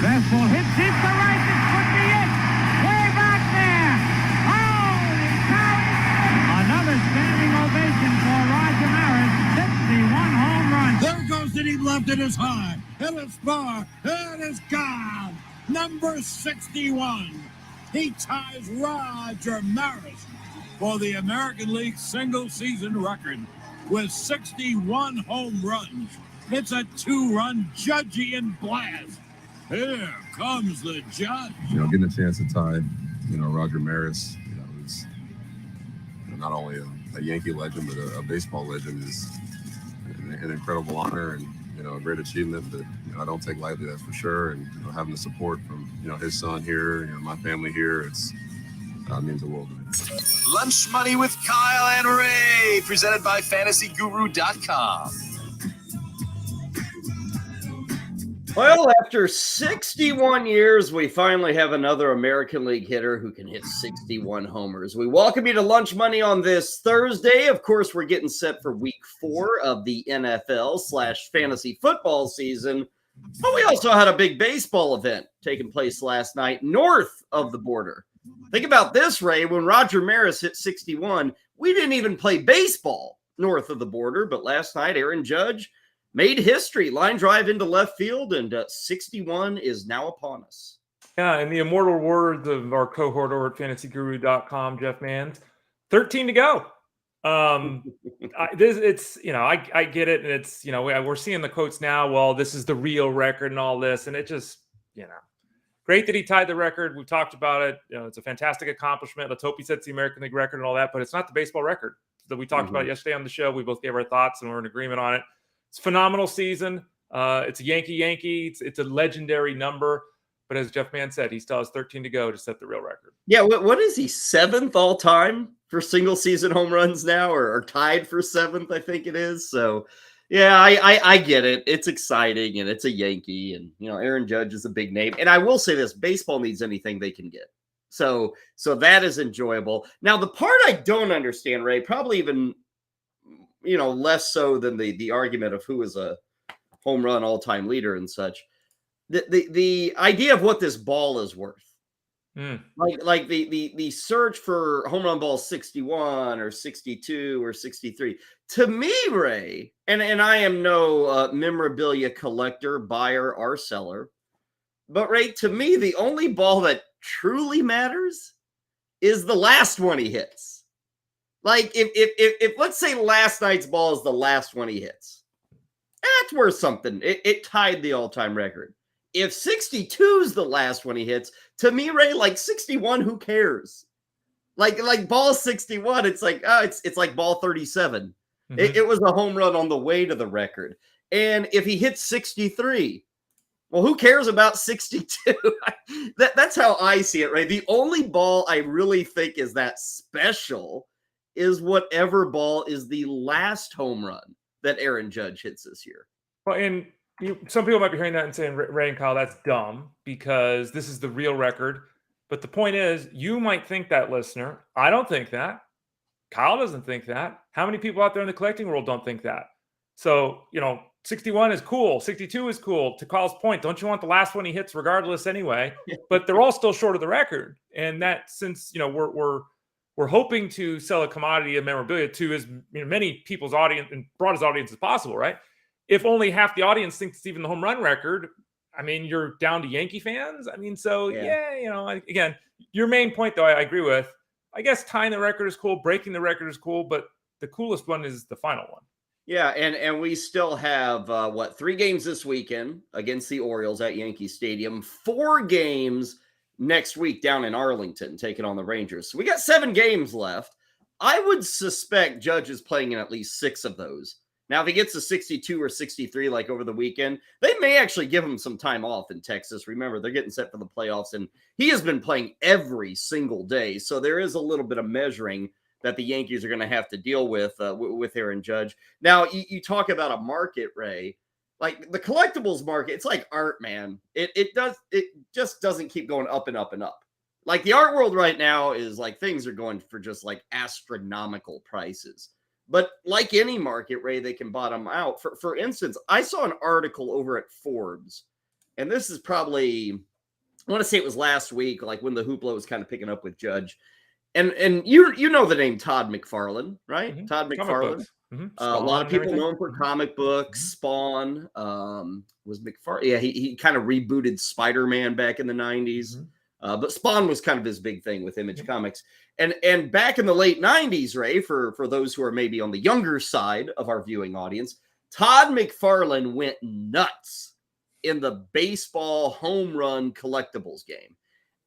Fastball hit deep to right. This could be it. Way back there. Holy cow! Another standing ovation for Roger Maris. 61 home runs. There goes the deep left. It is high. It is far. It is gone. Number 61. He ties Roger Maris for the American League single-season record with 61 home runs. It's a 2-run Judgian blast. Here comes the judge. Getting a chance to tie, Roger Maris, is not only a Yankee legend, but a baseball legend is an incredible honor and, a great achievement that, I don't take lightly, that's for sure. And, having the support from, his son here, my family here, it means the world to me. Lunch Money with Kyle and Ray, presented by FantasyGuru.com. Well, after 61 years, we finally have another American League hitter who can hit 61 homers. We welcome you to Lunch Money on this Thursday. Of course, we're getting set for week 4 of the NFL/fantasy football season. But we also had a big baseball event taking place last night north of the border. Think about this, Ray. When Roger Maris hit 61, we didn't even play baseball north of the border. But last night, Aaron Judge made history, line drive into left field, and 61 is now upon us. Yeah, in the immortal words of our cohort over at FantasyGuru.com, Jeff Mans, 13 to go. I get it, and it's we're seeing the quotes now. Well, this is the real record and all this, and it just great that he tied the record. We've talked about it. It's a fantastic accomplishment. Let's hope he sets the American League record and all that, but it's not the baseball record that we talked about yesterday on the show. We both gave our thoughts, and we're in agreement on it. It's a phenomenal season. It's a Yankee. It's a legendary number. But as Jeff Mann said, he still has 13 to go to set the real record. Yeah, what is he, 7th all time for single season home runs now, or tied for 7th, I think it is. So, yeah, I get it. It's exciting, and it's a Yankee, and Aaron Judge is a big name. And I will say this: baseball needs anything they can get. So that is enjoyable. Now, the part I don't understand, Ray, probably even less so than the argument of who is a home run all-time leader and such. The idea of what this ball is worth. Like the search for home run ball 61 or 62 or 63. To me, Ray, and I am no memorabilia collector, buyer, or seller, but Ray, to me, the only ball that truly matters is the last one he hits. Like if let's say last night's ball is the last one he hits, that's worth something. It tied the all-time record. If 62 is the last one he hits, to me, Ray, like 61, who cares? Like ball 61, it's like it's like ball 37. Mm-hmm. It was a home run on the way to the record. And if he hits 63, well, who cares about 62? That's how I see it, Ray. The only ball I really think is that special is whatever ball is the last home run that Aaron Judge hits this year. Well, and some people might be hearing that and saying, Ray and Kyle, that's dumb because this is the real record. But the point is, you might think that, listener. I don't think that. Kyle doesn't think that. How many people out there in the collecting world don't think that? So, 61 is cool. 62 is cool. To Kyle's point, don't you want the last one he hits regardless anyway? But they're all still short of the record. And that since, we're hoping to sell a commodity of memorabilia to as many people's audience and broadest audience as possible, right? If only half the audience thinks it's even the home run record, you're down to Yankee fans. Again, your main point, though, I agree with. I guess tying the record is cool, breaking the record is cool, but the coolest one is the final one. Yeah, and we still have, 3 games this weekend against the Orioles at Yankee Stadium, 4 games next week down in Arlington, taking on the Rangers. So we got 7 games left. I would suspect Judge is playing in at least 6 of those. Now, if he gets a 62 or 63 like over the weekend, they may actually give him some time off in Texas. Remember, they're getting set for the playoffs, and he has been playing every single day. So there is a little bit of measuring that the Yankees are going to have to deal with Aaron Judge. Now, you talk about a market, Ray. Like the collectibles market, it's like art, man. It just doesn't keep going up and up and up. Like the art world right now is like things are going for just like astronomical prices. But like any market, Ray, they can bottom out. For instance, I saw an article over at Forbes and this is probably, I want to say it was last week, like when the hoopla was kind of picking up with Judge. And you know the name Todd McFarlane, right? Mhm. Todd Comic McFarlane. books. Mhm. A lot Spawn of and people everything. know him for comic books. Spawn was McFarlane. Yeah, he kind of rebooted Spider-Man back in the 90s. But Spawn was kind of his big thing with Image Comics. And back in the late 90s, Ray, for those who are maybe on the younger side of our viewing audience, Todd McFarlane went nuts in the baseball home run collectibles game.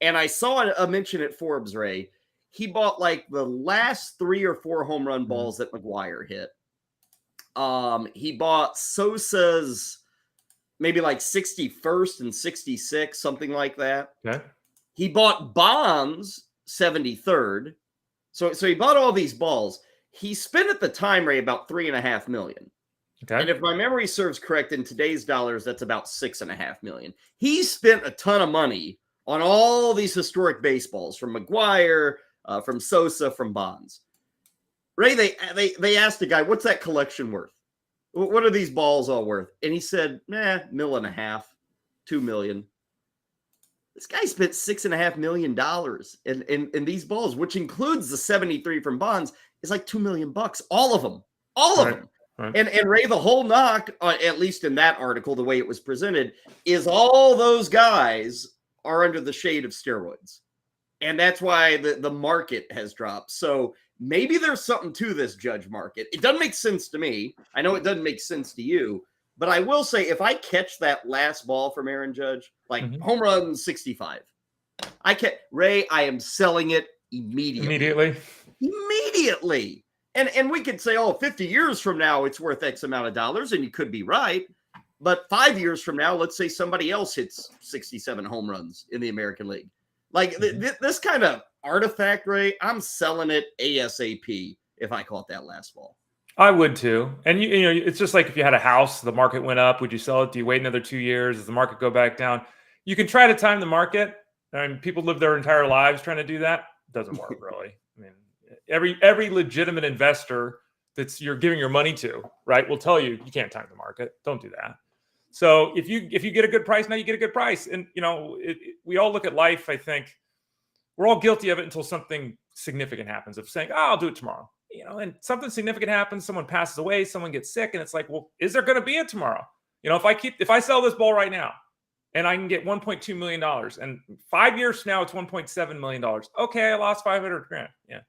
And I saw a mention at Forbes, Ray. He bought like the last 3 or 4 home run balls that McGuire hit. He bought Sosa's maybe like 61st and 66, something like that. Okay. He bought Bond's 73rd. So he bought all these balls. He spent at the time, Ray, about $3.5 million. Okay. And if my memory serves correct, in today's dollars, that's about $6.5 million. He spent a ton of money on all these historic baseballs from McGuire, from Sosa, from Bonds. Ray, they asked the guy, what's that collection worth? What are these balls all worth? And he said, $1.5 million, $2 million. This guy spent $6.5 million in these balls, which includes the 73 from Bonds, is like $2 million. All of them. All of them. Right. And Ray, the whole knock, at least in that article, the way it was presented, is all those guys are under the shade of steroids. And that's why the market has dropped. So maybe there's something to this Judge market. It doesn't make sense to me. I know it doesn't make sense to you. But I will say, if I catch that last ball from Aaron Judge, like home run 65, Ray, I am selling it immediately. Immediately. And we could say, 50 years from now, it's worth X amount of dollars, and you could be right. But 5 years from now, let's say somebody else hits 67 home runs in the American League. Like this kind of artifact, Ray, I'm selling it ASAP if I caught that last ball. I would too. And you know, it's just like if you had a house, the market went up, would you sell it? Do you wait another 2 years? Does the market go back down? You can try to time the market. I mean, people live their entire lives trying to do that. It doesn't work really. I mean, every legitimate investor you're giving your money to, right, will tell you can't time the market. Don't do that. So if you get a good price, now you get a good price. And you know, we all look at life. I think we're all guilty of it until something significant happens. Of saying, I'll do it tomorrow. You know, and something significant happens, someone passes away, someone gets sick, and it's like, well, is there going to be a tomorrow? You know, if I sell this ball right now and I can get $1.2 million, and 5 years from now it's $1.7 million. Okay, I lost $500,000. Yeah.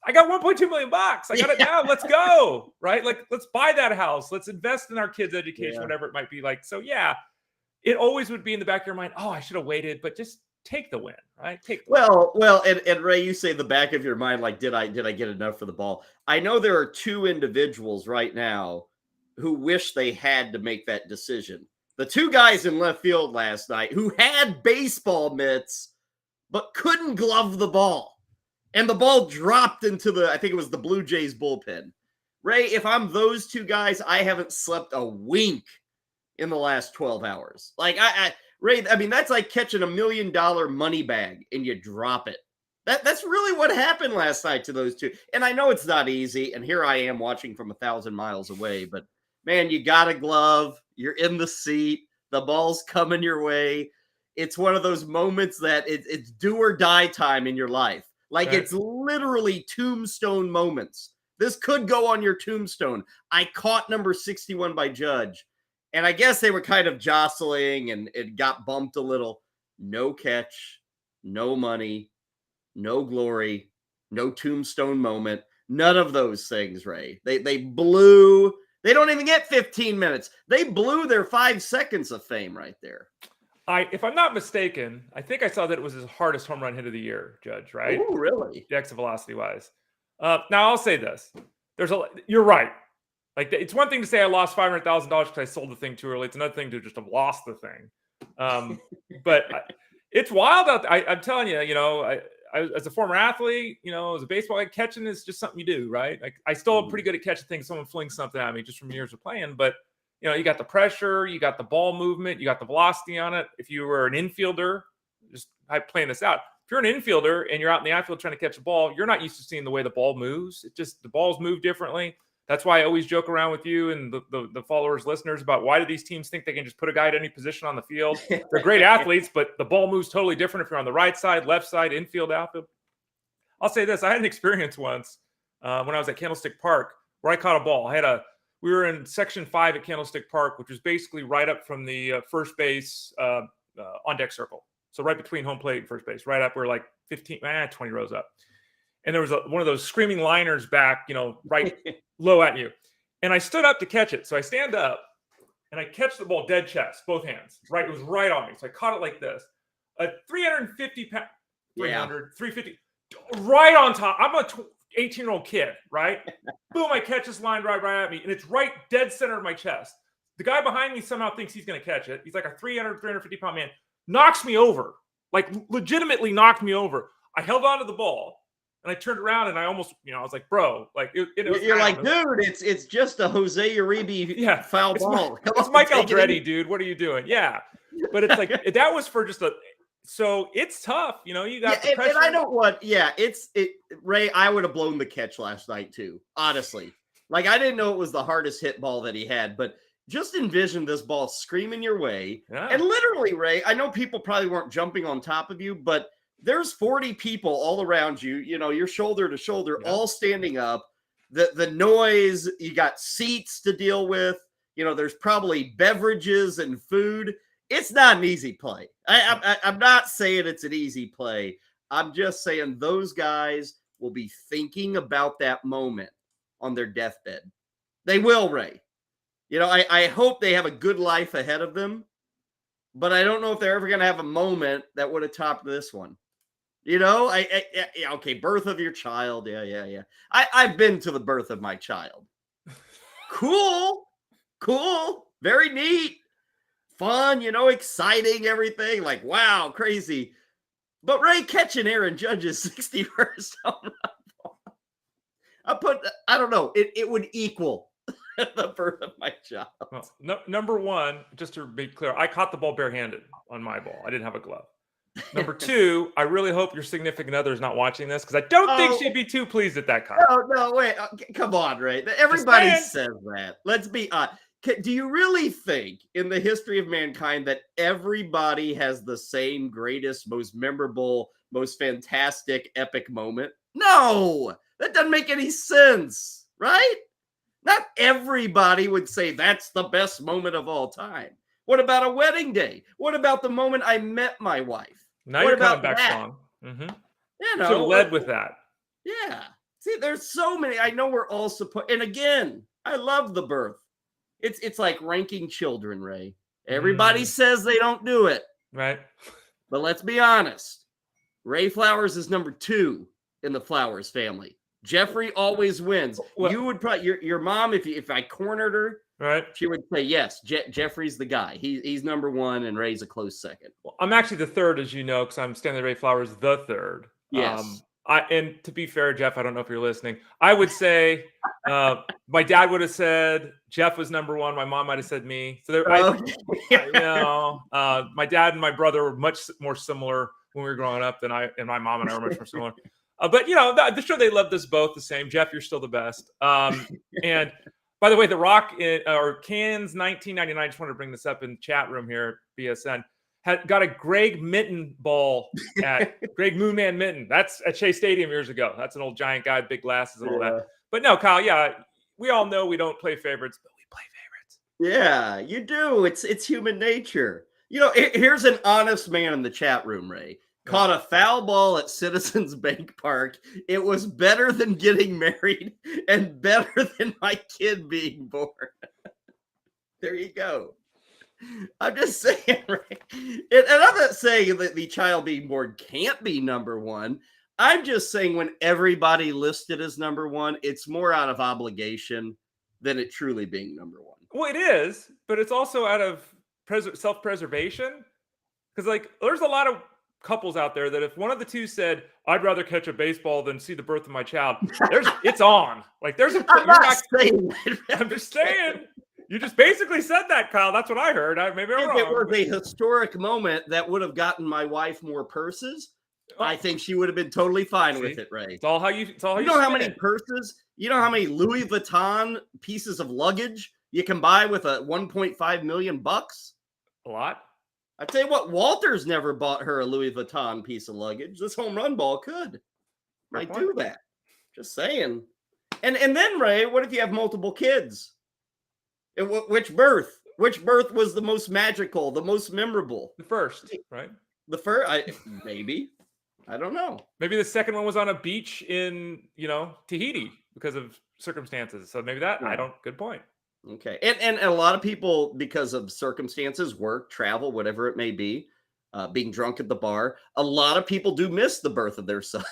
I got $1.2 million. I got it now. Let's go. Right? Like, let's buy that house. Let's invest in our kids' education, whatever it might be like. So yeah, it always would be in the back of your mind, I should have waited, but just take the win, right? Take the win. Well, and Ray, you say the back of your mind, like, did I get enough for the ball? I know there are 2 individuals right now who wish they had to make that decision. The 2 guys in left field last night who had baseball mitts but couldn't glove the ball. And the ball dropped into I think it was the Blue Jays bullpen. Ray, if I'm those 2 guys, I haven't slept a wink in the last 12 hours. Like, Ray, I mean, that's like catching $1 million money bag and you drop it. That's really what happened last night to those 2. And I know it's not easy. And here I am watching from 1,000 miles away. But man, you got a glove. You're in the seat. The ball's coming your way. It's one of those moments that it's do or die time in your life. Like, it's literally tombstone moments. This could go on your tombstone. I caught number 61 by Judge. And I guess they were kind of jostling and it got bumped a little. No catch, no money, no glory, no tombstone moment. None of those things, Ray. They blew. They don't even get 15 minutes. They blew their 5 seconds of fame right there. If I'm not mistaken, I think I saw that it was his hardest home run hit of the year, Judge, right? Oh, really? The exit velocity wise. Now I'll say this. You're right. Like, it's one thing to say I lost $500,000 because I sold the thing too early. It's another thing to just have lost the thing. But it's wild out there. I'm telling you, you know, I, as a former athlete, you know, as a baseball guy, catching is just something you do, right? Like, I still am pretty good at catching things. Someone flings something at me just from years of playing. But, you know, you got the pressure, you got the ball movement, you got the velocity on it. If you were an infielder, just playing this out. If you're an infielder and you're out in the outfield trying to catch a ball, you're not used to seeing the way the ball moves. The balls move differently. That's why I always joke around with you and the followers, listeners about why do these teams think they can just put a guy at any position on the field? They're great athletes, but the ball moves totally different if you're on the right side, left side, infield, outfield. I'll say this. I had an experience once when I was at Candlestick Park where I caught a ball. We were in section 5 at Candlestick Park, which was basically right up from the first base on deck circle. So right between home plate and first base, right up. We're like 20 rows up. And there was one of those screaming liners back, right low at you. And I stood up to catch it. So I stand up and I catch the ball dead chest, both hands. Right. It was right on me. So I caught it like this. A 350 pound, 350, right on top. I'm a 18-year-old kid, right? Boom, I catch this line right at me. And it's right dead center of my chest. The guy behind me somehow thinks he's going to catch it. He's like a 350 pound man. Knocks me over. Like legitimately knocked me over. I held on to the ball. And I turned around and I almost, I was like, bro, like you're like, dude, it's just a Jose Uribe foul ball. It's Mike Andretti, dude. What are you doing? Yeah. But it's like, that was for just so it's tough. You got the pressure. And I don't want, Ray, I would have blown the catch last night too, honestly. Like, I didn't know it was the hardest hit ball that he had, but just envision this ball screaming your way. Yeah. And literally, Ray, I know people probably weren't jumping on top of you, but there's 40 people all around you, you're shoulder to shoulder, all standing up. The noise, you got seats to deal with. There's probably beverages and food. It's not an easy play. I'm not saying it's an easy play. I'm just saying those guys will be thinking about that moment on their deathbed. They will, Ray. I hope they have a good life ahead of them, but I don't know if they're ever going to have a moment that would have topped this one. Okay, birth of your child. Yeah. I've been to the birth of my child. Cool. Very neat. Fun, exciting, everything. Like, wow, crazy. But Ray catching Aaron Judge's 61st home run. I don't know. It would equal the birth of my child. Well, number one, just to be clear, I caught the ball barehanded on my ball. I didn't have a glove. Number two, I really hope your significant other is not watching this because I don't think she'd be too pleased at that card. No, wait. Come on, Ray. Everybody says that. Let's be honest. Do you really think in the history of mankind that everybody has the same greatest, most memorable, most fantastic, epic moment? No, that doesn't make any sense, right? Not everybody would say that's the best moment of all time. What about a wedding day? What about the moment I met my wife? Now you're coming back strong. Mm-hmm. Should have led with that. Yeah. See, there's so many. I know we're all supposed. And again, I love the birth. It's like ranking children, Ray. Everybody says they don't do it. Right. But let's be honest. Ray Flowers is number 2 in the Flowers family. Jeffrey always wins. Well, you would probably your mom, if I cornered her, right, she would say yes. Jeffrey's the guy. He's number 1, and Ray's a close second. Well, I'm actually the 3rd, as you know, because I'm Stanley Ray Flowers the 3rd. Yes. And to be fair, Jeff, I don't know if you're listening. I would say my dad would have said Jeff was number 1. My mom might have said me. So my dad and my brother were much more similar when we were growing up than I and my mom and I were much more similar. But I'm sure they loved us both the same. Jeff, you're still the best. And by the way, The Rock or Cans 1999. I just wanted to bring this up in the chat room here, BSN. Got a Greg Mitten ball at Greg Moonman Mitten. That's at Shea Stadium years ago. That's an old giant guy, big glasses and all that. But no, Kyle, we all know we don't play favorites, but we play favorites. Yeah, you do. It's human nature. Here's an honest man in the chat room, Ray. Caught a foul ball at Citizens Bank Park. It was better than getting married and better than my kid being born. There you go. I'm just saying, right? And I'm not saying that the child being born can't be number 1. I'm just saying when everybody listed as number 1, it's more out of obligation than it truly being number 1. Well, it is, but it's also out of self-preservation. Because, there's a lot of couples out there that if one of the two said, I'd rather catch a baseball than see the birth of my child, it's on. I'm just saying. You just basically said that, Kyle. That's what I heard. Maybe I'm wrong. If it was a historic moment that would have gotten my wife more purses, I think she would have been totally fine with it, Ray. It's all how you know how many purses You know how many Louis Vuitton pieces of luggage you can buy with a 1.5 million bucks? A lot. I tell you what, Walters never bought her a Louis Vuitton piece of luggage. This home run ball could. Might do that. Just saying. And then, Ray, what if you have multiple kids? Which birth? Which birth was the most magical, the most memorable? The first, right? The first, maybe. I don't know. Maybe the second one was on a beach in, Tahiti because of circumstances. So maybe that, good point. Okay. And a lot of people, because of circumstances, work, travel, whatever it may be, being drunk at the bar, a lot of people do miss the birth of their son.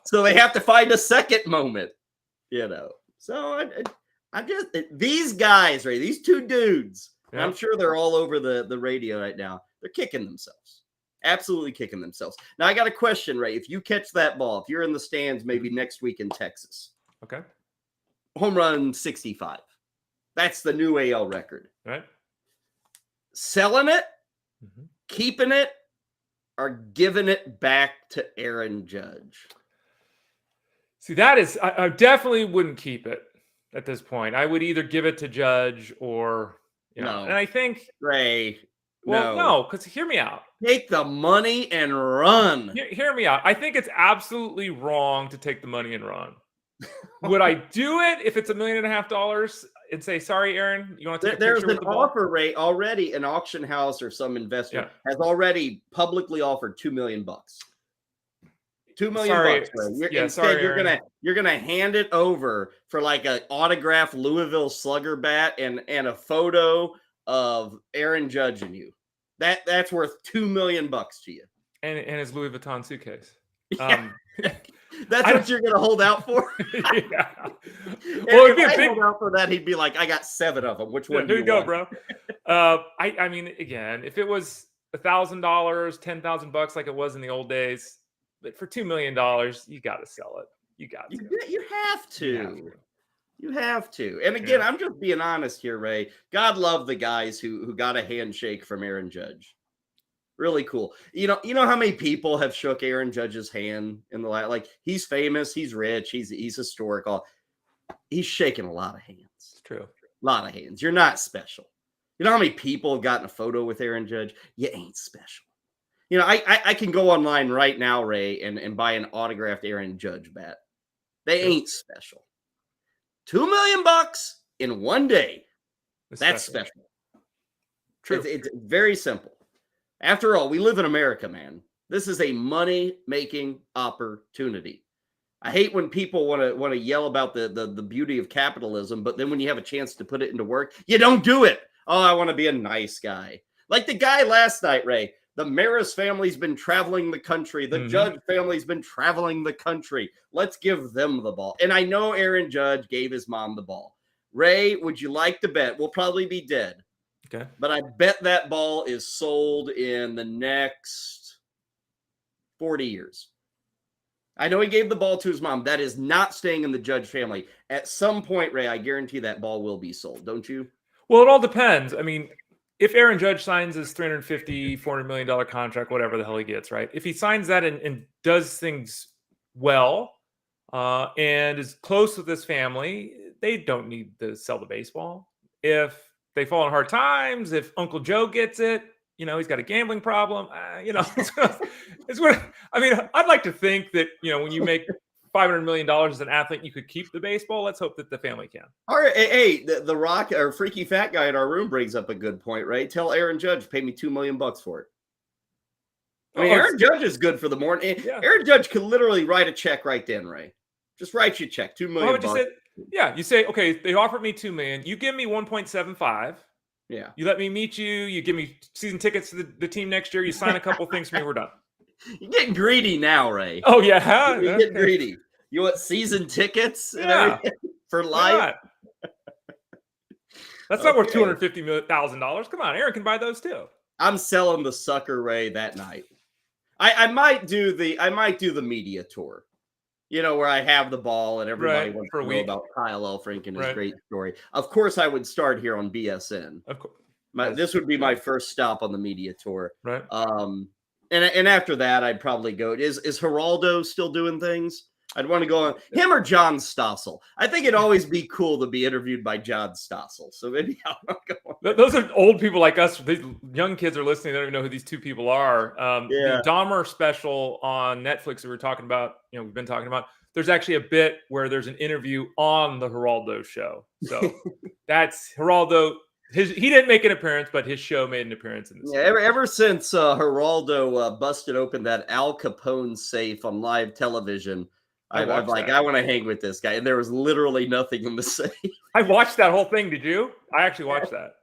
So they have to find a second moment, So I'm just, these guys, right? These two dudes, I'm sure they're all over the radio right now. They're kicking themselves. Absolutely kicking themselves. Now, I got a question, Ray. If you catch that ball, if you're in the stands maybe next week in Texas. Okay. Home run 65. That's the new AL record. Right. Selling it, keeping it, or giving it back to Aaron Judge? See, that is, I definitely wouldn't keep it at this point. I would either give it to Judge or, No. And I think, Ray, well, no, because hear me out. Take the money and run. Hear me out. I think it's absolutely wrong to take the money and run. Would I do it if it's $1.5 million and say, sorry, Aaron, you want to take a There's picture with an the ball? offer rate already. An auction house or some investor has already publicly offered $2 million. $2 million. Ray. Instead, you're gonna hand it over for like an autographed Louisville Slugger bat and a photo of Aaron Judge and you. That's worth $2 million to you. And his Louis Vuitton suitcase. That's what you're going to hold out for? Yeah. Well, if I hold out for that, he'd be like, I got 7 of them. Which one do you go, want? bro? I mean, again, if it was $1,000, $10,000 like it was in the old days, but for $2 million, you got to sell it. You got to. You have to. You have to. And again, I'm just being honest here, Ray. God love the guys who got a handshake from Aaron Judge. Really cool. You know how many people have shook Aaron Judge's hand in the last, like, he's famous, he's rich, he's historical. He's shaking a lot of hands. It's true. A lot of hands. You're not special. You know how many people have gotten a photo with Aaron Judge? You ain't special. I can go online right now, Ray, and buy an autographed Aaron Judge bat. They ain't special. $2 million in one day. That's special. True. It's very simple. After all, we live in America, man. This is a money-making opportunity. I hate when people want to yell about the beauty of capitalism, but then when you have a chance to put it into work, you don't do it. Oh, I want to be a nice guy. Like the guy last night, Ray. The Maris family's been traveling the country. The Judge family's been traveling the country. Let's give them the ball. And I know Aaron Judge gave his mom the ball. Ray, would you like to bet? We'll probably be dead. Okay. But I bet that ball is sold in the next 40 years. I know he gave the ball to his mom. That is not staying in the Judge family. At some point, Ray, I guarantee that ball will be sold. Don't you? Well, it all depends. I mean, if Aaron Judge signs his $350, $400 million contract, whatever the hell he gets, right? If he signs that and does things well and is close with his family, they don't need to sell the baseball. If they fall in hard times, if Uncle Joe gets it, he's got a gambling problem, it's what I mean. I'd like to think that, when you make $500 million as an athlete, you could keep the baseball. Let's hope that the family can. All right. Hey, the Rock or freaky fat guy in our room brings up a good point, right? Tell Aaron Judge, pay me $2 million for it. I mean, Aaron Judge is good for the morning. Yeah. Aaron Judge could literally write a check right then, Ray. Just write you a check, $2 million. You say, okay, they offered me $2 million. You give me 1.75. Yeah. You let me meet you. You give me season tickets to the team next year. You sign a couple things for me. We're done. You're getting greedy now, Ray. Oh, yeah. You're getting greedy. You want season tickets and everything for life? That's not worth $250,000. Come on, Aaron can buy those too. I'm selling the sucker, Ray, that night. I might do the media tour. Where I have the ball and everybody wants to know about Kyle Elfrink and his great story. Of course, I would start here on BSN. Of course. This would be my first stop on the media tour. Right. And after that, I'd probably go. Is Geraldo still doing things? I'd want to go on him or John Stossel. I think it'd always be cool to be interviewed by John Stossel. So maybe I'll go on. Those are old people like us. These young kids are listening. They don't even know who these two people are. Yeah. The Dahmer special on Netflix that we were talking about, we've been talking about, there's actually a bit where there's an interview on the Geraldo show. So that's Geraldo. He didn't make an appearance, but his show made an appearance in this. Yeah, ever since Geraldo busted open that Al Capone safe on live television, I'm like, I want to hang with this guy. And there was literally nothing in the safe. I watched that whole thing. Did you? I actually watched that.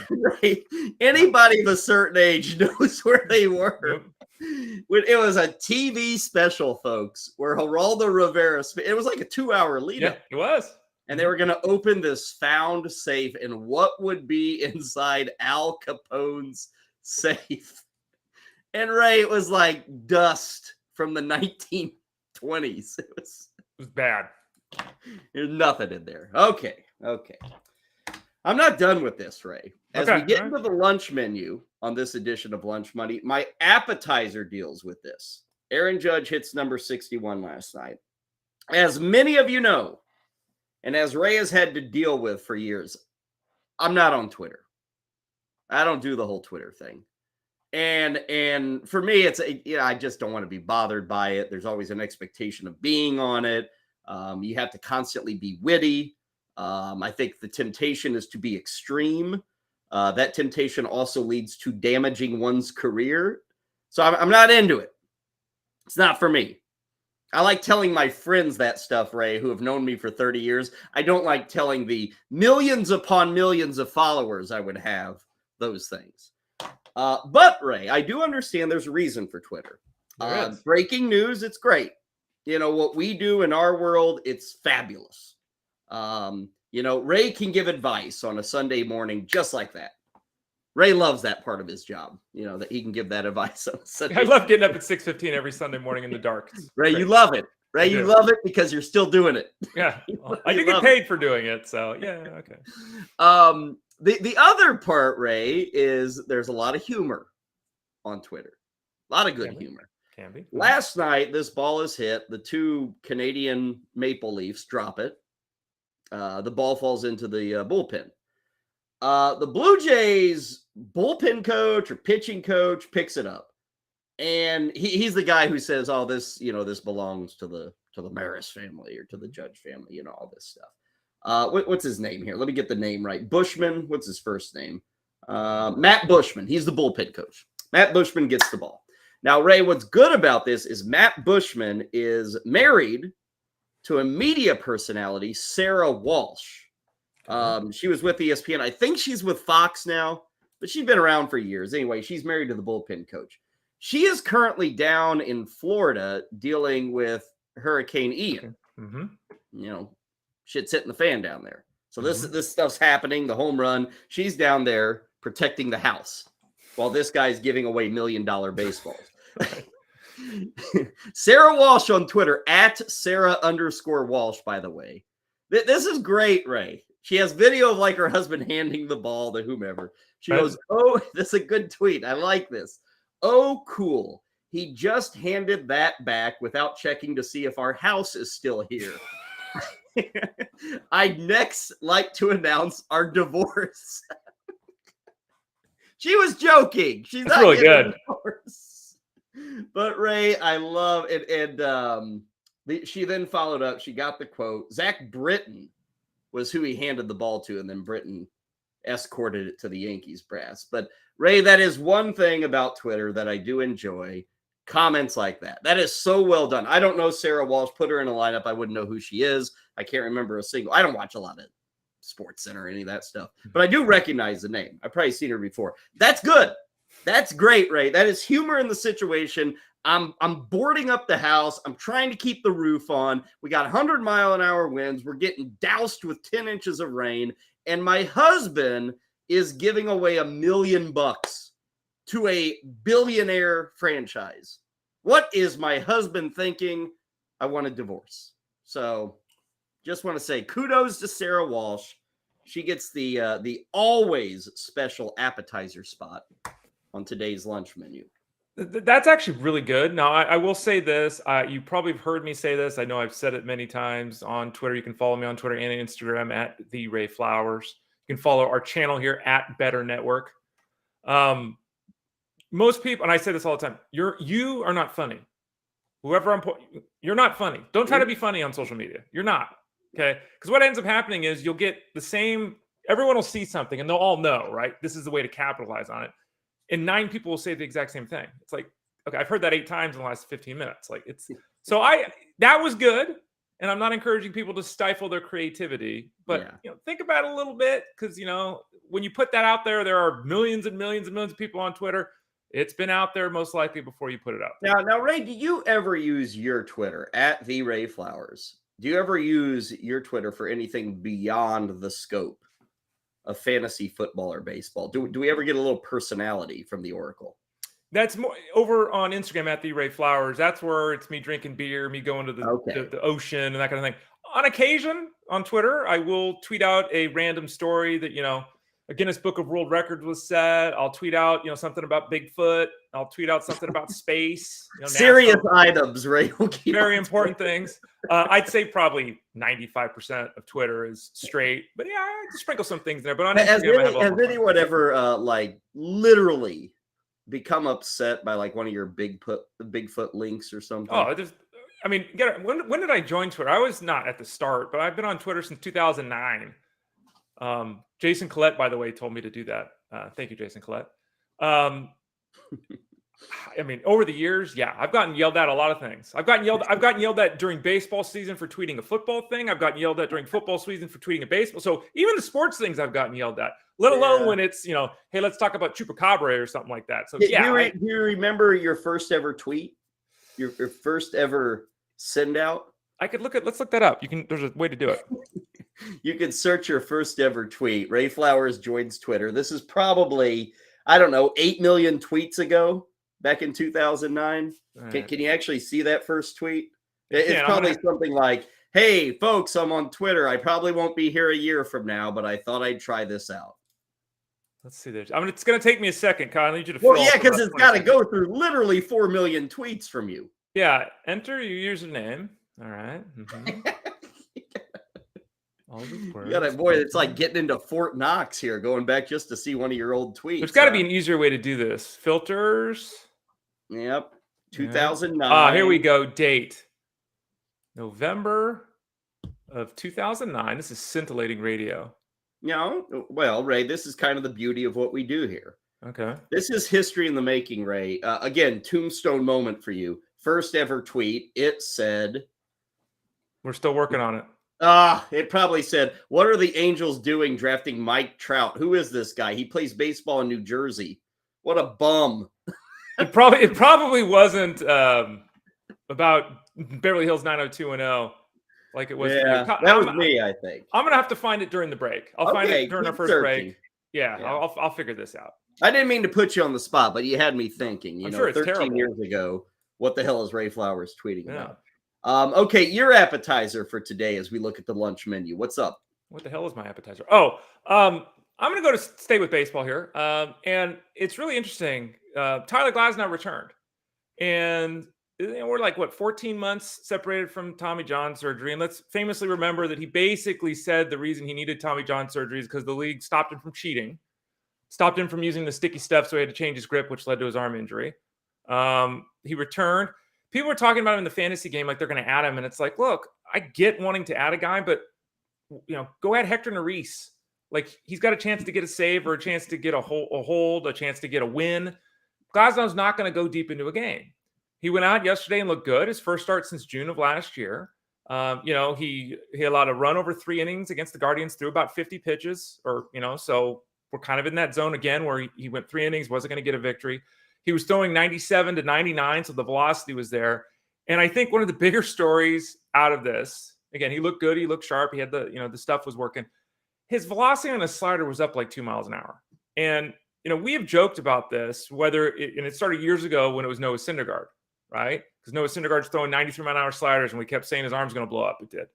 Right. Anybody of a certain age knows where they were. Yep. It was a TV special, folks, where Geraldo Rivera, it was like a 2-hour lead up. It was. And they were going to open this found safe, and what would be inside Al Capone's safe? And Ray, it was like dust from the 1920s. It was bad. There's nothing in there. Okay. I'm not done with this, Ray. As we get into the lunch menu on this edition of Lunch Money, my appetizer deals with this. Aaron Judge hits number 61 last night. As many of you know, and as Ray has had to deal with for years, I'm not on Twitter. I don't do the whole Twitter thing. And for me, it's I just don't want to be bothered by it. There's always an expectation of being on it. You have to constantly be witty. I think the temptation is to be extreme. That temptation also leads to damaging one's career. So I'm not into it. It's not for me. I like telling my friends that stuff, Ray, who have known me for 30 years. I don't like telling the millions upon millions of followers I would have those things. But, Ray, I do understand there's a reason for Twitter. Breaking news, it's great. What we do in our world, it's fabulous. Ray can give advice on a Sunday morning just like that. Ray loves that part of his job, that he can give that advice on Sunday. I love getting up at 6:15 every Sunday morning in the dark. Ray, you love it. Ray, you love it because you're still doing it. Yeah. I do get paid for doing it. So, yeah, okay. The other part, Ray, is there's a lot of humor on Twitter. A lot of good humor. Can be. Last night, this ball is hit. The 2 Canadian Maple Leafs drop it. The ball falls into the bullpen. The Blue Jays bullpen coach or pitching coach picks it up. And he's the guy who says, oh, this belongs to the Maris family or to the Judge family, all this stuff. What's his name here? Let me get the name right. Bushman. What's his first name? Matt Bushman. He's the bullpen coach. Matt Bushman gets the ball. Now, Ray, what's good about this is Matt Bushman is married to a media personality, Sarah Walsh. She was with ESPN. I think she's with Fox now, but she's been around for years. Anyway, she's married to the bullpen coach. She is currently down in Florida dealing with Hurricane Ian. Mm-hmm. Shit's hitting the fan down there. So this stuff's happening, the home run. She's down there protecting the house while this guy's giving away $1 million baseballs. Sarah Walsh on Twitter, @Sarah_Walsh, by the way. This is great, Ray. She has video of her husband handing the ball to whomever. She goes, oh, this is a good tweet. I like this. Oh, cool. He just handed that back without checking to see if our house is still here. I'd next like to announce our divorce. She was joking. She's not really good. But Ray, I love it. And she then followed up. She got the quote. Zach Britton was who he handed the ball to, and then Britton escorted it to the Yankees brass. But Ray, that is one thing about Twitter that I do enjoy. Comments like that. That is so well done. I don't know Sarah Walsh. Put her in a lineup. I wouldn't know who she is. I can't remember a single. I don't watch a lot of Sports Center or any of that stuff, but I do recognize the name. I've probably seen her before. That's good. That's great, Ray. That is humor in the situation. I'm boarding up the house. I'm trying to keep the roof on. We got 100-mile-an-hour winds. We're getting doused with 10 inches of rain. And my husband is giving away $1 million to a billionaire franchise. What is my husband thinking? I want a divorce. So just want to say kudos to Sarah Walsh. She gets the always special appetizer spot on today's lunch menu. That's actually really good. Now, I will say this. You probably have heard me say this. I know I've said it many times on Twitter. You can follow me on Twitter and Instagram at the Ray Flowers. You can follow our channel here at Bettor Network. Most people, and I say this all the time, you are not funny. Whoever you're not funny. Don't try to be funny on social media. You're not. Okay? Because what ends up happening is you'll get the same, everyone will see something and they'll all know, right? This is the way to capitalize on it. And 9 people will say the exact same thing. It's like, okay, I've heard that 8 times in the last 15 minutes. Like that was good. And I'm not encouraging people to stifle their creativity, but think about it a little bit. Cause when you put that out there, there are millions and millions and millions of people on Twitter. It's been out there most likely before you put it out. Now, Ray, do you ever use your Twitter at the Ray Flowers? Do you ever use your Twitter for anything beyond the scope of fantasy football or baseball? Do we ever get a little personality from the Oracle? That's more over on Instagram at the Ray Flowers. That's where it's me drinking beer, me going to the ocean and that kind of thing. On occasion on Twitter, I will tweet out a random story that, a Guinness Book of World Records was set. I'll tweet out, something about Bigfoot. I'll tweet out something about space. Serious items, Ray. Very important things. I'd say probably 95% of Twitter is straight, but yeah, I just sprinkle some things there. But on Instagram, has anyone ever literally become upset by one of your Bigfoot links or something? Oh, when did I join Twitter? I was not at the start, but I've been on Twitter since 2009. Jason Collette, by the way, told me to do that. Thank you, Jason Collette. Over the years, I've gotten yelled at a lot of things. I've gotten yelled at during baseball season for tweeting a football thing. I've gotten yelled at during football season for tweeting a baseball. So even the sports things I've gotten yelled at, let alone when it's, hey, let's talk about Chupacabra or something like that. So do you remember your first ever tweet? Your first ever send out? Let's look that up. There's a way to do it. You can search your first ever tweet. Ray Flowers joins Twitter. This is probably, 8 million tweets ago, back in 2009. Right. Can you actually see that first tweet? It's probably something like, hey, folks, I'm on Twitter. I probably won't be here a year from now, but I thought I'd try this out. Let's see this. It's going to take me a second, Kyle. I need you to fill because it's got to go through literally 4 million tweets from you. Yeah. Enter your username. All right. Mm-hmm. It's like getting into Fort Knox here, going back just to see one of your old tweets. There's got to be an easier way to do this. Filters. Yep. 2009. Here we go. Date. November of 2009. This is scintillating radio. Well, Ray, this is kind of the beauty of what we do here. Okay. This is history in the making, Ray. Again, tombstone moment for you. First ever tweet. It said, we're still working on it. It probably said, what are the Angels doing drafting Mike Trout? Who is this guy? He plays baseball in New Jersey. What a bum. It probably wasn't about Beverly Hills 90210 like it was. Yeah, that was me, I think. I'm going to have to find it during the break. I'll find it during our first break. Yeah. I'll figure this out. I didn't mean to put you on the spot, but you had me thinking, I'm sure it's 13 terrible. years ago, what the hell is Ray Flowers tweeting about? Okay, your appetizer for today as we look at the lunch menu. What's up? What the hell is my appetizer? I'm going to go to stay with baseball here. And it's really interesting. Tyler Glasnow returned. And we're 14 months separated from Tommy John surgery. And let's famously remember that he basically said the reason he needed Tommy John surgery is because the league stopped him from cheating, stopped him from using the sticky stuff, so he had to change his grip, which led to his arm injury. He returned. People are talking about him in the fantasy game like they're going to add him. And it's like, look, I get wanting to add a guy, but, go add Hector Neris. He's got a chance to get a save or a chance to get a hold, a chance to get a win. Glasnow's not going to go deep into a game. He went out yesterday and looked good. His first start since June of last year. He allowed a run over 3 innings against the Guardians, threw about 50 pitches so we're kind of in that zone again where he went 3 innings, wasn't going to get a victory. He was throwing 97 to 99, so the velocity was there. And I think one of the bigger stories out of this, again, he looked good, he looked sharp, he had the stuff was working. His velocity on his slider was up 2 miles an hour. And, we have joked about this, and it started years ago when it was Noah Syndergaard, right? Because Noah Syndergaard's throwing 93-mile-an-hour sliders, and we kept saying his arm's going to blow up. It did.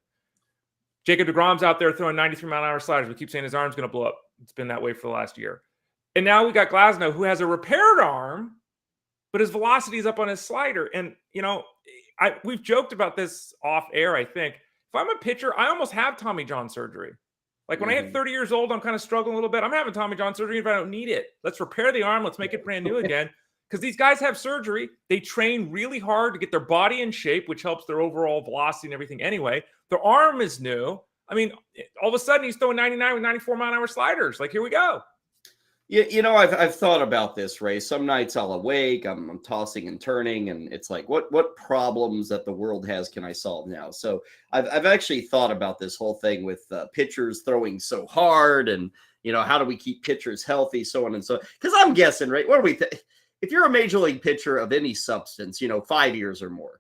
Jacob deGrom's out there throwing 93-mile-an-hour sliders. We keep saying his arm's going to blow up. It's been that way for the last year. And now we got Glasnow, who has a repaired arm, but his velocity is up on his slider. And, we've joked about this off air, I think. If I'm a pitcher, I almost have Tommy John surgery. Like when I hit 30 years old, I'm kind of struggling a little bit. I'm having Tommy John surgery if I don't need it. Let's repair the arm. Let's make it brand new again. Because these guys have surgery. They train really hard to get their body in shape, which helps their overall velocity and everything anyway. Their arm is new. I mean, all of a sudden he's throwing 99 with 94 mile an hour sliders. Like, here we go. I've thought about this, Ray. Some nights I'll awake, I'm tossing and turning, and it's like, what problems that the world has can I solve now? So I've actually thought about this whole thing with pitchers throwing so hard, and how do we keep pitchers healthy, so on and so. Because I'm guessing, right? What do we think? If you're a major league pitcher of any substance, 5 years or more,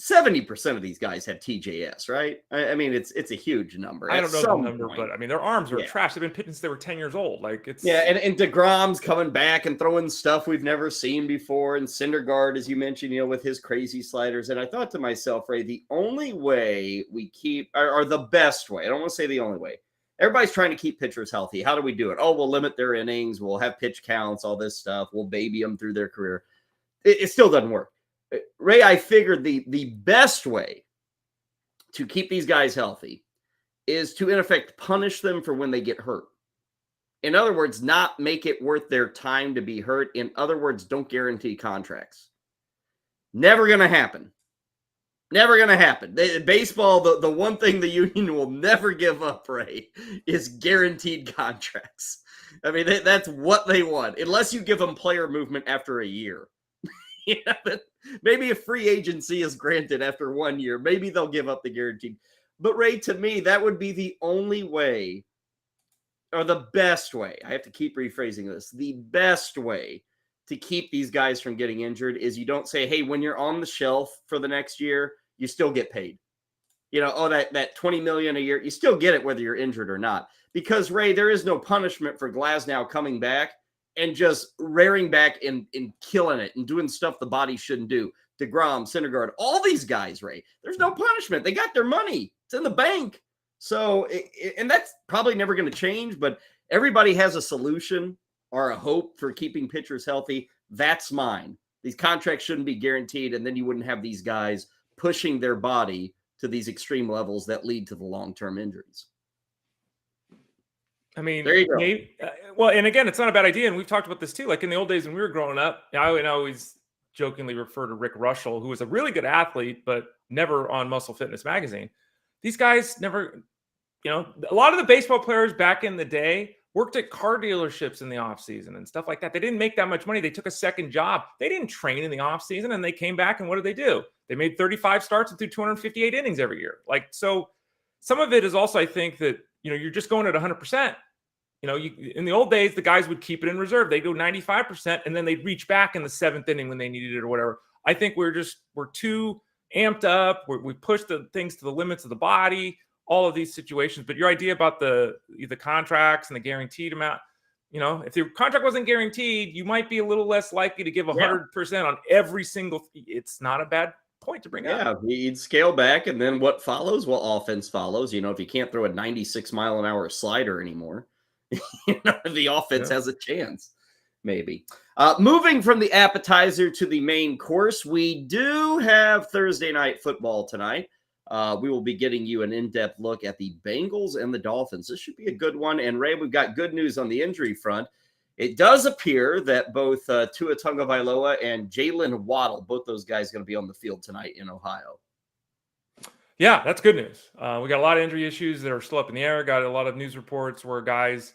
70% of these guys have TJS, right? I mean, it's a huge number. I don't know the number, but I mean, their arms are trash. They've been pitching since they were 10 years old. Like, it's and DeGrom's coming back and throwing stuff we've never seen before, and Syndergaard, as you mentioned, with his crazy sliders. And I thought to myself, Ray, the only way we keep, or the best way, I don't want to say the only way. Everybody's trying to keep pitchers healthy. How do we do it? Oh, we'll limit their innings. We'll have pitch counts, all this stuff. We'll baby them through their career. It still doesn't work. Ray, I figured the best way to keep these guys healthy is to, in effect, punish them for when they get hurt. In other words, not make it worth their time to be hurt. In other words, don't guarantee contracts. Never going to happen. Never going to happen. Baseball, the one thing the union will never give up, Ray, is guaranteed contracts. I mean, that's what they want, unless you give them player movement after a year. Maybe if free agency is granted after 1 year, maybe they'll give up the guaranteed. But Ray, to me, that would be the only way, or the best way. I have to keep rephrasing this. The best way to keep these guys from getting injured is you don't say, hey, when you're on the shelf for the next year, you still get paid. That $20 million a year, you still get it whether you're injured or not. Because, Ray, there is no punishment for Glasnow coming back and just rearing back and killing it and doing stuff the body shouldn't do. DeGrom, Syndergaard, all these guys, Ray, there's no punishment. They got their money. It's in the bank. So, and that's probably never going to change, but everybody has a solution or a hope for keeping pitchers healthy. That's mine. These contracts shouldn't be guaranteed, and then you wouldn't have these guys pushing their body to these extreme levels that lead to the long-term injuries. I mean, there you go. Well, and again, it's not a bad idea. And we've talked about this too. Like in the old days when we were growing up, I would always jokingly refer to Rick Russell, who was a really good athlete, but never on Muscle Fitness magazine. These guys never, a lot of the baseball players back in the day worked at car dealerships in the offseason and stuff like that. They didn't make that much money. They took a second job. They didn't train in the offseason, and they came back, and what did they do? They made 35 starts and threw 258 innings every year. Like, so some of it is also, I think, that you're just going at 100%. In the old days, the guys would keep it in reserve. They'd go 95%, and then they'd reach back in the seventh inning when they needed it or whatever. I think we're too amped up. We push the things to the limits of the body, all of these situations. But your idea about the contracts and the guaranteed amount, if the contract wasn't guaranteed, you might be a little less likely to give 100% on every single. It's not a bad point to bring up. Yeah, you'd scale back, and then what follows? Well, offense follows. If you can't throw a 96 mile an hour slider anymore, the offense has a chance, maybe. Moving from the appetizer to the main course, we do have Thursday night football tonight. We will be getting you an in-depth look at the Bengals and the Dolphins. This should be a good one. And Ray, we've got good news on the injury front. It does appear that both Tua Tagovailoa and Jalen Waddle, both those guys, are going to be on the field tonight in Ohio. Yeah, that's good news. We got a lot of injury issues that are still up in the air. Got a lot of news reports where guys,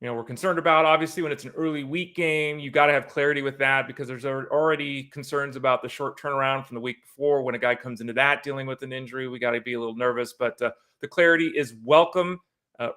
we're concerned about. Obviously, when it's an early week game, you got to have clarity with that because there's already concerns about the short turnaround from the week before. When a guy comes into that dealing with an injury, we got to be a little nervous. But the clarity is welcome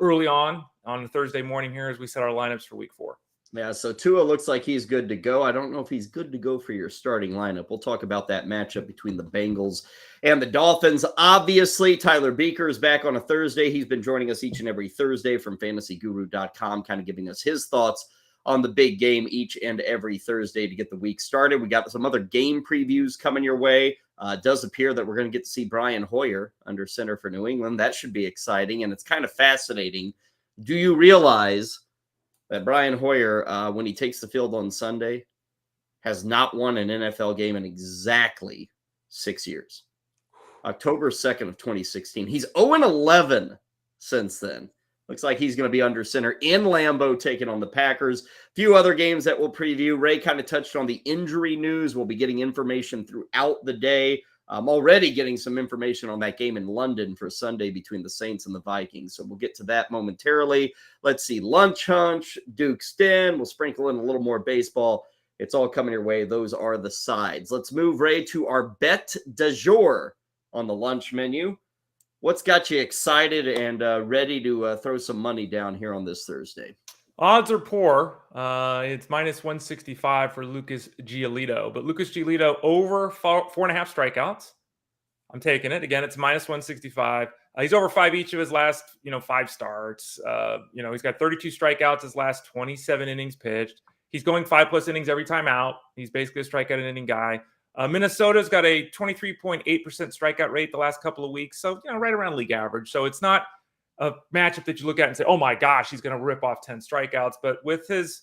early on a Thursday morning here as we set our lineups for week 4. Yeah, so Tua looks like he's good to go. I don't know if he's good to go for your starting lineup. We'll talk about that matchup between the Bengals and the Dolphins. Obviously, Tyler Beaker is back on a Thursday. He's been joining us each and every Thursday from fantasyguru.com, kind of giving us his thoughts on the big game each and every Thursday to get the week started. We got some other game previews coming your way. It does appear that we're going to get to see Brian Hoyer under center for New England. That should be exciting, and it's kind of fascinating. Do you realize that Brian Hoyer, when he takes the field on Sunday, has not won an NFL game in exactly 6 years. October 2nd of 2016. He's 0-11 since then. Looks like he's going to be under center in Lambeau taking on the Packers. A few other games that we'll preview. Ray kind of touched on the injury news. We'll be getting information throughout the day. I'm already getting some information on that game in London for Sunday between the Saints and the Vikings. So we'll get to that momentarily. Let's see. Lunch Hunch, Duke's Den. We'll sprinkle in a little more baseball. It's all coming your way. Those are the sides. Let's move, Ray, to our bet du jour on the lunch menu. What's got you excited and ready to throw some money down here on this Thursday? Odds are poor. It's minus 165 for Lucas Giolito. But Lucas Giolito over 4.5 strikeouts. I'm taking it. Again, it's minus 165. He's over 5 each of his last, 5 starts. He's got 32 strikeouts his last 27 innings pitched. He's going 5+ innings every time out. He's basically a strikeout an inning guy. Minnesota's got a 23.8% strikeout rate the last couple of weeks. So, right around league average. So it's not a matchup that you look at and say, oh my gosh, he's going to rip off 10 strikeouts. But with his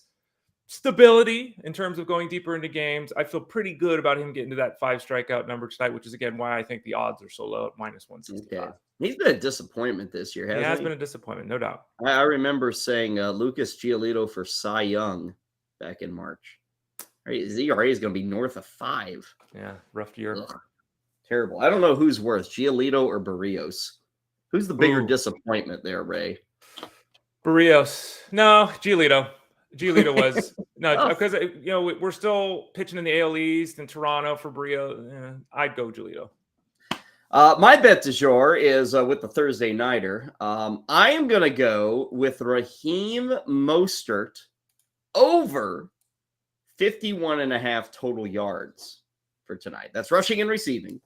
stability in terms of going deeper into games, I feel pretty good about him getting to that 5 strikeout number tonight, which is, again, why I think the odds are so low at minus 165. Okay. He's been a disappointment this year, hasn't he? He has been a disappointment, no doubt. I remember saying Lucas Giolito for Cy Young back in March. His ERA is going to be north of 5. Yeah, rough year. Ugh, terrible. I don't know who's worse, Giolito or Barrios. Who's the bigger disappointment there, Ray? Barrios. No, Giolito. Giolito was no, because we're still pitching in the AL East in Toronto for Barrios. I'd go Giolito. My bet du jour is with the Thursday nighter. I am going to go with Raheem Mostert over 51.5 total yards for tonight. That's rushing and receiving.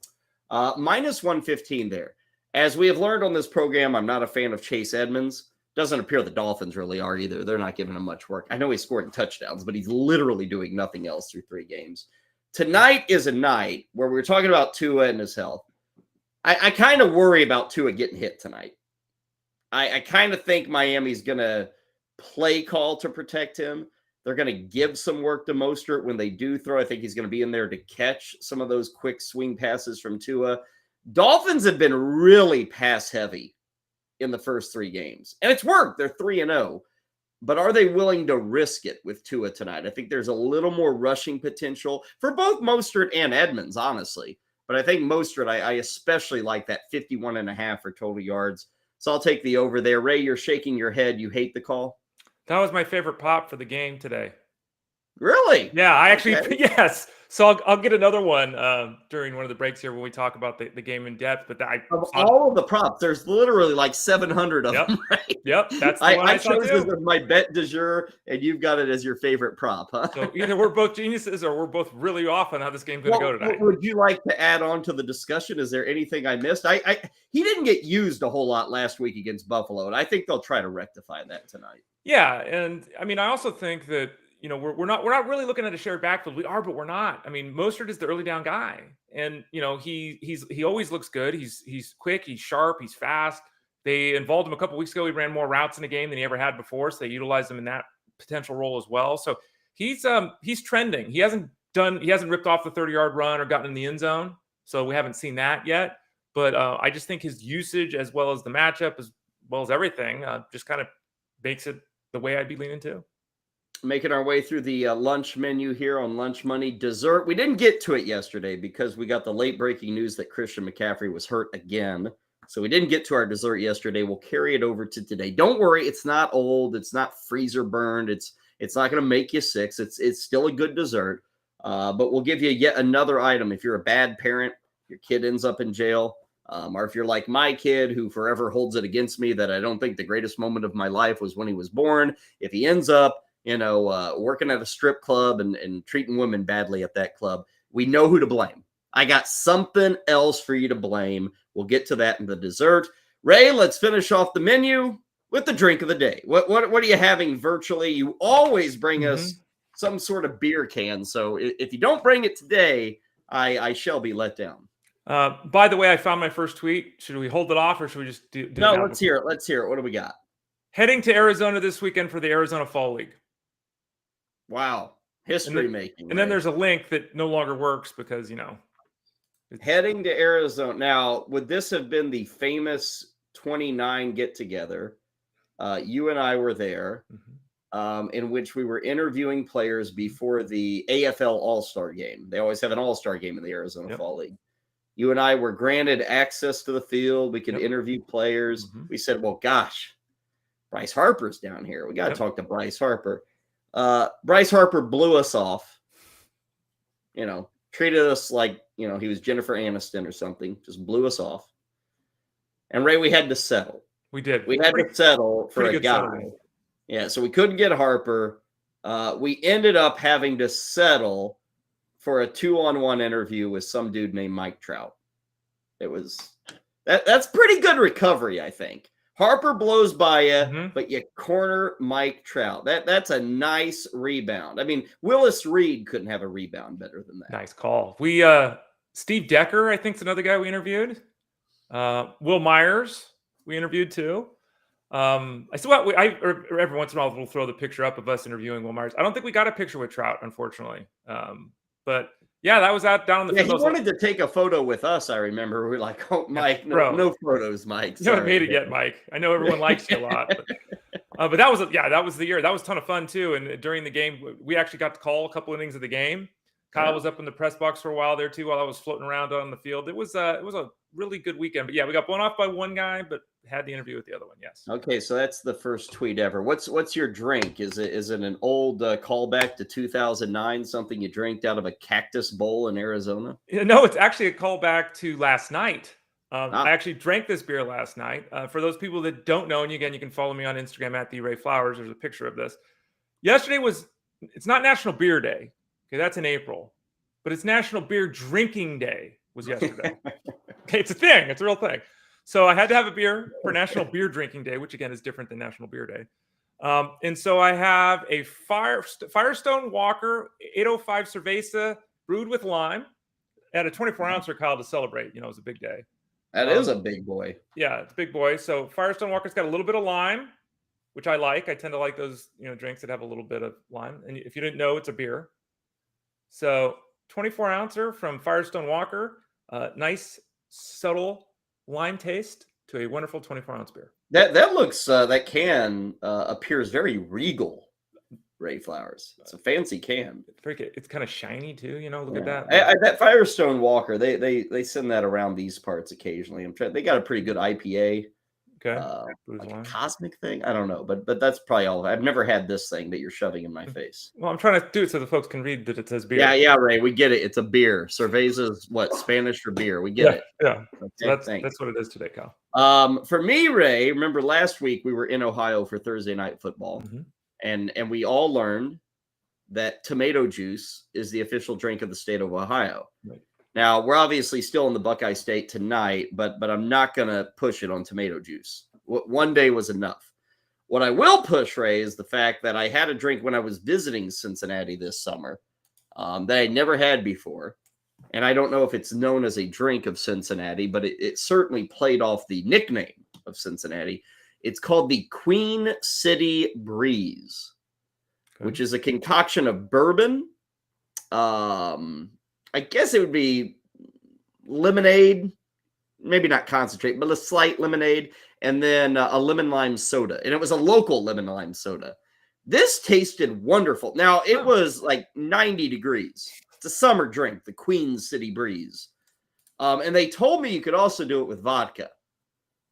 Minus 115 there. As we have learned on this program, I'm not a fan of Chase Edmonds. Doesn't appear the Dolphins really are either. They're not giving him much work. I know he scored touchdowns, but he's literally doing nothing else through 3 games. Tonight is a night where we're talking about Tua and his health. I kind of worry about Tua getting hit tonight. I kind of think Miami's going to play call to protect him. They're going to give some work to Mostert when they do throw. I think he's going to be in there to catch some of those quick swing passes from Tua. Dolphins have been really pass heavy in the first 3 games, and it's worked. They're 3-0, but are they willing to risk it with Tua tonight? I think there's a little more rushing potential for both Mostert and Edmonds, honestly. But I think Mostert, I especially like that 51.5 for total yards. So I'll take the over there. Ray, you're shaking your head. You hate the call? That was my favorite pop for the game today. Really? Yeah, I actually, yes. So I'll get another one during one of the breaks here when we talk about the game in depth. But of all of the props, there's literally like 700 of them, right? Yep, that's the one I chose this as my bet du jour, and you've got it as your favorite prop, huh? So either we're both geniuses or we're both really off on how this game's going to go tonight. What would you like to add on to the discussion? Is there anything I missed? He didn't get used a whole lot last week against Buffalo, and I think they'll try to rectify that tonight. Yeah, and I mean, I also think that we're not really looking at a shared backfield. We are, but we're not. I mean, Mostert is the early down guy, and he always looks good. He's quick, he's sharp, he's fast. They involved him a couple weeks ago. He ran more routes in a game than he ever had before, so they utilized him in that potential role as well. So he's trending. He hasn't ripped off the 30-yard run or gotten in the end zone, so we haven't seen that yet. But I just think his usage, as well as the matchup, as well as everything, just kind of makes it the way I'd be leaning to. Making our way through the lunch menu here on Lunch Money. Dessert. We didn't get to it yesterday because we got the late breaking news that Christian McCaffrey was hurt again. So we didn't get to our dessert yesterday. We'll carry it over to today. Don't worry. It's not old. It's not freezer burned. It's not going to make you sick. It's still a good dessert. But we'll give you yet another item. If you're a bad parent, your kid ends up in jail. Or if you're like my kid who forever holds it against me that I don't think the greatest moment of my life was when he was born. If he ends up working at a strip club and treating women badly at that club, we know who to blame. I got something else for you to blame. We'll get to that in the dessert. Ray, let's finish off the menu with the drink of the day. What are you having virtually? You always bring us some sort of beer can. So if you don't bring it today, I shall be let down. By the way, I found my first tweet. Should we hold it off or should we just do No, let's hear it. Let's hear it. What do we got? Heading to Arizona this weekend for the Arizona Fall League. Wow. History making. And then Ray. there's a link that no longer works because, Heading to Arizona. Now, would this have been the famous 29 get-together? You and I were there, in which we were interviewing players before the AFL All-Star game. They always have an All-Star game in the Arizona Fall League. You and I were granted access to the field. We could interview players. We said, well, gosh, Bryce Harper's down here. We got to talk to Bryce Harper. Bryce Harper blew us off, treated us like, he was Jennifer Aniston or something, just blew us off. And Ray, we had to settle. We did. We had to settle for a guy. Yeah, so we couldn't get Harper. We ended up having to settle for a 2-on-1 interview with some dude named Mike Trout. It was that's pretty good recovery, I think. Harper blows by you, but you corner Mike Trout. That's a nice rebound. I mean, Willis Reed couldn't have a rebound better than that. Nice call. We Steve Decker, I think, is another guy we interviewed. Will Myers, we interviewed too. Every once in a while we'll throw the picture up of us interviewing Will Myers. I don't think we got a picture with Trout, unfortunately. But yeah, that was out down in the field. He wanted to take a photo with us. I remember we were like, "Oh, Mike, no photos, Mike." You haven't made it yet, Mike. I know everyone likes you a lot, but that was the year. That was a ton of fun too. And during the game, we actually got to call a couple innings of the game. Kyle was up in the press box for a while there too, while I was floating around on the field. It was a really good weekend. But yeah, we got blown off by one guy, but had the interview with the other one. Yes. Okay, so that's the first tweet ever. What's your drink? Is it an old callback to 2009? Something you drank out of a cactus bowl in Arizona? No, it's actually a callback to last night. I actually drank this beer last night. For those people that don't know, and again, you can follow me on Instagram at @TheRayFlowers. There's a picture of this. Yesterday it's not National Beer Day. Okay, that's in April, but it's National Beer Drinking Day was yesterday. Okay, it's a thing. It's a real thing. So I had to have a beer for National Beer Drinking Day, which again is different than National Beer Day. And so I have a Firestone Walker 805 Cerveza brewed with lime. I had a 24-ouncer, Kyle, to celebrate. It was a big day. That is a big boy. Yeah, it's a big boy. So Firestone Walker's got a little bit of lime, which I like. I tend to like those drinks that have a little bit of lime. And if you didn't know, it's a beer. So 24-ouncer from Firestone Walker, nice, subtle lime taste to a wonderful 24-ounce beer. That looks that can appears very regal. Ray Flowers. It's a fancy can. It's kind of shiny too. Look at that. That Firestone Walker. They send that around these parts occasionally. They got a pretty good IPA. Okay. Like a cosmic thing. I don't know, but that's probably all. I've never had this thing that you're shoving in my face. Well, I'm trying to do it so the folks can read that it says beer. Yeah, Ray. We get it. It's a beer. Cerveza's what? Spanish for beer. We get it. Yeah. Okay, so that's what it is today, Kyle. For me, Ray. Remember last week we were in Ohio for Thursday night football, and we all learned that tomato juice is the official drink of the state of Ohio. Right. Now, we're obviously still in the Buckeye State tonight, but I'm not going to push it on tomato juice. One day was enough. What I will push, Ray, is the fact that I had a drink when I was visiting Cincinnati this summer that I never had before. And I don't know if it's known as a drink of Cincinnati, but it certainly played off the nickname of Cincinnati. It's called the Queen City Breeze, which is a concoction of bourbon. I guess it would be lemonade, maybe not concentrate, but a slight lemonade, and then a lemon lime soda. And it was a local lemon lime soda. This tasted wonderful. Now, it was like 90 degrees. It's a summer drink, the Queen City Breeze. And they told me you could also do it with vodka.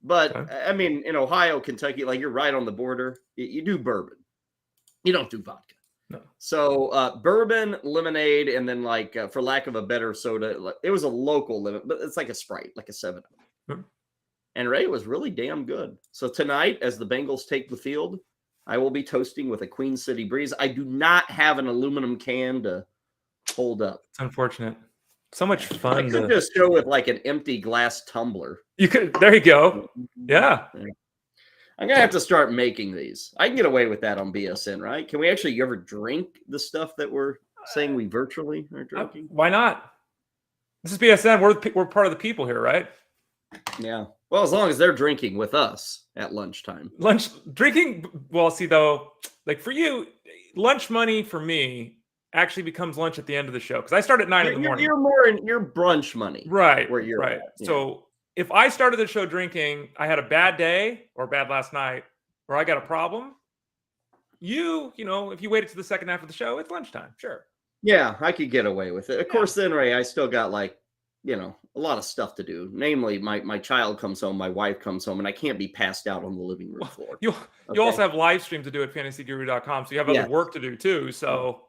But, I mean, in Ohio, Kentucky, like you're right on the border, you do bourbon. You don't do vodka. No. So bourbon, lemonade, and then for lack of a better soda, it was a local lemon, but it's like a Sprite, like a 7-Up. And Ray, was really damn good. So tonight, as the Bengals take the field, I will be toasting with a Queen City Breeze. I do not have an aluminum can to hold up. It's unfortunate. So much fun. I could just go with like an empty glass tumbler. You could. There you go. Yeah. I'm going to have to start making these. I can get away with that on BSN, right? Can we actually ever drink the stuff that we're saying we virtually are drinking? Why not? This is BSN. We're part of the people here, right? Yeah. Well, as long as they're drinking with us at lunchtime. Drinking. Well, see, though, like for you, lunch money for me actually becomes lunch at the end of the show. Because I start at 9 in the morning. You're more in your brunch money. Right. Where you're right. at. Yeah. So if I started the show drinking, I had a bad day or bad last night, or I got a problem. You know, if you waited to the second half of the show, it's lunchtime. Sure. Yeah, I could get away with it. Of course, then, Ray, I still got like, you know, a lot of stuff to do. Namely, my child comes home, my wife comes home, and I can't be passed out on the living room floor. You also have live stream to do at fantasyguru.com, so you have other work to do too. So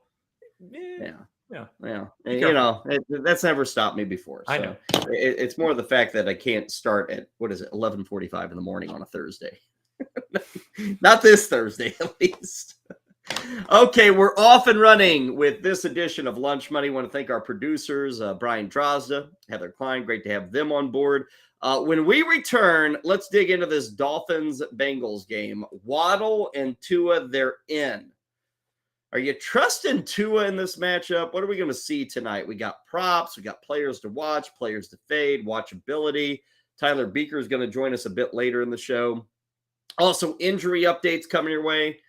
yeah. And, you know, that's never stopped me before. So I know. It's more the fact that I can't start at 11:45 in the morning on a Thursday. Not this Thursday, at least. Okay, we're off and running with this edition of Lunch Money. I want to thank our producers, Brian Drozda, Heather Klein. Great to have them on board. When we return, let's dig into this Dolphins-Bengals game. Waddle and Tua, they're in. Are you trusting Tua in this matchup? What are we going to see tonight? We got props. We got players to watch, players to fade, watchability. Tyler Beaker is going to join us a bit later in the show. Also, injury updates coming your way.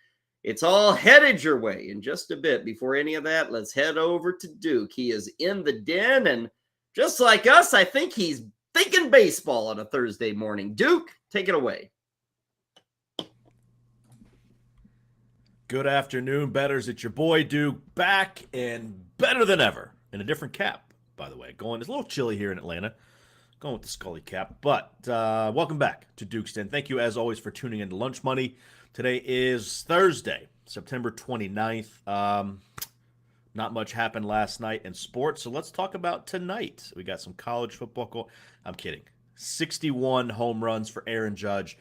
It's all headed your way in just a bit. Before any of that, let's head over to Duke. He is in the den, and just like us, I think he's thinking baseball on a Thursday morning. Duke, take it away. Good afternoon, bettors. It's your boy Duke, back and better than ever in a different cap, by the way. It's a little chilly here in Atlanta. Going with the Scully cap, but welcome back to Duke's Den. Thank you, as always, for tuning in to Lunch Money. Today is Thursday, September 29th. Not much happened last night in sports, so let's talk about tonight. We got some college football. I'm kidding. 61 home runs for Aaron Judge.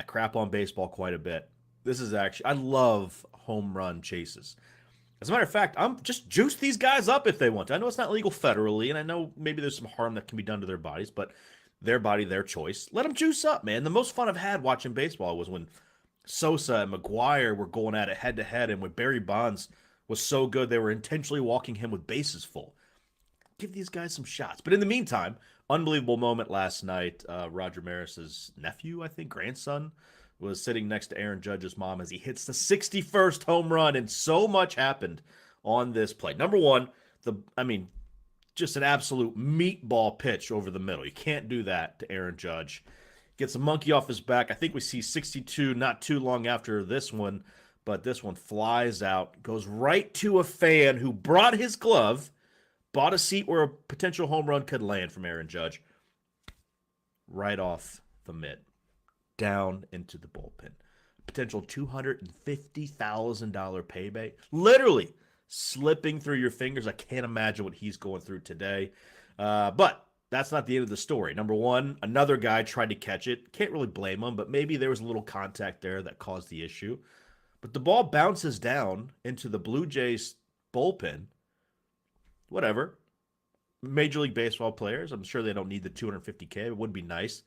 I crap on baseball quite a bit. This is actually, I love home run chases. As a matter of fact, I'm just juice these guys up if they want to. I know it's not legal federally, and I know maybe there's some harm that can be done to their bodies, but their body, their choice. Let them juice up, man. The most fun I've had watching baseball was when Sosa and McGuire were going at it head-to-head, and when Barry Bonds was so good they were intentionally walking him with bases full. Give these guys some shots. But in the meantime, unbelievable moment last night. Roger Maris's nephew, I think, grandson, was sitting next to Aaron Judge's mom as he hits the 61st home run, and so much happened on this play. Number one, just an absolute meatball pitch over the middle. You can't do that to Aaron Judge. Gets a monkey off his back. I think we see 62 not too long after this one, but this one flies out, goes right to a fan who brought his glove, bought a seat where a potential home run could land from Aaron Judge, right off the mitt. Down into the bullpen. Potential $250,000 payday. Literally slipping through your fingers. I can't imagine what he's going through today. But that's not the end of the story. Number one, another guy tried to catch it. Can't really blame him, but maybe there was a little contact there that caused the issue. But the ball bounces down into the Blue Jays bullpen. Whatever. Major League Baseball players, I'm sure they don't need the $250K. It would be nice.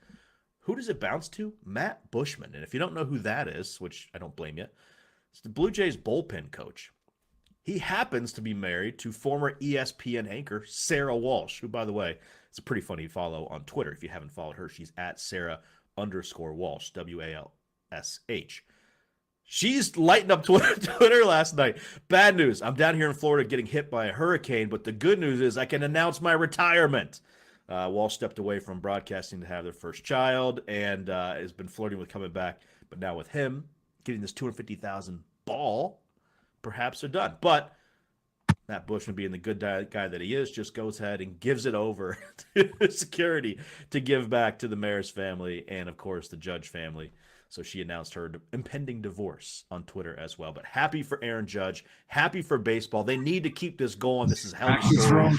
Who does it bounce to? Matt Bushman. And if you don't know who that is, which I don't blame you, it's the Blue Jays bullpen coach. He happens to be married to former ESPN anchor Sarah Walsh, who, by the way, it's a pretty funny follow on Twitter. If you haven't followed her, she's at Sarah_Walsh, WALSH. She's lighting up Twitter last night. Bad news. I'm down here in Florida getting hit by a hurricane, but the good news is I can announce my retirement. Walsh stepped away from broadcasting to have their first child and has been flirting with coming back. But now with him getting this $250,000 ball, perhaps they're done. But Matt Bushman, being the good guy that he is, just goes ahead and gives it over to security to give back to the Maris family and, of course, the Judge family. So she announced her impending divorce on Twitter as well. But happy for Aaron Judge. Happy for baseball. They need to keep this going. This is a hell of a story.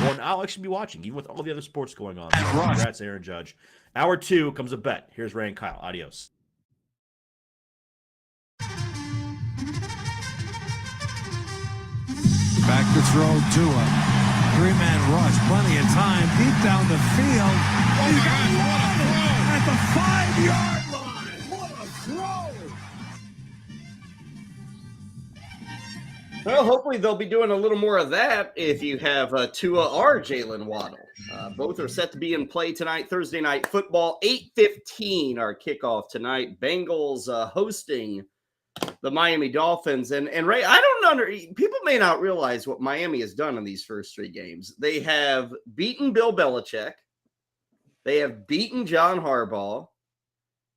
And I'll actually be watching, even with all the other sports going on. So congrats, Aaron Judge. Hour 2 comes a bet. Here's Ray and Kyle. Adios. Back to throw Tua. 3-man rush. Plenty of time. Deep down the field. Oh, my God. What a throw. At the 5-yard line. What a throw. Well, hopefully they'll be doing a little more of that if you have Tua or Jalen Waddle. Both are set to be in play tonight, Thursday night football, 8:15, our kickoff tonight. Bengals hosting the Miami Dolphins. And Ray, I don't people may not realize what Miami has done in these first 3 games. They have beaten Bill Belichick. They have beaten John Harbaugh.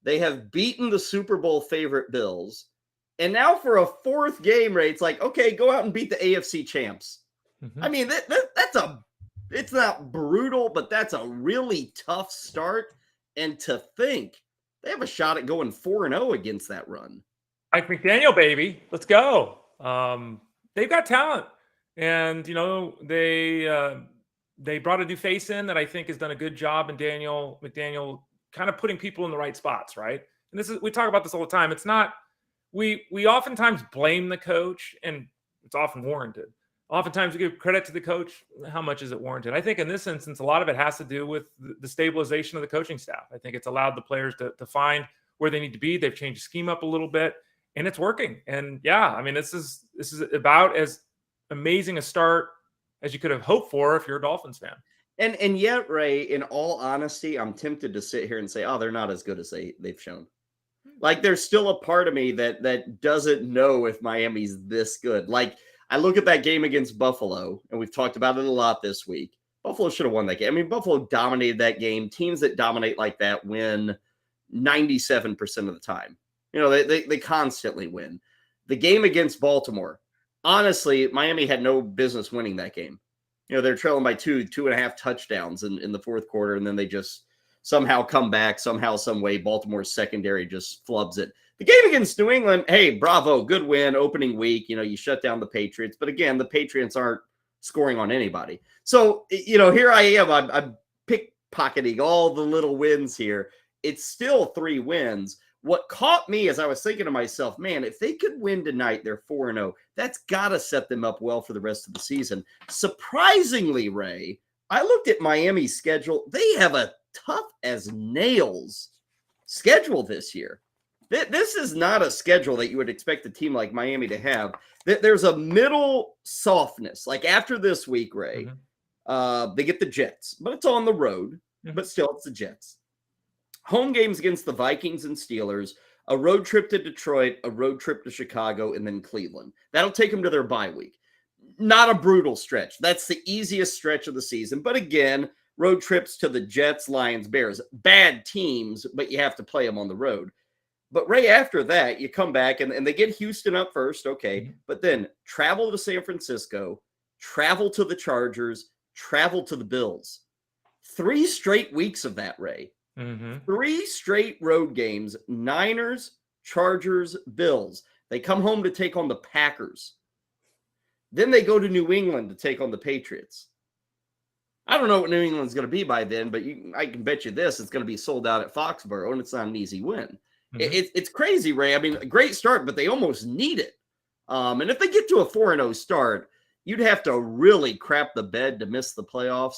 They have beaten the Super Bowl favorite Bills. And now for a 4th game, Ray, it's like, okay, go out and beat the AFC champs. I mean, it's not brutal, but that's a really tough start. And to think they have a shot at going 4-0 against that run. Mike McDaniel, baby, let's go. They've got talent, and they brought a new face in that I think has done a good job. And Daniel McDaniel kind of putting people in the right spots, right? And we talk about this all the time. It's not we oftentimes blame the coach, and it's often warranted. Oftentimes we give credit to the coach. How much is it warranted? I think in this instance, a lot of it has to do with the stabilization of the coaching staff. I think it's allowed the players to find where they need to be. They've changed the scheme up a little bit, and it's working. And yeah, I mean, this is about as amazing a start as you could have hoped for if you're a Dolphins fan. And yet, Ray, in all honesty, I'm tempted to sit here and say, oh, they're not as good as they've shown. Like, there's still a part of me that doesn't know if Miami's this good. Like, I look at that game against Buffalo, and we've talked about it a lot this week. Buffalo should have won that game. I mean, Buffalo dominated that game. Teams that dominate like that win 97% of the time. They constantly win. The game against Baltimore, honestly, Miami had no business winning that game. They're trailing by 2.5 touchdowns in the 4th quarter, and then they just somehow come back, somehow, some way. Baltimore's secondary just flubs it. The game against New England, hey, bravo, good win, opening week. You shut down the Patriots. But again, the Patriots aren't scoring on anybody. So, here I am. I'm pickpocketing all the little wins here. It's still 3 wins. What caught me as I was thinking to myself, man, if they could win tonight, they're 4-0. That's got to set them up well for the rest of the season. Surprisingly, Ray, I looked at Miami's schedule. They have a tough as nails schedule this year. This is not a schedule that you would expect a team like Miami to have. There's a middle softness. Like after this week, Ray, they get the Jets, but it's on the road. But still, it's the Jets. Home games against the Vikings and Steelers, a road trip to Detroit, a road trip to Chicago, and then Cleveland. That'll take them to their bye week. Not a brutal stretch. That's the easiest stretch of the season. But again, road trips to the Jets, Lions, Bears. Bad teams, but you have to play them on the road. But right after that, you come back and they get Houston up first, okay. But then travel to San Francisco, travel to the Chargers, travel to the Bills. 3 straight weeks of that, Ray. 3 straight road games, Niners, Chargers, Bills. They come home to take on the Packers. Then they go to New England to take on the Patriots. I don't know what New England's going to be by then, but I can bet you this, it's going to be sold out at Foxborough, and it's not an easy win. It's crazy, Ray. I mean, a great start, but they almost need it. And if they get to a 4-0 start, you'd have to really crap the bed to miss the playoffs.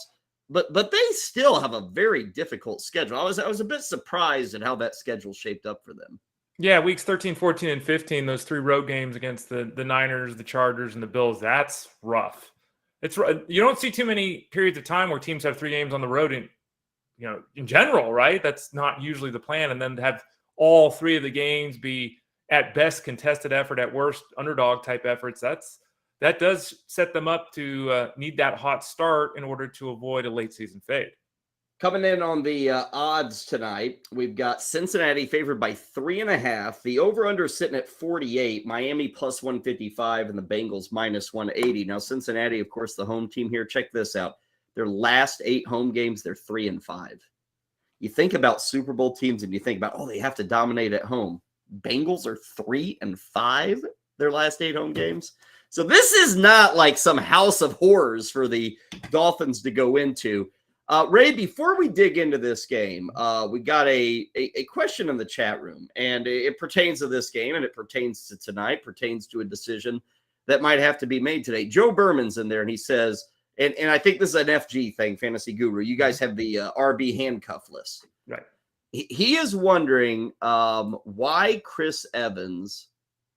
But they still have a very difficult schedule. I was a bit surprised at how that schedule shaped up for them. Yeah, weeks 13, 14, and 15, those 3 road games against the Niners, the Chargers, and the Bills, that's rough. You don't see too many periods of time where teams have 3 games on the road in general, right? That's not usually the plan. And then to have all 3 of the games be at best contested effort, at worst underdog type efforts, that does set them up to need that hot start in order to avoid a late season fade. Coming in on the odds tonight, we've got Cincinnati favored by 3.5. The over-under sitting at 48. Miami plus 155 and the Bengals minus 180. Now, Cincinnati, of course, the home team here. Check this out. Their last 8 home games, they're 3-5. You think about Super Bowl teams and you think about, they have to dominate at home. Bengals are 3-5 their last 8 home games. So this is not like some house of horrors for the Dolphins to go into. Ray, before we dig into this game, we got a question in the chat room, and it pertains to this game, and it pertains to tonight, pertains to a decision that might have to be made today. Joe Berman's in there, and he says, and I think this is an FG thing, Fantasy Guru. You guys have the RB handcuff list. Right. He is wondering why Chris Evans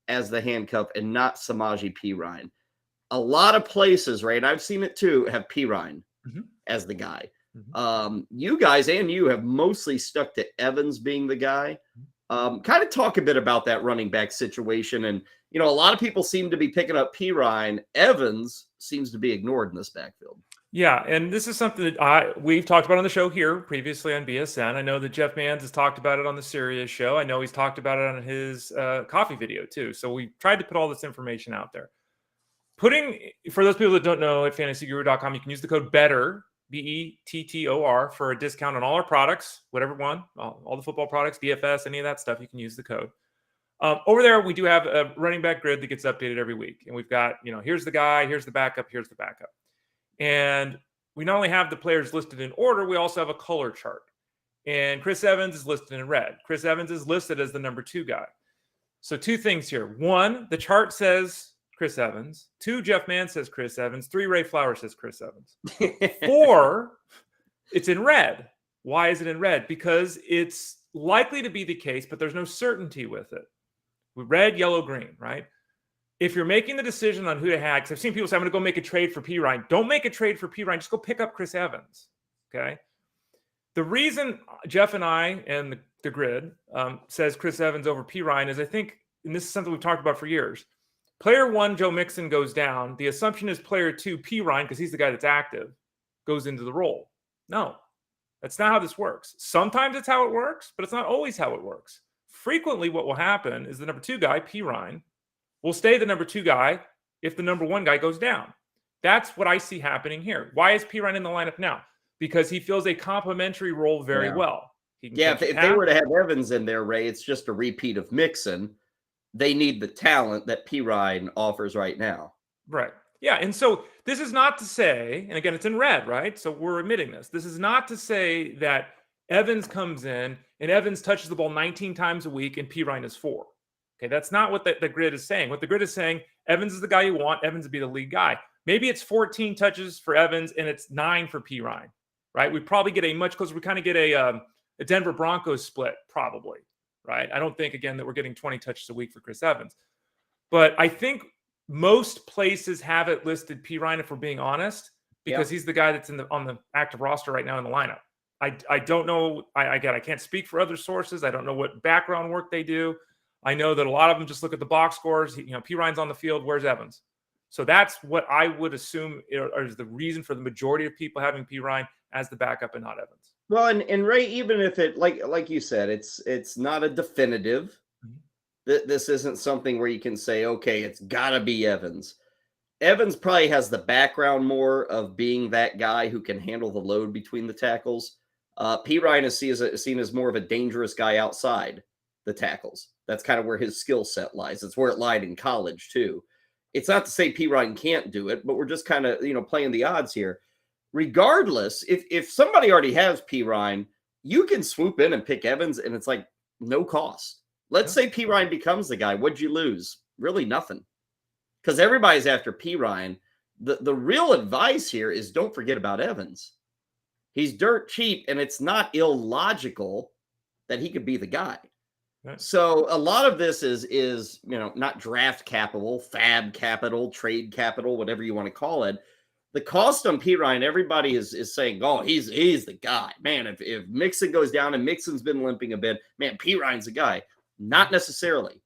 as the handcuff and not Samaje Perine. A lot of places, right, and I've seen it too, have Perine as the guy. You guys and you have mostly stuck to Evans being the guy. Kind of talk a bit about that running back situation. And, a lot of people seem to be picking up Pirine. Evans seems to be ignored in this backfield. Yeah, and this is something that we've talked about on the show here previously on BSN. I know that Jeff Mans has talked about it on the Sirius show. I know he's talked about it on his coffee video too. So we tried to put all this information out there. For those people that don't know, at fantasyguru.com, you can use the code BETTOR, BETTOR, for a discount on all our products, whatever one, all the football products, DFS, any of that stuff, you can use the code. Over there, we do have a running back grid that gets updated every week. And we've got, here's the guy, here's the backup, here's the backup. And we not only have the players listed in order, we also have a color chart. And Chris Evans is listed in red. Chris Evans is listed as the number 2 guy. So 2 things here. 1, the chart says Chris Evans. 2, Jeff Mann says Chris Evans. 3, Ray Flowers says Chris Evans. 4, it's in red. Why is it in red? Because it's likely to be the case, but there's no certainty with it. Red, yellow, green, right? If you're making the decision on who to have, because I've seen people say, I'm going to go make a trade for Pirine. Don't make a trade for Pirine. Just go pick up Chris Evans, okay? The reason Jeff and I and the grid says Chris Evans over Pirine is I think, and this is something we've talked about for years, player 1, Joe Mixon, goes down. The assumption is player 2, Pirine, because he's the guy that's active, goes into the role. No, that's not how this works. Sometimes it's how it works, but it's not always how it works. Frequently, what will happen is the number 2 guy, Pirine, will stay the number 2 guy if the number 1 guy goes down. That's what I see happening here. Why is Pirine in the lineup now? Because he fills a complementary role very well. If they were to have Evans in there, Ray, it's just a repeat of Mixon. They need the talent that Pirine offers right now. Right. Yeah, and so this is not to say, and again, it's in red, right? So we're admitting this. This is not to say that Evans comes in and Evans touches the ball 19 times a week and Pirine is 4. Okay, that's not what the grid is saying. What the grid is saying, Evans is the guy you want. Evans would be the lead guy. Maybe it's 14 touches for Evans and it's 9 for Pirine, right? We probably get a much closer. We kind of get a Denver Broncos split, probably, right? I don't think, again, that we're getting 20 touches a week for Chris Evans. But I think most places have it listed Pirine, if we're being honest, because he's the guy that's on the active roster right now in the lineup. I don't know. I can't speak for other sources. I don't know what background work they do. I know that a lot of them just look at the box scores. Pirine's on the field. Where's Evans? So that's what I would assume is the reason for the majority of people having Pirine as the backup and not Evans. Well, and Ray, even if it, like you said, it's not a definitive. This isn't something where you can say, okay, it's got to be Evans. Evans probably has the background more of being that guy who can handle the load between the tackles. Pirine is seen as more of a dangerous guy outside the tackles. That's kind of where his skill set lies. It's where it lied in college too. It's not to say Pirine can't do it, but we're just kind of, playing the odds here. Regardless, if somebody already has Pirine, you can swoop in and pick Evans, and it's like no cost. Let's say Pirine becomes the guy. What'd you lose? Really nothing. Because everybody's after Pirine. The real advice here is don't forget about Evans. He's dirt cheap, and it's not illogical that he could be the guy. Right. So a lot of this is not draft capital, fab capital, trade capital, whatever you want to call it. The cost on Pirine, everybody is saying, oh, he's the guy. Man, if Mixon goes down, and Mixon's been limping a bit, man, Pirine's the guy. Not necessarily.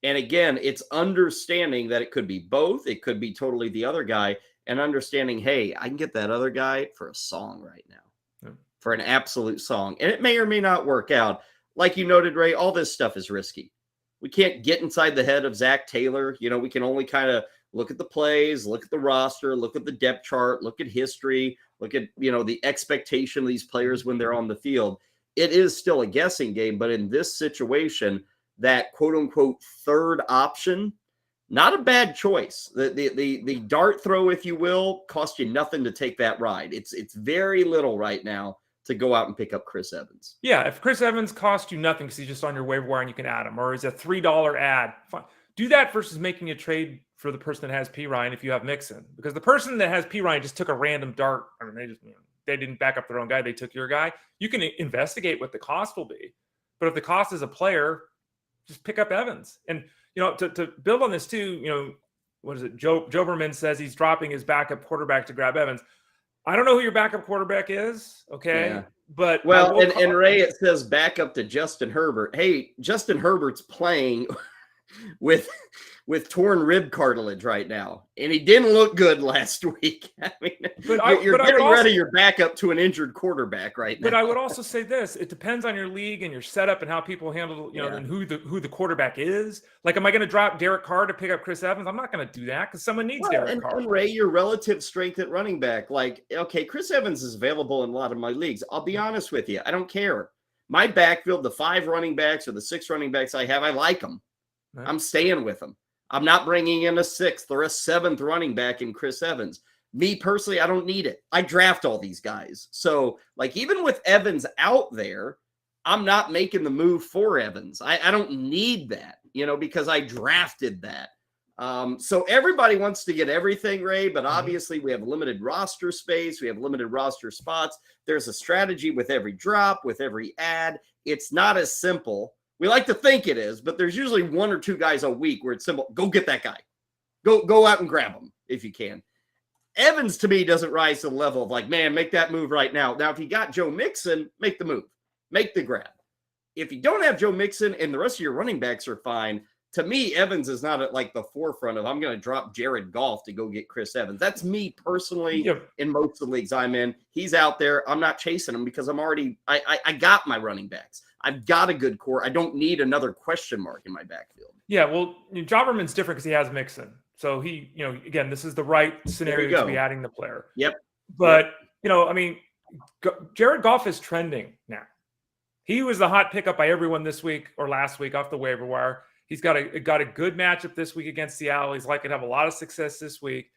And again, it's understanding that it could be both. It could be totally the other guy, and understanding, hey, I can get that other guy for a song right now, for an absolute song. And it may or may not work out. Like you noted, Ray, all this stuff is risky. We can't get inside the head of Zach Taylor. We can only kind of look at the plays, look at the roster, look at the depth chart, look at history, look at, the expectation of these players when they're on the field. It is still a guessing game, but in this situation, that quote-unquote third option, not a bad choice. The dart throw, if you will, cost you nothing to take that ride. It's very little right now to go out and pick up Chris Evans. Yeah, if Chris Evans costs you nothing because he's just on your waiver wire and you can add him, or is a $3 ad, fine. Do that versus making a trade for the person that has Pirine if you have Mixon. Because the person that has Pirine just took a random dart. I mean, they didn't back up their own guy. They took your guy. You can investigate what the cost will be. But if the cost is a player, just pick up Evans. And, to build on this too, what is it? Joe Berman says he's dropping his backup quarterback to grab Evans. I don't know who your backup quarterback is, okay? But Well, and Ray, it says back up to Justin Herbert. Hey, Justin Herbert's playing with torn rib cartilage right now, and he didn't look good last week. I mean, you're getting rid of your backup to an injured quarterback right now. But I would also say this: it depends on your league and your setup and how people handle, and who the quarterback is. Like, am I going to drop Derek Carr to pick up Chris Evans? I'm not going to do that because someone needs Derek Carr. And Ray, your relative strength at running back, like, okay, Chris Evans is available in a lot of my leagues. I'll be honest with you, I don't care. My backfield, the 5 running backs or the 6 running backs I have, I like them. Right. I'm staying with them. I'm not bringing in a 6th or a 7th running back in Chris Evans. Me personally, I don't need it. I draft all these guys. So, like, even with Evans out there, I'm not making the move for Evans. I don't need that, because I drafted that. So everybody wants to get everything, Ray, but obviously we have limited roster space. We have limited roster spots. There's a strategy with every drop, with every ad. It's not as simple. We like to think it is, but there's usually 1 or 2 guys a week where it's simple. Go get that guy. Go out and grab him if you can. Evans, to me, doesn't rise to the level of like, man, make that move right now. Now, if you got Joe Mixon, make the move. Make the grab. If you don't have Joe Mixon and the rest of your running backs are fine, to me, Evans is not at like the forefront of I'm going to drop Jared Goff to go get Chris Evans. That's me personally in most of the leagues I'm in. He's out there. I'm not chasing him because I got my running backs. I've got a good core. I don't need another question mark in my backfield. Yeah, well, Jobberman's different because he has Mixon. So he, again, this is the right scenario to be adding the player. Yep. But, Jared Goff is trending now. He was the hot pickup by everyone this week or last week off the waiver wire. He's got a good matchup this week against Seattle. He's likely to have a lot of success this week.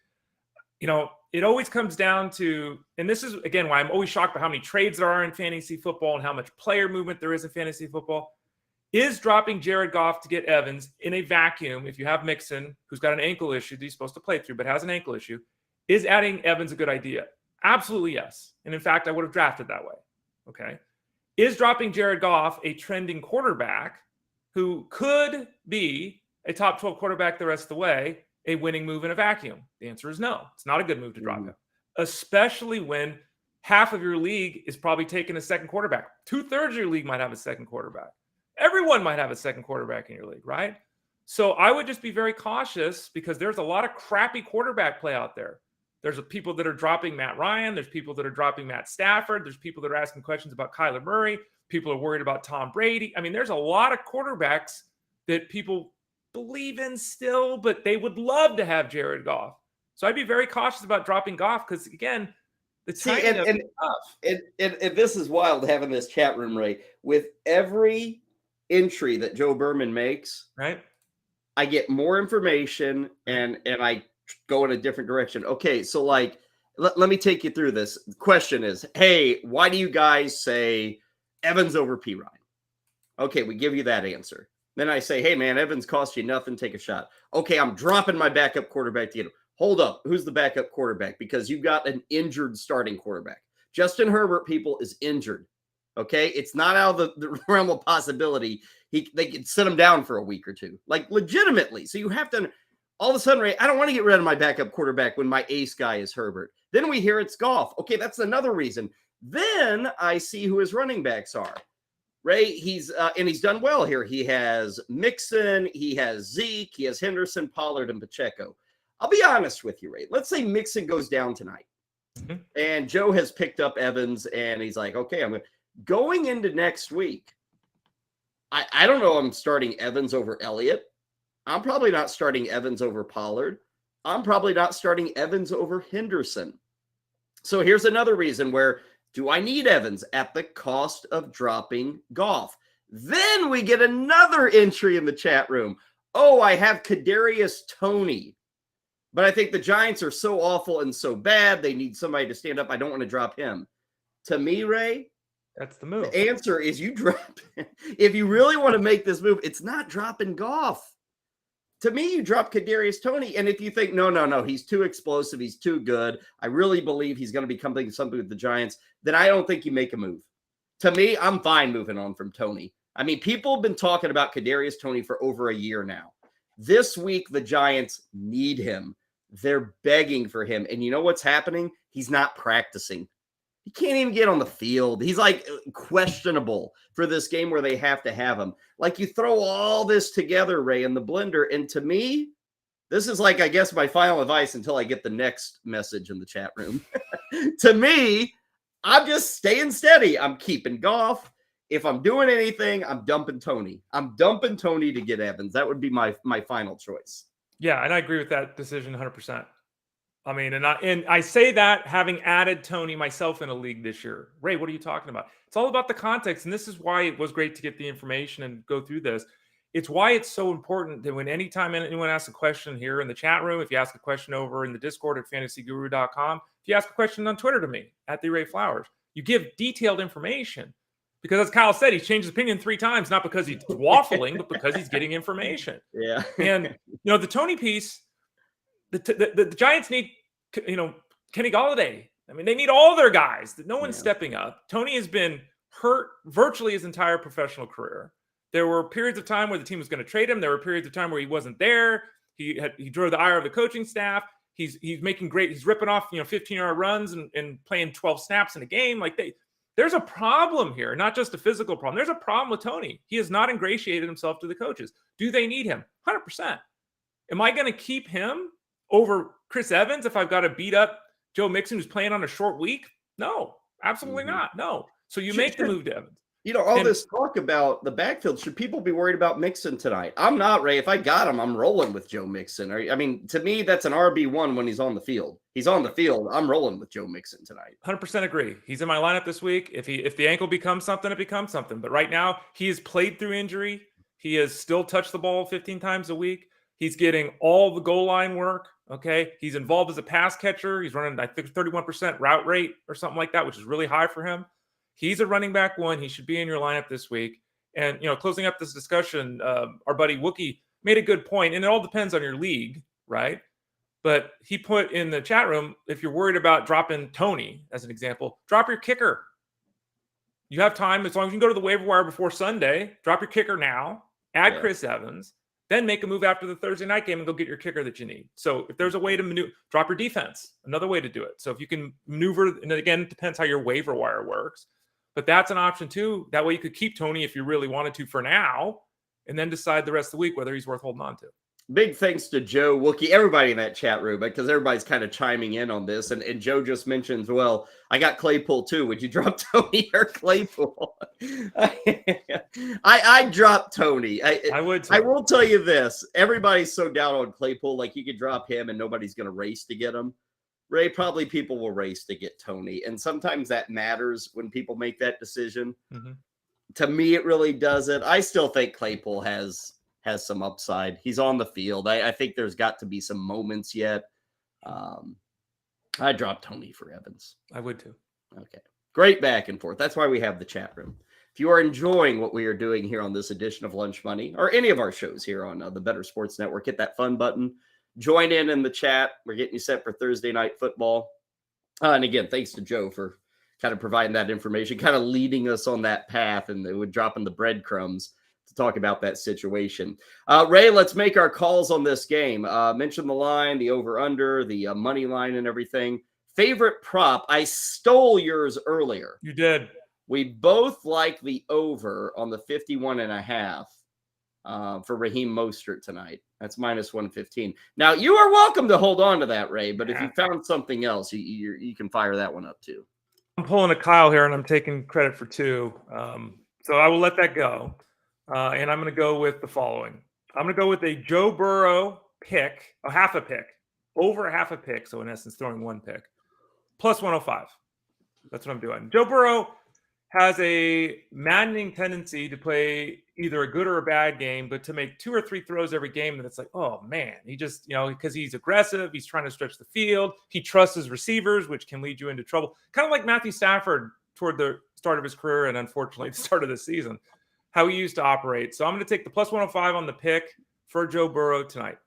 It always comes down to, and this is, again, why I'm always shocked by how many trades there are in fantasy football and how much player movement there is in fantasy football. Is dropping Jared Goff to get Evans in a vacuum, if you have Mixon, who's got an ankle issue that he's supposed to play through but has an ankle issue, is adding Evans a good idea? Absolutely yes. And in fact, I would have drafted that way. Okay. Is dropping Jared Goff a trending quarterback who could be a top 12 quarterback the rest of the way a winning move in a vacuum? The answer is no. It's not a good move to drop him, especially when half of your league is probably taking a second quarterback. 2/3 of your league might have a second quarterback. Everyone might have a second quarterback in your league, right? So I would just be very cautious because there's a lot of crappy quarterback play out there. There's people that are dropping Matt Ryan. There's people that are dropping Matt Stafford. There's people that are asking questions about Kyler Murray. People are worried about Tom Brady. I mean, there's a lot of quarterbacks that people believe in still, but they would love to have Jared Goff. So I'd be very cautious about dropping Goff because, again, the timing is tough. And this is wild having this chat room, Ray. With every entry that Joe Berman makes, right, I get more information and I go in a different direction. Okay, so like, let me take you through this. The question is, hey, why do you guys say Evans over P. Ryan? Okay, we give you that answer. Then I say, hey, man, Evans cost you nothing. Take a shot. Okay, I'm dropping my backup quarterback to get him. Hold up. Who's the backup quarterback? Because you've got an injured starting quarterback. Justin Herbert, people, is injured. Okay, it's not out of the realm of possibility. They could sit him down for a week or two, like legitimately. So you have to, all of a sudden, Ray, I don't want to get rid of my backup quarterback when my ace guy is Herbert. Then we hear it's Goff. Okay, that's another reason. Then I see who his running backs are. Ray, he's done well here. He has Mixon, he has Zeke, he has Henderson, Pollard, and Pacheco. I'll be honest with you, Ray. Let's say Mixon goes down tonight, and Joe has picked up Evans, and he's like, okay, going into next week, I don't know. I'm starting Evans over Elliott. I'm probably not starting Evans over Pollard. I'm probably not starting Evans over Henderson. So here's another reason where do I need Evans at the cost of dropping Goff? Then we get another entry in the chat room. Oh, I have Kadarius Toney. But I think the Giants are so awful and so bad, they need somebody to stand up. I don't want to drop him. To me, Ray, that's the move. The answer is you drop. If you really want to make this move, it's not dropping Goff. To me, you drop Kadarius Toney. And if you think, no, he's too explosive, he's too good, I really believe he's going to become something with the Giants, then I don't think you make a move. To me, I'm fine moving on from Toney. I mean, people have been talking about Kadarius Toney for over a year now. This week, the Giants need him. They're begging for him. And you know what's happening? He's not practicing. He can't even get on the field. He's like questionable for this game where they have to have him. Like you throw all this together, Ray, in the blender. And to me, this is like, I guess, my final advice until I get the next message in the chat room. To me, I'm just staying steady. I'm keeping Goff. If I'm doing anything, I'm dumping Tony. I'm dumping Tony to get Evans. That would be my final choice. Yeah, and I agree with that decision 100%. I mean, and I say that having added Tony myself in a league this year. Ray, what are you talking about? It's all about the context, and this is why it was great to get the information and go through this. It's why it's so important that when anytime anyone asks a question here in the chat room, if you ask a question over in the Discord at fantasyguru.com, if you ask a question on Twitter to me at the Ray Flowers, you give detailed information. Because as Kyle said, he's changed his opinion 3 times, not because he's waffling, but because he's getting information. Yeah. And, the Tony piece, the Giants need, Kenny Golladay. I mean, they need all their guys. No one's stepping up. Tony has been hurt virtually his entire professional career. There were periods of time where the team was going to trade him. There were periods of time where he wasn't there. He drove the ire of the coaching staff. He's making great. He's ripping off 15-yard runs and playing 12 snaps in a game. Like there's a problem here, not just a physical problem. There's a problem with Tony. He has not ingratiated himself to the coaches. Do they need him? 100%. Am I going to keep him over Chris Evans if I've got to beat up Joe Mixon who's playing on a short week? No, absolutely not. No. So you make the move to Evans. This talk about the backfield, should people be worried about Mixon tonight? I'm not, Ray. If I got him, I'm rolling with Joe Mixon. I mean, to me, that's an RB1 when he's on the field. He's on the field. I'm rolling with Joe Mixon tonight. 100% agree. He's in my lineup this week. If the ankle becomes something, it becomes something. But right now, he has played through injury. He has still touched the ball 15 times a week. He's getting all the goal line work. Okay. He's involved as a pass catcher. He's running, I think, 31% route rate or something like that, which is really high for him. He's a running back 1. He should be in your lineup this week. And, closing up this discussion, our buddy Wookie made a good point, and it all depends on your league, right? But he put in the chat room, if you're worried about dropping Tony, as an example, drop your kicker. You have time. As long as you can go to the waiver wire before Sunday, drop your kicker now, add Chris Evans, then make a move after the Thursday night game and go get your kicker that you need. So if there's a way to maneuver, drop your defense, another way to do it. So if you can maneuver, and again, it depends how your waiver wire works. But that's an option too. That way you could keep Tony if you really wanted to for now, and then decide the rest of the week whether he's worth holding on to. Big thanks to Joe, Wookie, everybody in that chat room, because everybody's kind of chiming in on this. And Joe just mentions, well, I got Claypool too. Would you drop Tony or Claypool? I dropped Tony. I would too. I will tell you this. Everybody's so down on Claypool, like you could drop him and nobody's going to race to get him. Ray, probably people will race to get Tony. And sometimes that matters when people make that decision. Mm-hmm. To me, it really doesn't. I still think Claypool has some upside. He's on the field. I think there's got to be some moments yet. I dropped Tony for Evans. I would too. Okay. Great back and forth. That's why we have the chat room. If you are enjoying what we are doing here on this edition of Lunch Money, or any of our shows here on the Bettor Sports Network, hit that fun button. Join in the chat. We're getting you set for Thursday night football. And again, thanks to Joe for kind of providing that information, kind of leading us on that path, and they would drop in the breadcrumbs to talk about that situation. Ray, let's make our calls on this game. Mention the line, the over-under, the money line and everything. Favorite prop. I stole yours earlier. You did. We both like the over on the 51.5 for Raheem Mostert tonight. That's minus 115. Now, you are welcome to hold on to that, Ray, but if you found something else, you can fire that one up too. I'm pulling a Kyle here, and I'm taking credit for 2. So I will let that go. And I'm going to go with the following. I'm going to go with a Joe Burrow pick, a half a pick, over a half a pick. So in essence, throwing 1 pick, plus 105. That's what I'm doing. Joe Burrow has a maddening tendency to play either a good or a bad game, but to make 2 or 3 throws every game that it's like, oh man, he just, because he's aggressive, he's trying to stretch the field, he trusts his receivers, which can lead you into trouble. Kind of like Matthew Stafford toward the start of his career and unfortunately the start of the season, how he used to operate. So I'm going to take the plus 105 on the pick for Joe Burrow tonight.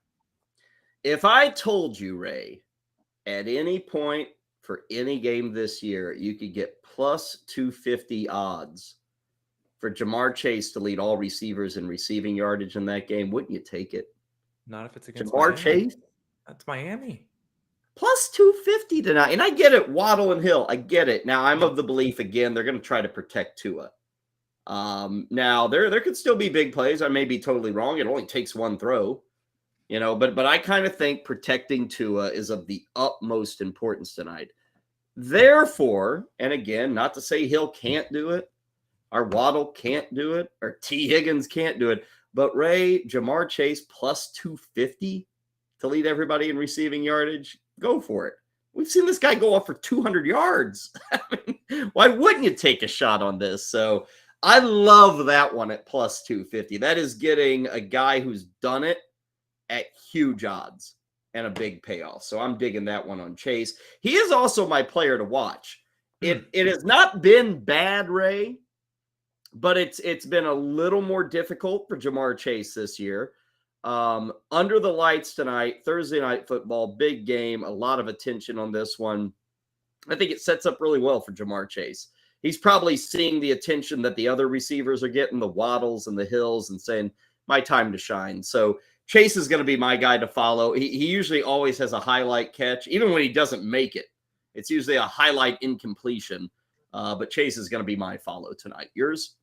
If I told you, Ray, at any point for any game this year, you could get plus 250 odds for Jamar Chase to lead all receivers in receiving yardage in that game, wouldn't you take it? Not if it's against Jamar Miami. Chase? That's Miami. Plus 250 tonight. And I get it, Waddle and Hill. I get it. Now, I'm of the belief, again, they're going to try to protect Tua. Now, there could still be big plays. I may be totally wrong. It only takes one throw. But I kind of think protecting Tua is of the utmost importance tonight. Therefore, and again, not to say Hill can't do it, or Waddle can't do it, or T. Higgins can't do it, but Ray, Jamar Chase plus 250 to lead everybody in receiving yardage, go for it. We've seen this guy go off for 200 yards. I mean, why wouldn't you take a shot on this? So I love that one at plus 250. That is getting a guy who's done it at huge odds and a big payoff. So I'm digging that one on Chase. He is also my player to watch. It has not been bad, Ray, but it's been a little more difficult for Jamar Chase this year. Under the lights tonight, Thursday night football, big game, a lot of attention on this one. I think it sets up really well for Jamar Chase. He's probably seeing the attention that the other receivers are getting, the Waddles and the Hills, and saying, my time to shine. So Chase is going to be my guy to follow. He usually always has a highlight catch, even when he doesn't make it. It's usually a highlight incompletion. But Chase is going to be my follow tonight. Yours?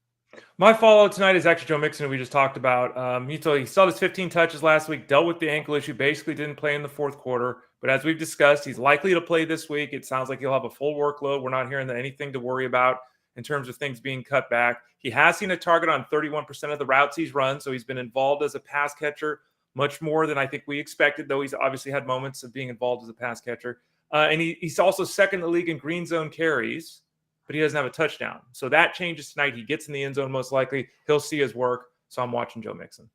My follow tonight is actually Joe Mixon, who we just talked about. He saw his 15 touches last week, dealt with the ankle issue, basically didn't play in the fourth quarter. But as we've discussed, he's likely to play this week. It sounds like he'll have a full workload. We're not hearing anything to worry about in terms of things being cut back. He has seen a target on 31% of the routes he's run, so he's been involved as a pass catcher much more than I think we expected, though he's obviously had moments of being involved as a pass catcher. And he's also second in the league in green zone carries, but he doesn't have a touchdown. So that changes tonight. He gets in the end zone most likely. He'll see his work. So I'm watching Joe Mixon.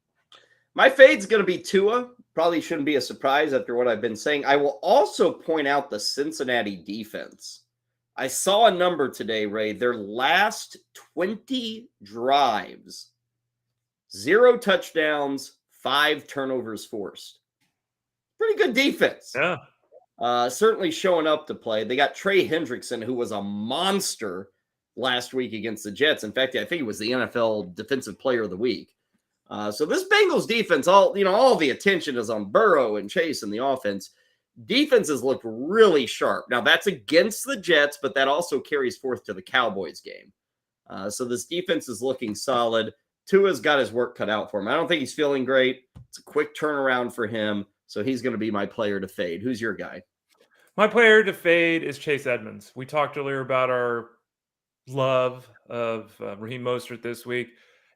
My fade's going to be Tua. Probably shouldn't be a surprise after what I've been saying. I will also point out the Cincinnati defense. I saw a number today, Ray. Their last 20 drives, 0 touchdowns, 5 turnovers forced. Pretty good defense. Yeah. Certainly showing up to play. They got Trey Hendrickson, who was a monster last week against the Jets. In fact, I think he was the NFL Defensive Player of the Week. So this Bengals defense, all the attention is on Burrow and Chase and the offense. Defenses look really sharp. Now, that's against the Jets, but that also carries forth to the Cowboys game. So this defense is looking solid. Tua's got his work cut out for him. I don't think he's feeling great. It's a quick turnaround for him. So he's going to be my player to fade. Who's your guy? My player to fade is Chase Edmonds. We talked earlier about our love of Raheem Mostert this week.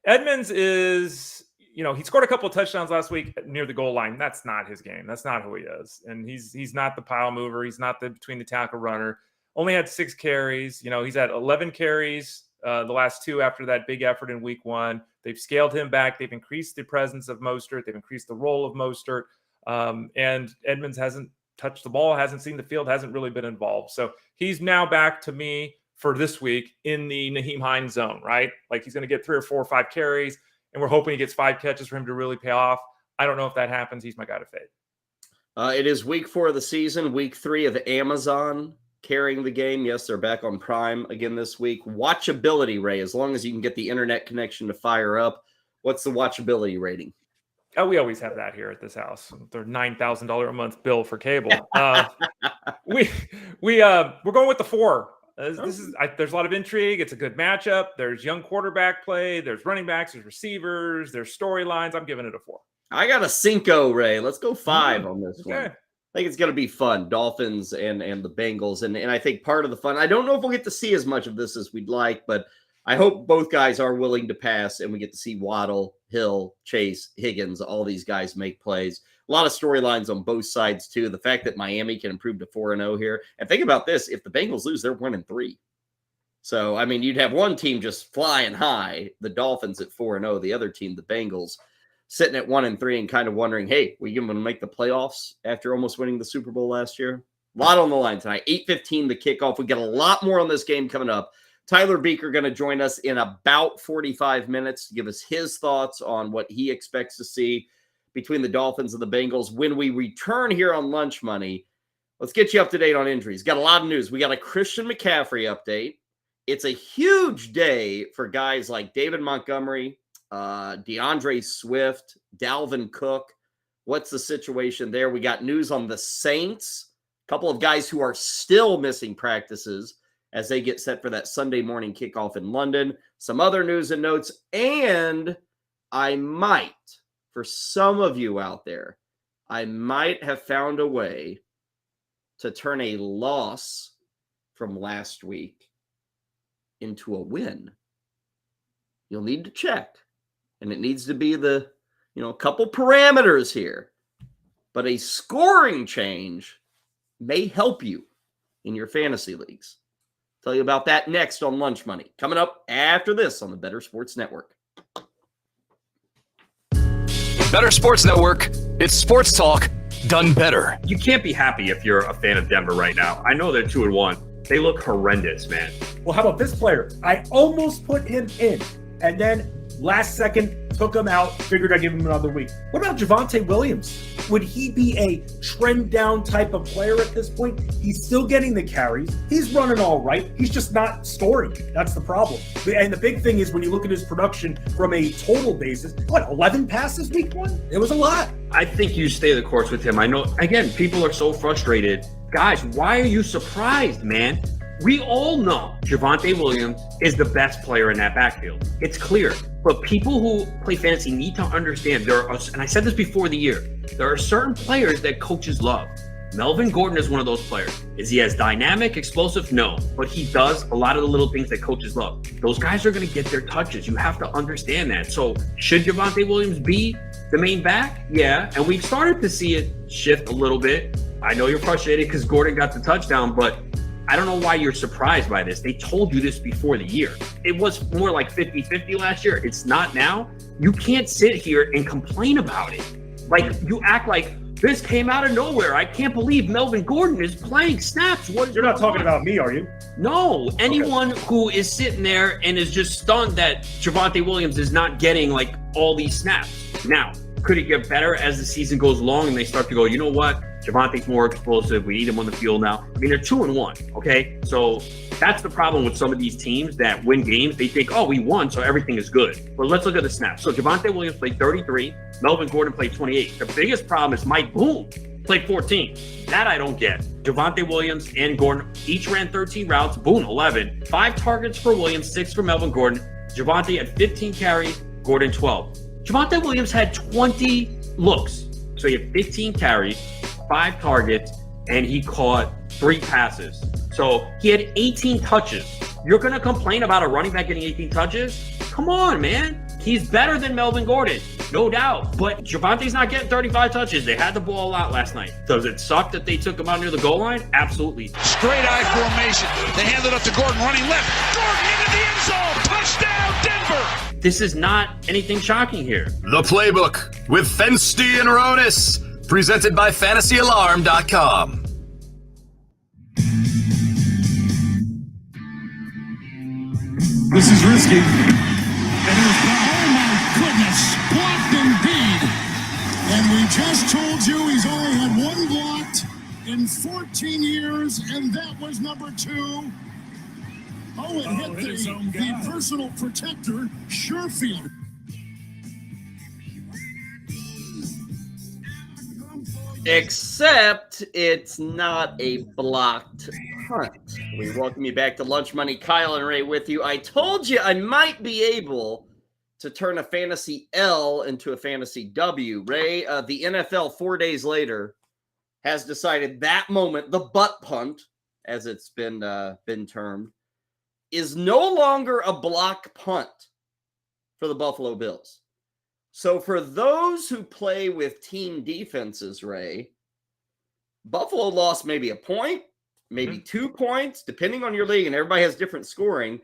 Edmonds is, he scored a couple of touchdowns last week near the goal line. That's not his game. That's not who he is. And he's not the pile mover. He's not the between the tackle runner. Only had 6 carries. He's had 11 carries the last 2 after that big effort in week 1. They've scaled him back. They've increased the presence of Mostert. They've increased the role of Mostert. And Edmonds hasn't touched the ball, hasn't seen the field, hasn't really been involved. So he's now back to me for this week in the Nyheim Hines zone, right? Like he's going to get 3 or 4 or 5 carries, and we're hoping he gets 5 catches for him to really pay off. I don't know if that happens. He's my guy to fade. It is week 4 of the season, week 3 of Amazon carrying the game. Yes, they're back on Prime again this week. Watchability, Ray, as long as you can get the internet connection to fire up. What's the watchability rating? Oh, we always have that here at this house. Their $9,000 a month bill for cable. We're going with the 4. There's a lot of intrigue. It's a good matchup. There's young quarterback play. There's running backs. There's receivers. There's storylines. I'm giving it a 4. I got a Cinco, Ray. Let's go 5 on this one. I think it's going to be fun. Dolphins and the Bengals. And I think part of the fun, I don't know if we'll get to see as much of this as we'd like, but I hope both guys are willing to pass and we get to see Waddle, Hill, Chase, Higgins, all these guys make plays. A lot of storylines on both sides, too. The fact that Miami can improve to 4-0 here. And think about this. If the Bengals lose, they're 1-3. So, I mean, you'd have one team just flying high, the Dolphins at 4-0, the other team, the Bengals, sitting at 1-3 and kind of wondering, hey, we going to make the playoffs after almost winning the Super Bowl last year? A lot on the line tonight. 8:15 the kickoff. We got a lot more on this game coming up. Tyler Beaker going to join us in about 45 minutes to give us his thoughts on what he expects to see between the Dolphins and the Bengals. When we return here on Lunch Money, let's get you up to date on injuries. Got a lot of news. We got a Christian McCaffrey update. It's a huge day for guys like David Montgomery, DeAndre Swift, Dalvin Cook. What's the situation there? We got news on the Saints couple of guys who are still missing practices as they get set for that Sunday morning kickoff in London. Some other news and notes, and I might, for some of you out there, I might have found a way to turn a loss from last week into a win. You'll need to check, and it needs to be a couple parameters here, but a scoring change may help you in your fantasy leagues. Tell you about that next on Lunch Money. Coming up after this on the Bettor Sports Network. Bettor Sports Network. It's sports talk done better. You can't be happy if you're a fan of Denver right now. I know they're 2-1. They look horrendous, man. Well, how about this player? I almost put him in, and then last second took him out, figured I'd give him another week. What about Javonte Williams? Would he be a trend down type of player at this point? He's still getting the carries. He's running all right. He's just not scoring. That's the problem. And the big thing is when you look at his production from a total basis, 11 passes week one? It was a lot. I think you stay the course with him. I know, again, people are so frustrated. Guys, why are you surprised, man? We all know Javonte Williams is the best player in that backfield. It's clear. But people who play fantasy need to understand and I said this before the year, there are certain players that coaches love. Melvin Gordon is one of those players. Is he as dynamic, explosive? No. But he does a lot of the little things that coaches love. Those guys are going to get their touches. You have to understand that. So should Javonte Williams be the main back? Yeah. And we've started to see it shift a little bit. I know you're frustrated because Gordon got the touchdown, but I don't know why you're surprised by this. They told you this before the year. It was more like 50-50 last year. It's not now. You can't sit here and complain about it. Like, you act like this came out of nowhere. I can't believe Melvin Gordon is playing snaps. You're not talking about me, are you? No. Anyone who is sitting there and is just stunned that Javonte Williams is not getting, like, all these snaps. Now, could it get better as the season goes along and they start to go, you know what? Javante's more explosive. We need him on the field now. I mean, they're 2-1, okay? So that's the problem with some of these teams that win games. They think, oh, we won, so everything is good. But let's look at the snaps. So Javonte Williams played 33. Melvin Gordon played 28. The biggest problem is Mike Boone played 14. That I don't get. Javonte Williams and Gordon each ran 13 routes. Boone, 11. 5 targets for Williams, 6 for Melvin Gordon. Javonte had 15 carries, Gordon 12. Javonte Williams had 20 looks. So he had 15 carries, 5 targets, and he caught 3 passes. So he had 18 touches. You're going to complain about a running back getting 18 touches? Come on, man. He's better than Melvin Gordon, no doubt. But Javonte's not getting 35 touches. They had the ball a lot last night. Does it suck that they took him out near the goal line? Absolutely. Straight eye formation. They hand it up to Gordon, running left. Gordon into the end zone. Touchdown, Denver. This is not anything shocking here. The Playbook with Fensty and Ronis, presented by FantasyAlarm.com. This is risky. Oh my goodness, blocked indeed. And we just told you he's only had 1 blocked in 14 years, and that was number 2. Oh, it hit the personal protector, Sherfield. Except it's not a blocked punt. We welcome you back to Lunch Money. Kyle and Ray with you. I told you I might be able to turn a fantasy L into a fantasy W. Ray, the NFL 4 days later has decided that moment, the butt punt, as it's been termed, is no longer a block punt for the Buffalo Bills. So for those who play with team defenses, Ray, Buffalo lost maybe a point, maybe 2 points, depending on your league, and everybody has different scoring.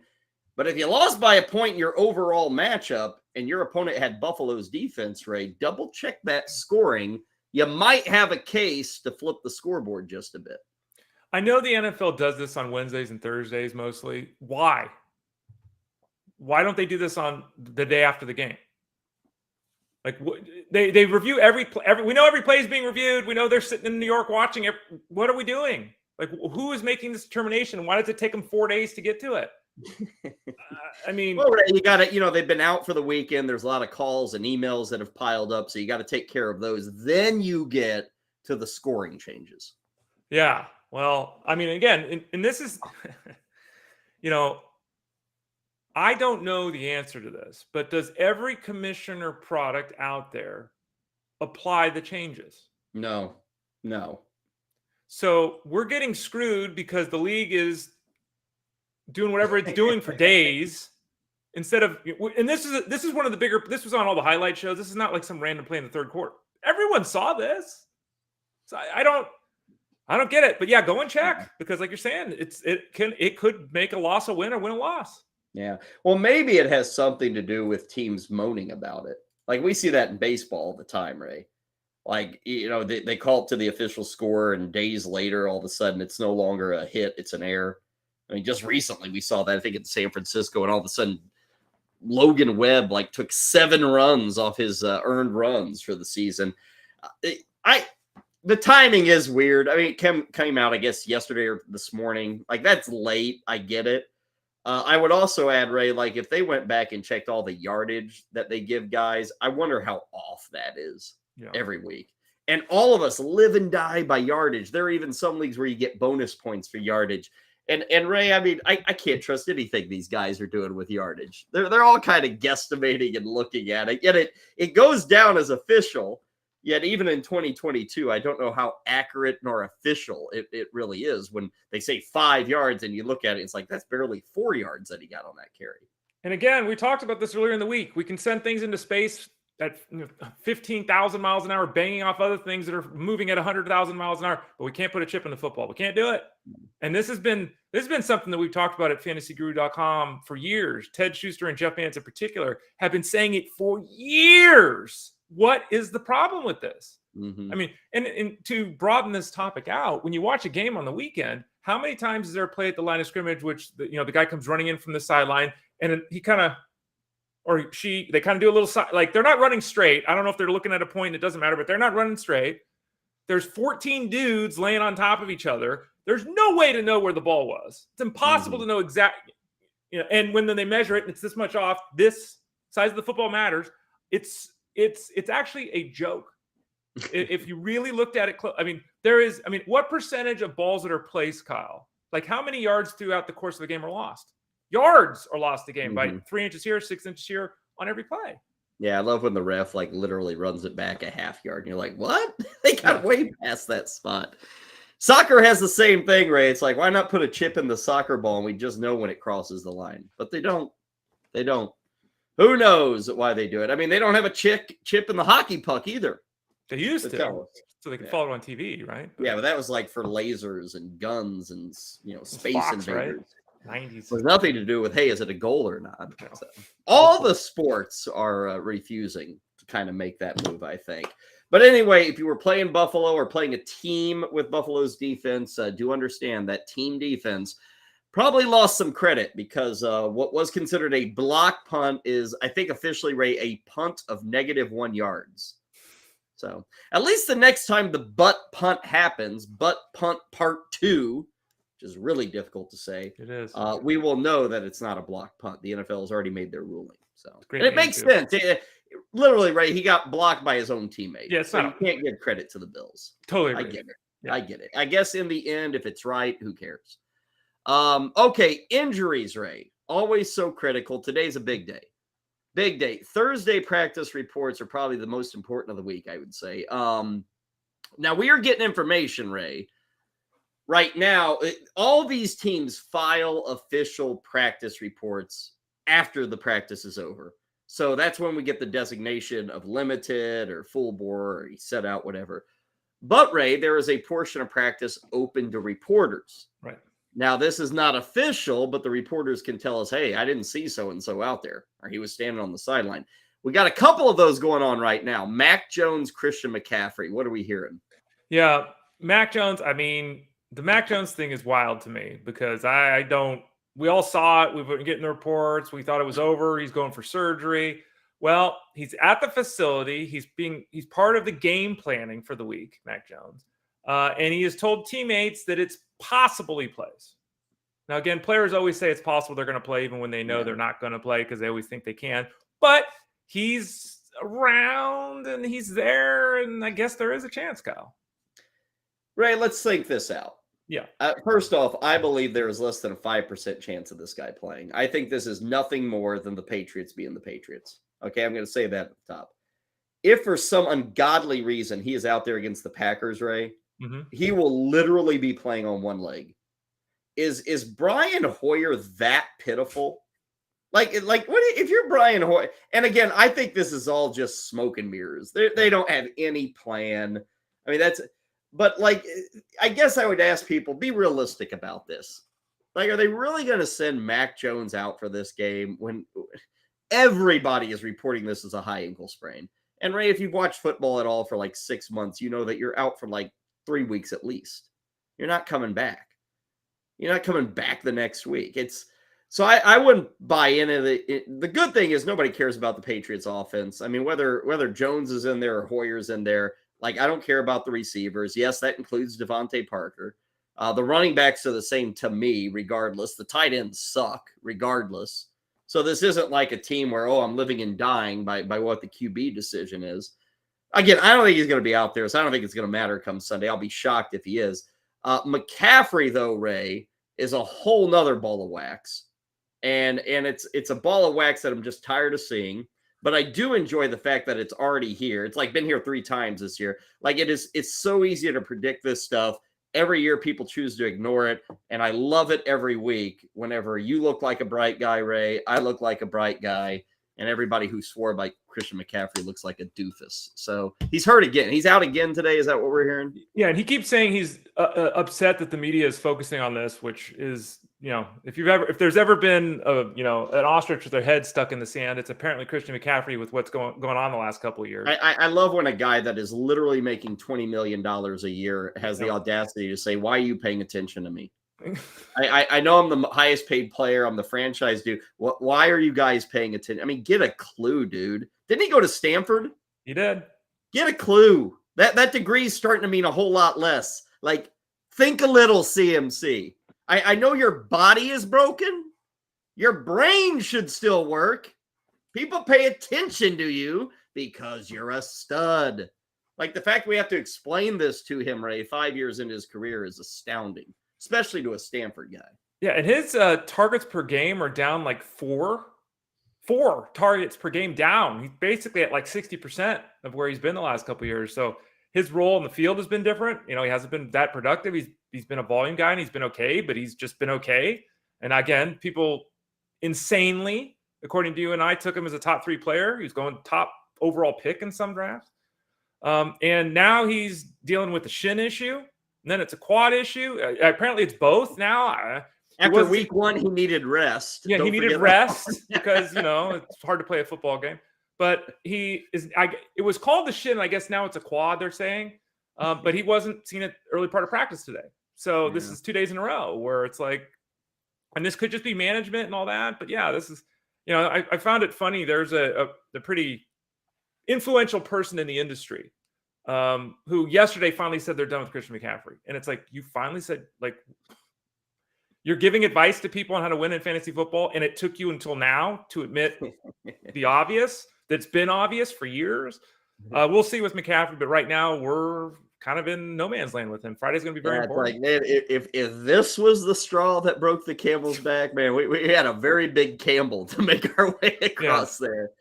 But if you lost by a point in your overall matchup and your opponent had Buffalo's defense, Ray, double check that scoring. You might have a case to flip the scoreboard just a bit. I know the NFL does this on Wednesdays and Thursdays mostly. Why? Why don't they do this on the day after the game? Like they review every we know every play is being reviewed. We know they're sitting in New York watching it. What are we doing? Like, who is making this determination? Why does it take them 4 days to get to it? I mean, well, you got to, they've been out for the weekend. There's a lot of calls and emails that have piled up. So you got to take care of those. Then you get to the scoring changes. Yeah. Well, I mean, again, and this is, I don't know the answer to this, but does every commissioner product out there apply the changes? No. So we're getting screwed because the league is doing whatever it's doing for days instead of, and this is one of the bigger, this was on all the highlight shows. This is not like some random play in the third quarter. Everyone saw this. So I don't get it, but yeah, go and check because like you're saying, it could make a loss a win or win a loss. Yeah. Well, maybe it has something to do with teams moaning about it. Like we see that in baseball all the time, Ray. Like, they call it to the official score and days later, all of a sudden it's no longer a hit. It's an error. I mean, just recently we saw that, I think in San Francisco, and all of a sudden Logan Webb took 7 runs off his earned runs for the season. The timing is weird. I mean, it came out, I guess, yesterday or this morning. That's late. I get it. I would also add, Ray, if they went back and checked all the yardage that they give guys, I wonder how off that is every week. And all of us live and die by yardage. There are even some leagues where you get bonus points for yardage. And Ray, I mean, I can't trust anything these guys are doing with yardage. They're all kind of guesstimating and looking at it. Yet it goes down as official. Yet even in 2022, I don't know how accurate nor official it really is when they say 5 yards and you look at it, it's like, that's barely 4 yards that he got on that carry. And again, we talked about this earlier in the week. We can send things into space at 15,000 miles an hour, banging off other things that are moving at 100,000 miles an hour, but we can't put a chip in the football. We can't do it. And this has been something that we've talked about at fantasyguru.com for years. Ted Schuster and Jeff Vance in particular have been saying it for years. What is the problem with this? Mm-hmm. I mean, and to broaden this topic out, when you watch a game on the weekend, how many times is there a play at the line of scrimmage, which the guy comes running in from the sideline and he kind of, or they kind of do a little side, they're not running straight. I don't know if they're looking at a point, it doesn't matter, but they're not running straight. There's 14 dudes laying on top of each other. There's no way to know where the ball was. It's impossible to know exactly. And when they measure it, and it's this much off. This size of the football matters. It's actually a joke. If you really looked at it, what percentage of balls that are placed, Kyle? How many yards throughout the course of the game are lost? Yards are lost the game by 3 inches here, 6 inches here on every play. Yeah, I love when the ref literally runs it back a half yard and you're like, what? They got way past that spot. Soccer has the same thing, Ray. It's like, why not put a chip in the soccer ball and we just know when it crosses the line? But they don't. Who knows why they do it? I mean, they don't have a chip in the hockey puck either. They used to, so they can follow it on TV, right? But that was for lasers and guns and space Fox, invaders. Right? 90s. There's nothing to do with, hey, is it a goal or not? So, all the sports are refusing to kind of make that move, I think. But anyway, if you were playing Buffalo or playing a team with Buffalo's defense, do understand that team defense probably lost some credit because what was considered a block punt is, I think officially, Ray, a punt of -1 yards. So at least the next time the butt punt happens, butt punt part 2, which is really difficult to say. It is. We will know that it's not a block punt. The NFL has already made their ruling. So and it makes sense. Literally, Ray, he got blocked by his own teammate. Yeah, so you can't give credit to the Bills. Totally agree. I get it. Yeah. I get it. I guess in the end, if it's right, who cares? Okay, injuries, Ray. Always so critical. Today's a big day. Big day. Thursday practice reports are probably the most important of the week, I would say. Now, we are getting information, Ray. Right now, all these teams file official practice reports after the practice is over. So that's when we get the designation of limited or full bore or set out, whatever. But, Ray, there is a portion of practice open to reporters. Right. Now, this is not official, but the reporters can tell us, hey, I didn't see so-and-so out there, or he was standing on the sideline. We got a couple of those going on right now. Mac Jones, Christian McCaffrey. What are we hearing? Yeah, Mac Jones, I mean, the Mac Jones thing is wild to me because we all saw it. We've been getting the reports. We thought it was over. He's going for surgery. Well, he's at the facility. He's part of the game planning for the week, Mac Jones. And he has told teammates that it's possible he plays. Now, again, players always say it's possible they're going to play even when they know they're not going to play because they always think they can. But he's around and he's there, and I guess there is a chance, Kyle. Ray, let's think this out. Yeah. First off, I believe there is less than a 5% chance of this guy playing. I think this is nothing more than the Patriots being the Patriots. Okay, I'm going to say that at the top. If for some ungodly reason he is out there against the Packers, Ray, he will literally be playing on one leg. Is Brian Hoyer that pitiful? Like what if you're Brian Hoyer? And again, I think this is all just smoke and mirrors. They don't have any plan. I mean, but like, I guess I would ask people, be realistic about this. Like, are they really going to send Mac Jones out for this game when everybody is reporting this as a high ankle sprain? And Ray, if you've watched football at all for like 6 months, you know that you're out for like 3 weeks at least. You're not coming back. You're not coming back the next week. So I wouldn't buy into the good thing is nobody cares about the Patriots offense. I mean, whether Jones is in there or Hoyer's in there, like, I don't care about the receivers. Yes, that includes Devontae Parker. The running backs are the same to me, regardless. The tight ends suck, regardless. So this isn't like a team where, I'm living and dying by what the QB decision is. Again, I don't think he's going to be out there, so I don't think it's going to matter come Sunday. I'll be shocked if he is. McCaffrey, though, Ray, is a whole nother ball of wax. And it's a ball of wax that I'm just tired of seeing. But I do enjoy the fact that it's already here. It's like been here 3 times this year. Like, it's so easy to predict this stuff. Every year people choose to ignore it. And I love it every week whenever you look like a bright guy, Ray. I look like a bright guy. And everybody who swore by Christian McCaffrey looks like a doofus. So he's hurt again. He's out again today. Is that what we're hearing? Yeah, and he keeps saying he's upset that the media is focusing on this, which is, if there's ever been an ostrich with their head stuck in the sand, it's apparently Christian McCaffrey with what's going on the last couple of years. I love when a guy that is literally making $20 million a year has the audacity to say, "Why are you paying attention to me?" I know I'm the highest paid player. I'm the franchise dude. Why are you guys paying attention? I mean, get a clue, dude. Didn't he go to Stanford? He did. Get a clue. That degree is starting to mean a whole lot less. Like, think a little, CMC. I know your body is broken. Your brain should still work. People pay attention to you because you're a stud. Like, the fact we have to explain this to him, Ray, 5 years into his career is astounding, especially to a Stanford guy. Yeah, and his targets per game are down like 4 targets per game down. He's basically at like 60% of where he's been the last couple of years. So his role in the field has been different. He hasn't been that productive. He's been a volume guy and he's been okay, but he's just been okay. And again, people insanely, according to you and I, took him as a top 3 player. He was going top overall pick in some drafts. And now he's dealing with the shin issue. And then it's a quad issue. Apparently it's both now. After week 1, he needed rest. Yeah, he needed rest because, it's hard to play a football game. But it was called the shin. I guess now it's a quad, they're saying. But he wasn't seen at early part of practice today. So this is 2 days in a row where it's like, and this could just be management and all that. But yeah, this is, I found it funny. There's a pretty influential person in the industry who yesterday finally said they're done with Christian McCaffrey. And it's like, you finally said, like, you're giving advice to people on how to win in fantasy football, and it took you until now to admit the obvious that's been obvious for years. We'll see with McCaffrey, but right now we're kind of in no man's land with him. Friday's going to be very important. Like, man, if this was the straw that broke the camel's back, man, we had a very big Campbell to make our way across there.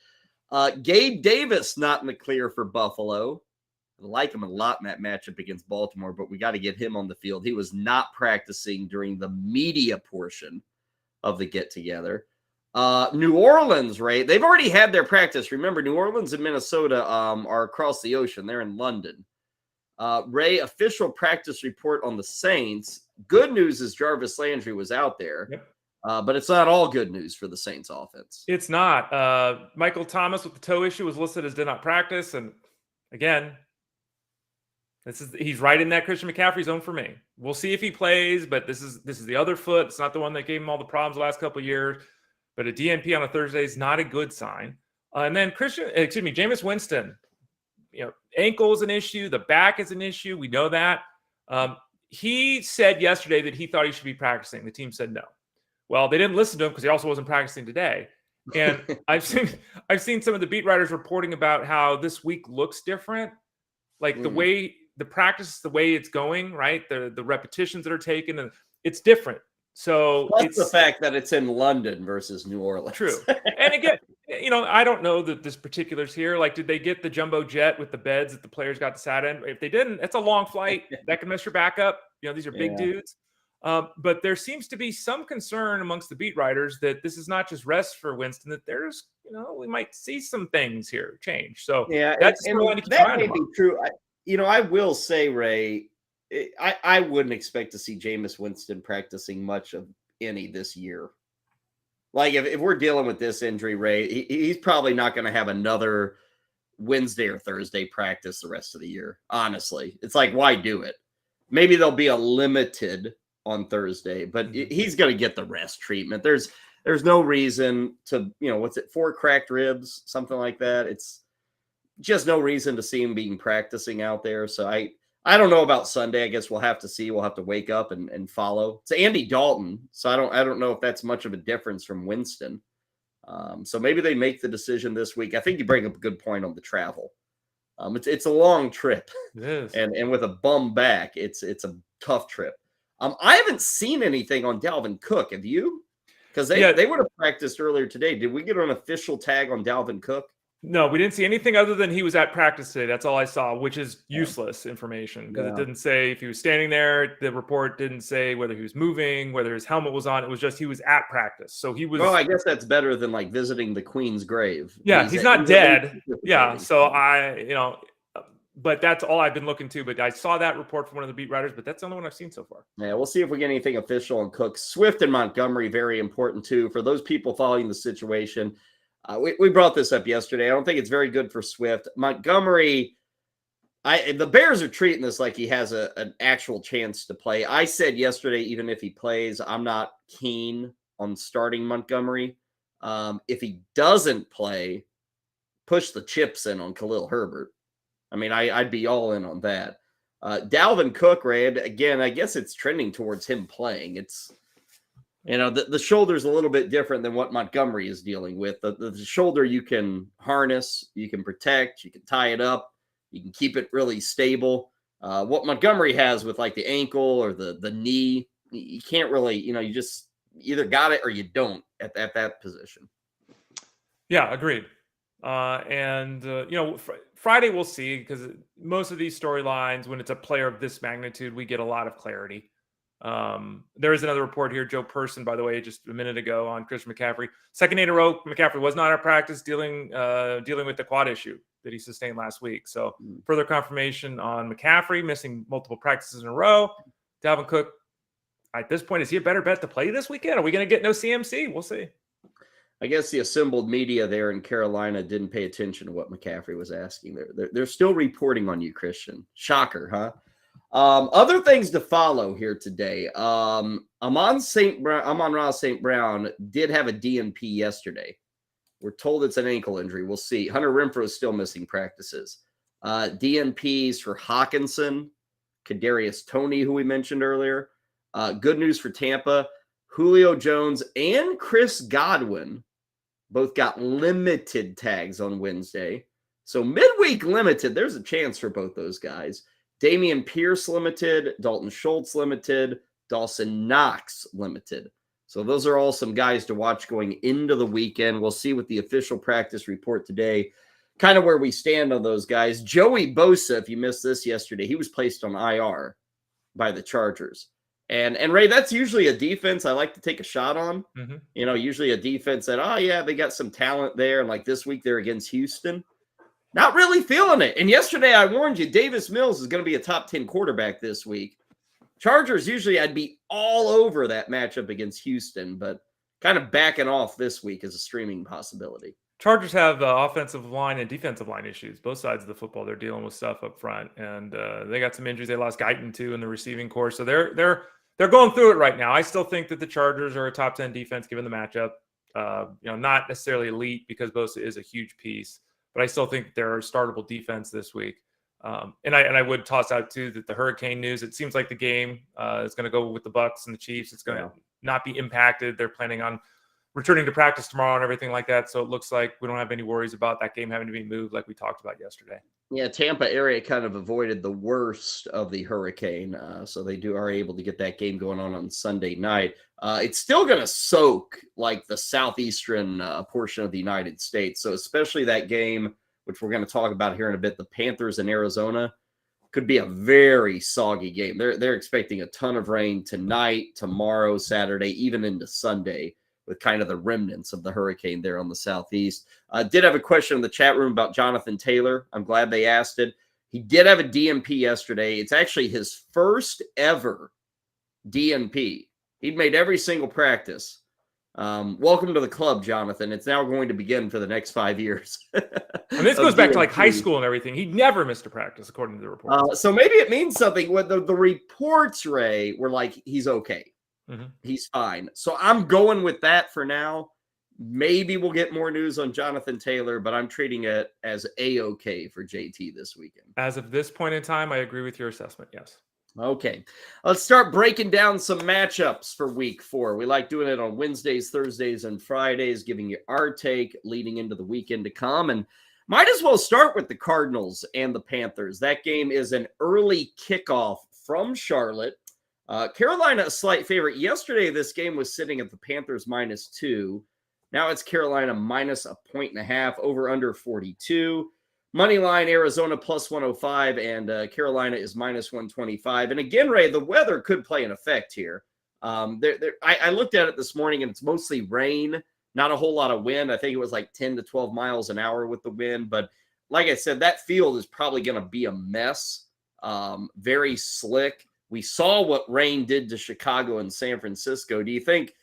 Gabe Davis not in the clear for Buffalo. I like him a lot in that matchup against Baltimore, but we got to get him on the field. He was not practicing during the media portion of the get-together. New Orleans, Ray, they've already had their practice. Remember, New Orleans and Minnesota are across the ocean. They're in London. Ray, official practice report on the Saints. Good news is Jarvis Landry was out there. Yep. But it's not all good news for the Saints offense. It's not. Michael Thomas with the toe issue was listed as did not practice. And again, he's right in that Christian McCaffrey zone for me. We'll see if he plays, but this is the other foot. It's not the one that gave him all the problems the last couple of years. But a DNP on a Thursday is not a good sign. And then Jameis Winston, ankle is an issue. The back is an issue. We know that. He said yesterday that he thought he should be practicing. The team said no. Well, they didn't listen to him because he also wasn't practicing today. And I've seen some of the beat writers reporting about how this week looks different. Like the way the practice, the way it's going, right? The repetitions that are taken, and it's different. So Plus it's the fact that it's in London versus New Orleans. true. And again, I don't know this particulars here. Like, did they get the jumbo jet with the beds that the players got to sat in? If they didn't, it's a long flight that can mess your back up. These are big dudes. But there seems to be some concern amongst the beat writers that this is not just rest for Winston, that there's, we might see some things here change. So yeah, that's and going to keep that may be true. I will say, Ray, I wouldn't expect to see Jameis Winston practicing much of any this year. Like if we're dealing with this injury, Ray, he's probably not going to have another Wednesday or Thursday practice the rest of the year. Honestly, it's like, why do it? Maybe there'll be a limited on Thursday, but he's going to get the rest treatment. There's no reason to, 4 cracked ribs, something like that. It's just no reason to see him being practicing out there. So I don't know about Sunday. I guess we'll have to see. We'll have to wake up and follow. It's Andy Dalton, so I don't know if that's much of a difference from Winston. So maybe they make the decision this week. I think you bring up a good point on the travel. It's a long trip, and with a bum back, it's a tough trip. I haven't seen anything on Dalvin Cook. Have you? Because they would have practiced earlier today. Did we get an official tag on Dalvin Cook? No, we didn't see anything other than he was at practice today. That's all I saw, which is useless information because it didn't say if he was standing there. The report didn't say whether he was moving, whether his helmet was on. It was just he was at practice. So he was. Oh, I guess that's better than like visiting the Queen's grave. Yeah, he's not dead. Yeah, so but that's all I've been looking to. But I saw that report from one of the beat writers, but that's the only one I've seen so far. Yeah, we'll see if we get anything official on Cook. Swift and Montgomery, very important too. For those people following the situation, we brought this up yesterday. I don't think it's very good for Swift. Montgomery, the Bears are treating this like he has an actual chance to play. I said yesterday, even if he plays, I'm not keen on starting Montgomery. If he doesn't play, push the chips in on Khalil Herbert. I mean, I'd be all in on that. Dalvin Cook, Ray, again, I guess it's trending towards him playing. It's, the shoulder's a little bit different than what Montgomery is dealing with. The shoulder you can harness, you can protect, you can tie it up, you can keep it really stable. What Montgomery has with like the ankle or the knee, you can't really, you just either got it or you don't at that position. Yeah, agreed. Friday we'll see, because most of these storylines, when it's a player of this magnitude, we get a lot of clarity. There is another report here, Joe Person, by the way, just a minute ago on Christian McCaffrey. Second day in a row, McCaffrey was not at practice dealing with the quad issue that he sustained last week. So further confirmation on McCaffrey missing multiple practices in a row. Dalvin Cook, at this point, is he a better bet to play this weekend? Are we going to get no CMC? We'll see. I guess the assembled media there in Carolina didn't pay attention to what McCaffrey was asking. They're still reporting on you, Christian. Shocker, huh? Other things to follow here today. Amon-Ra St. Brown did have a DNP yesterday. We're told it's an ankle injury. We'll see. Hunter Renfrow is still missing practices. DNPs for Hawkinson, Kadarius Toney, who we mentioned earlier. Good news for Tampa. Julio Jones and Chris Godwin both got limited tags on Wednesday. So midweek limited, there's a chance for both those guys. Dameon Pierce limited, Dalton Schultz limited, Dawson Knox limited. So those are all some guys to watch going into the weekend. We'll see with the official practice report today, kind of where we stand on those guys. Joey Bosa, if you missed this yesterday, he was placed on IR by the Chargers. And Ray, that's usually a defense I like to take a shot on. Mm-hmm. Usually a defense that, they got some talent there. And like this week, they're against Houston. Not really feeling it. And yesterday, I warned you, Davis Mills is going to be a top 10 quarterback this week. Chargers, usually I'd be all over that matchup against Houston, but kind of backing off this week as a streaming possibility. Chargers have offensive line and defensive line issues. Both sides of the football, they're dealing with stuff up front. And they got some injuries. They lost Guyton, too, in the receiving corps. So they're going through it right now. I still think that the Chargers are a top 10 defense given the matchup. Not necessarily elite because Bosa is a huge piece, but I still think they're a startable defense this week. And I would toss out, too, that the hurricane news, it seems like the game is going to go with the Bucs and the Chiefs. It's going to not be impacted. They're planning on returning to practice tomorrow and everything like that. So it looks like we don't have any worries about that game having to be moved like we talked about yesterday. Yeah, Tampa area kind of avoided the worst of the hurricane, so they are able to get that game going on Sunday night. It's still going to soak like the southeastern portion of the United States, so especially that game, which we're going to talk about here in a bit, the Panthers in Arizona, could be a very soggy game. They're expecting a ton of rain tonight, tomorrow, Saturday, even into Sunday, with kind of the remnants of the hurricane there on the southeast. Did have a question in the chat room about Jonathan Taylor. I'm glad they asked it. He did have a DNP yesterday. It's actually his first ever DNP. He'd made every single practice. Welcome to the club, Jonathan. It's now going to begin for the next 5 years. And this goes back to like high school and everything. He never missed a practice, according to the report. So maybe it means something. What the reports, Ray, were like, he's okay. Mm-hmm. He's fine. So I'm going with that for now. Maybe we'll get more news on Jonathan Taylor, but I'm treating it as A-okay for JT this weekend. As of this point in time, I agree with your assessment, yes. Okay. Let's start breaking down some matchups for week 4. We like doing it on Wednesdays, Thursdays, and Fridays, giving you our take leading into the weekend to come. And might as well start with the Cardinals and the Panthers. That game is an early kickoff from Charlotte. Carolina, a slight favorite. Yesterday, this game was sitting at the Panthers -2. Now it's Carolina -1.5, over under 42. Money line, Arizona +105, and Carolina is -125. And again, Ray, the weather could play an effect here. I looked at it this morning, and it's mostly rain, not a whole lot of wind. I think it was like 10 to 12 miles an hour with the wind. But like I said, that field is probably going to be a mess, very slick. We saw what rain did to Chicago and San Francisco. Do you think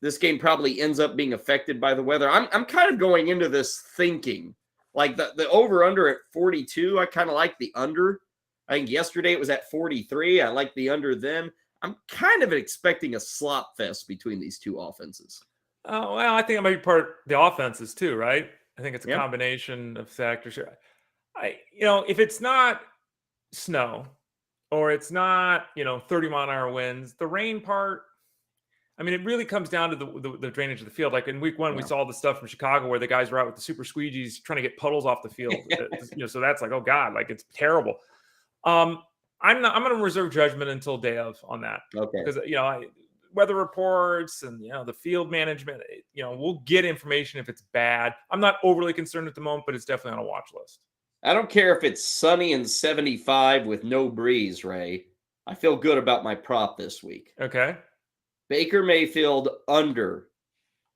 this game probably ends up being affected by the weather? I'm kind of going into this thinking like the over-under at 42. I kind of like the under. I think yesterday it was at 43. I like the under then. I'm kind of expecting a slop fest between these two offenses. Oh, well, I think it might be part of the offenses too, right? I think it's a combination of factors. If it's not snow, or it's not, 30-mile-an-hour winds. The rain part, I mean, it really comes down to the drainage of the field. Like in week 1, we saw the stuff from Chicago where the guys were out with the super squeegees trying to get puddles off the field. So that's like, oh God, like it's terrible. I'm going to reserve judgment until day of on that. Okay. Because, weather reports and, the field management, we'll get information if it's bad. I'm not overly concerned at the moment, but it's definitely on a watch list. I don't care if it's sunny and 75 with no breeze, Ray. I feel good about my prop this week. Okay. Baker Mayfield under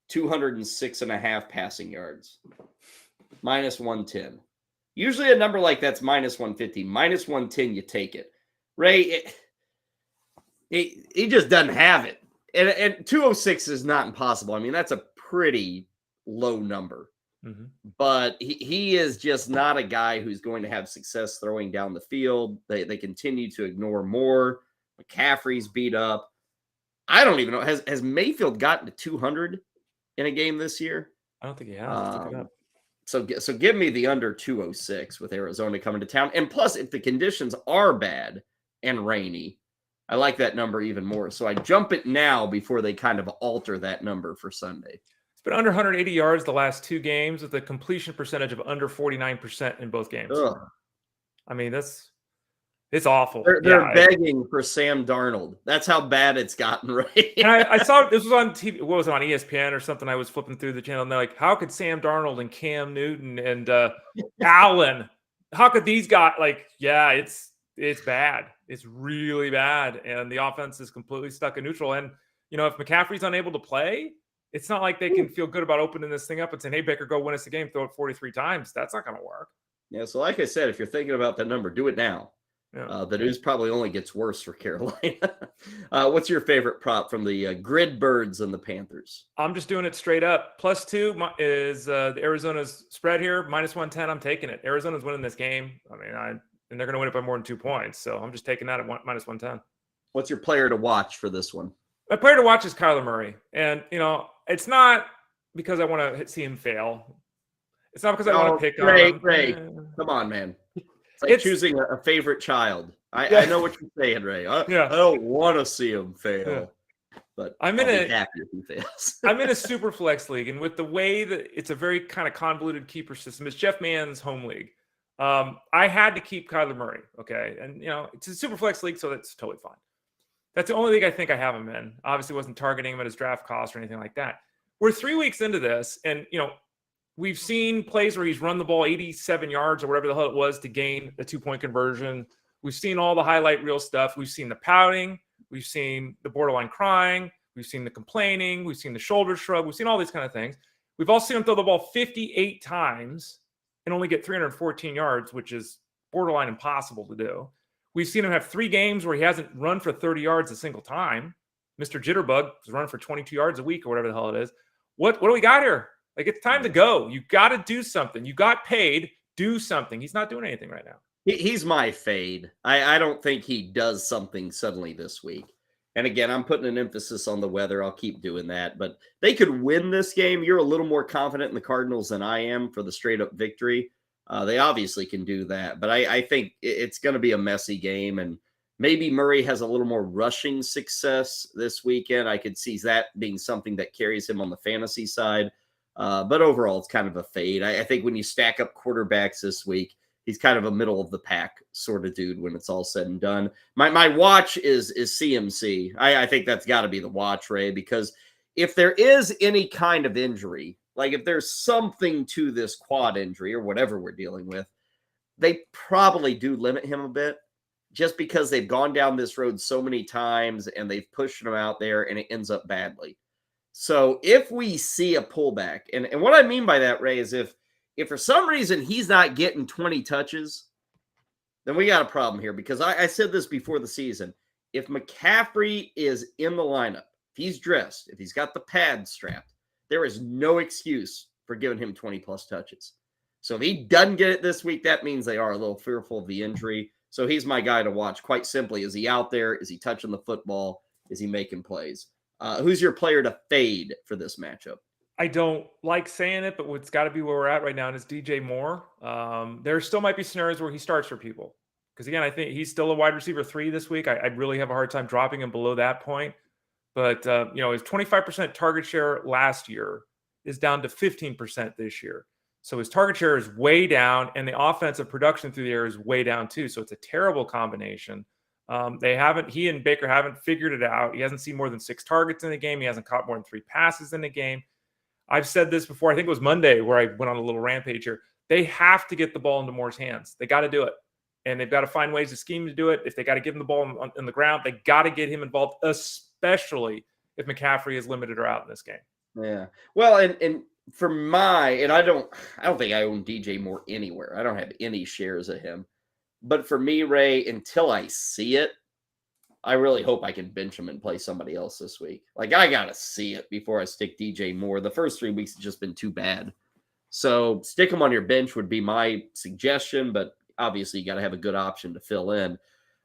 206.5 passing yards. -110. Usually a number like that's -150. -110, you take it. Ray, he just doesn't have it. And 206 is not impossible. I mean, that's a pretty low number. Mm-hmm. But he is just not a guy who's going to have success throwing down the field. They continue to ignore Moore. McCaffrey's beat up. I don't even know. Has Mayfield gotten to 200 in a game this year? I don't think he has. So give me the under 206 with Arizona coming to town. And plus, if the conditions are bad and rainy, I like that number even more. So I jump it now before they kind of alter that number for Sunday. Been under 180 yards the last 2 games with a completion percentage of under 49% in both games. Ugh. I mean, it's awful. They're begging for Sam Darnold. That's how bad it's gotten, right? And I saw this was on TV. What was it, on ESPN or something? I was flipping through the channel, and they're like, "How could Sam Darnold and Cam Newton and Allen? How could these guys?" Like, yeah, it's bad. It's really bad, and the offense is completely stuck in neutral. And if McCaffrey's unable to play, it's not like they can feel good about opening this thing up and saying, "Hey, Baker, go win us the game, throw it 43 times." That's not going to work. Yeah, so like I said, if you're thinking about that number, do it now. Yeah. The news probably only gets worse for Carolina. What's your favorite prop from the Grid Birds and the Panthers? I'm just doing it straight up. +2 is the Arizona's spread here. -110, I'm taking it. Arizona's winning this game. I mean, and they're going to win it by more than 2 points. So I'm just taking that at -110. What's your player to watch for this one? My player to watch is Kyler Murray. And, it's not because I want to see him fail. It's not because I want to pick on him. Ray, come on, man. It's like choosing a favorite child. I know what you're saying, Ray. I don't want to see him fail. but I'm I'll in be a happy if he fails. I'm in a super flex league, and with the way that it's a very kind of convoluted keeper system, it's Jeff Mann's home league. I had to keep Kyler Murray, okay, and it's a super flex league, so that's totally fine. That's the only league I think I have him in. Obviously, wasn't targeting him at his draft cost or anything like that. We're 3 weeks into this, and we've seen plays where he's run the ball 87 yards or whatever the hell it was to gain a 2-point conversion. We've seen all the highlight reel stuff. We've seen the pouting. We've seen the borderline crying. We've seen the complaining. We've seen the shoulder shrug. We've seen all these kind of things. We've also seen him throw the ball 58 times and only get 314 yards, which is borderline impossible to do. We've seen him have 3 games where he hasn't run for 30 yards a single time. Mr. Jitterbug is running for 22 yards a week or whatever the hell it is. What do we got here? Like, it's time to go. You got to do something. You got paid. Do something. He's not doing anything right now. He's my fade. I don't think he does something suddenly this week. And again, I'm putting an emphasis on the weather. I'll keep doing that. But they could win this game. You're a little more confident in the Cardinals than I am for the straight-up victory. They obviously can do that. But I think it's going to be a messy game. And maybe Murray has a little more rushing success this weekend. I could see that being something that carries him on the fantasy side. But overall, it's kind of a fade. I think when you stack up quarterbacks this week, he's kind of a middle of the pack sort of dude when it's all said and done. My watch is CMC. I think that's got to be the watch, Ray, because if there is any kind of injury, like if there's something to this quad injury or whatever we're dealing with, they probably do limit him a bit just because they've gone down this road so many times and they've pushed him out there and it ends up badly. So if we see a pullback, and what I mean by that, Ray, is if for some reason he's not getting 20 touches, then we got a problem here, because I said this before the season. If McCaffrey is in the lineup, if he's dressed, if he's got the pad strapped, there is no excuse for giving him 20-plus touches. So if he doesn't get it this week, that means they are a little fearful of the injury. So he's my guy to watch. Quite simply, is he out there? Is he touching the football? Is he making plays? Who's your player to fade for this matchup? I don't like saying it, but it's got to be where we're at right now, and it's DJ Moore. There still might be scenarios where he starts for people. Because, again, I think he's still a wide receiver 3 this week. I'd really have a hard time dropping him below that point. But, his 25% target share last year is down to 15% this year. So his target share is way down, and the offensive production through the air is way down too. So it's a terrible combination. He and Baker haven't figured it out. He hasn't seen more than 6 targets in the game. He hasn't caught more than 3 passes in the game. I've said this before. I think it was Monday where I went on a little rampage here. They have to get the ball into Moore's hands. They got to do it. And they've got to find ways to scheme to do it. If they got to give him the ball on the ground, they got to get him involved, especially if McCaffrey is limited or out in this game. Yeah. Well, and for I don't think I own DJ Moore anywhere. I don't have any shares of him. But for me, Ray, until I see it, I really hope I can bench him and play somebody else this week. Like, I got to see it before I stick DJ Moore. The first 3 weeks have just been too bad. So stick him on your bench would be my suggestion, but obviously you got to have a good option to fill in.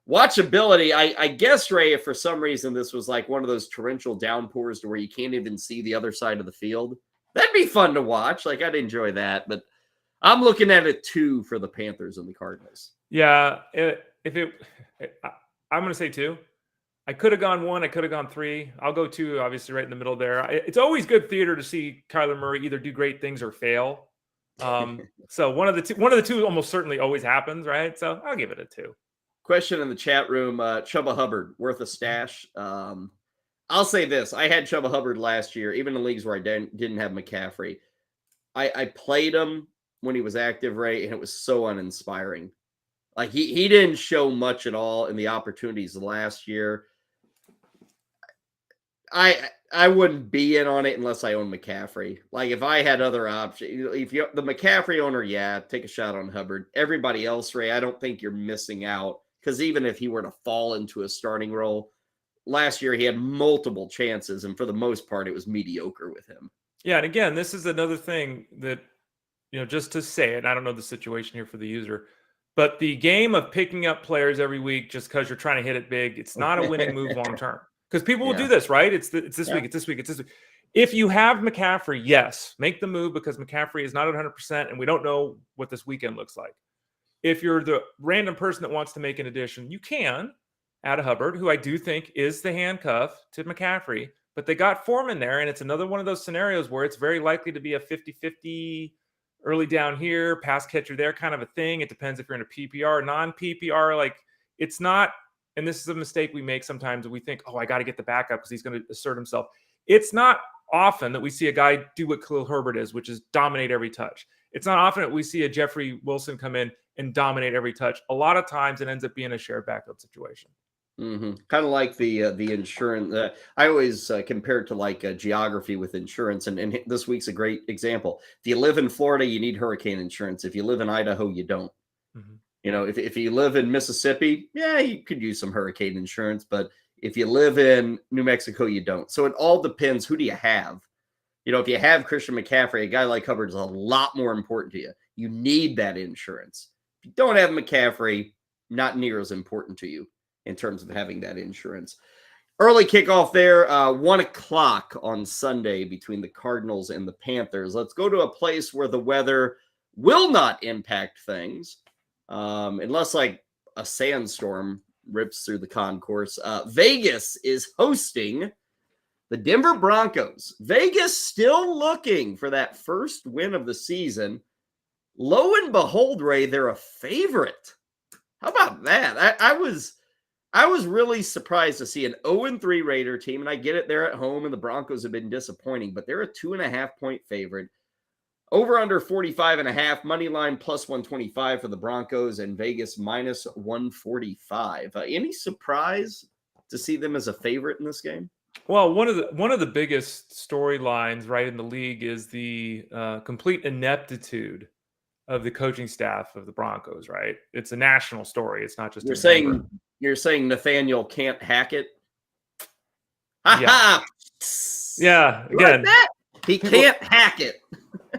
Watchability, I guess, Ray, if for some reason this was like one of those torrential downpours to where you can't even see the other side of the field, that'd be fun to watch. Like, I'd enjoy that. But I'm looking at a 2 for the Panthers and the Cardinals. Yeah, I'm going to say 2. I could have gone 1. I could have gone 3. I'll go 2, obviously, right in the middle there. It's always good theater to see Kyler Murray either do great things or fail. So one of the two almost certainly always happens, right? So I'll give it a 2. Question in the chat room, Chubba Hubbard, worth a stash? I'll say this. I had Chubba Hubbard last year, even in leagues where I didn't have McCaffrey. I played him when he was active, Ray, and it was so uninspiring. Like, he didn't show much at all in the opportunities last year. I wouldn't be in on it unless I own McCaffrey. Like, if I had other options, if you're the McCaffrey owner, yeah, take a shot on Hubbard. Everybody else, Ray, I don't think you're missing out, because even if he were to fall into a starting role, last year he had multiple chances, and for the most part, it was mediocre with him. Yeah, and again, this is another thing that, just to say it, I don't know the situation here for the user, but the game of picking up players every week just because you're trying to hit it big, it's not a winning move long term. Because people will do this, right? It's this week, it's this week, it's this week. If you have McCaffrey, yes, make the move, because McCaffrey is not at 100%, and we don't know what this weekend looks like. If you're the random person that wants to make an addition, you can, out of Hubbard, who I do think is the handcuff to McCaffrey, but they got Foreman there, and it's another one of those scenarios where it's very likely to be a 50-50 early down here, pass catcher there kind of a thing. It depends if you're in a PPR, non-PPR. Like, it's not, and this is a mistake we make sometimes. We think, oh, I got to get the backup because he's going to assert himself. It's not often that we see a guy do what Khalil Herbert is, which is dominate every touch. It's not often that we see a Jeffrey Wilson come in and dominate every touch. A lot of times it ends up being a shared backup situation. Mm-hmm. Kind of like the insurance. I always compare it to like geography with insurance, and this week's a great example. If you live in Florida, you need hurricane insurance. If you live in Idaho, you don't. Mm-hmm. You know, if you live in Mississippi, yeah, you could use some hurricane insurance, but if you live in New Mexico, you don't. So it all depends. Who do you have? You know, if you have Christian McCaffrey, a guy like Hubbard is a lot more important to you. You need that insurance. If you don't have McCaffrey, not near as important to you in terms of having that insurance. Early kickoff there, 1 o'clock on Sunday between the Cardinals and the Panthers. Let's go to a place where the weather will not impact things, unless like a sandstorm rips through the concourse. Vegas is hosting the Denver Broncos. Vegas still looking for that first win of the season. Lo and behold, Ray, they're a favorite. How about that? I was really surprised to see an 0-3 Raider team, and I get it, they're at home, and the Broncos have been disappointing, but they're a 2.5-point favorite. Over under 45.5, money line plus 125 for the Broncos, and Vegas minus 145. Any surprise to see them as a favorite in this game? Well, one of the biggest storylines right in the league is the complete ineptitude of the coaching staff of the Broncos. Right, it's a national story. It's not just You're saying Nathaniel can't hack it? Yeah. Yeah. Again, he can't hack it.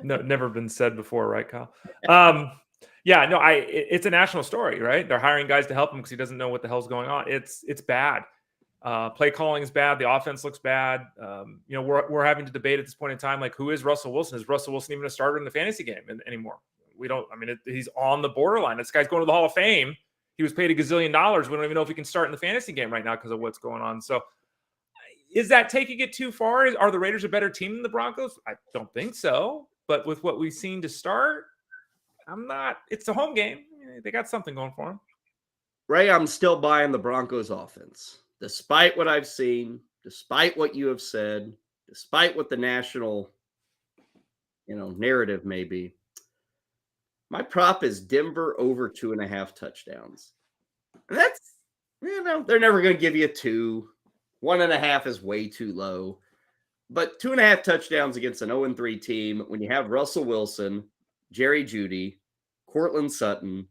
No, never been said before, right, Kyle? Yeah, no, it's a national story, right? They're hiring guys to help him because he doesn't know what the hell's going on. It's bad. Play calling is bad. The offense looks bad. We're having to debate at this point in time, like, who is Russell Wilson? Is Russell Wilson even a starter in the fantasy game anymore? We don't. I mean, he's on the borderline. This guy's going to the Hall of Fame. He was paid $1 gazillion. We don't even know if he can start in the fantasy game right now because of what's going on. So, is that taking it too far? Are the Raiders a better team than the Broncos? I don't think so. But with what we've seen to start, I'm not. It's a home game. They got something going for them. Ray, I'm still buying the Broncos offense. Despite what I've seen, despite what you have said, despite what the national, narrative may be, my prop is Denver over 2.5 touchdowns. And that's, they're never going to give you 2. 1.5 is way too low. But 2.5 touchdowns against an 0-3 team when you have Russell Wilson, Jerry Jeudy, Cortland Sutton,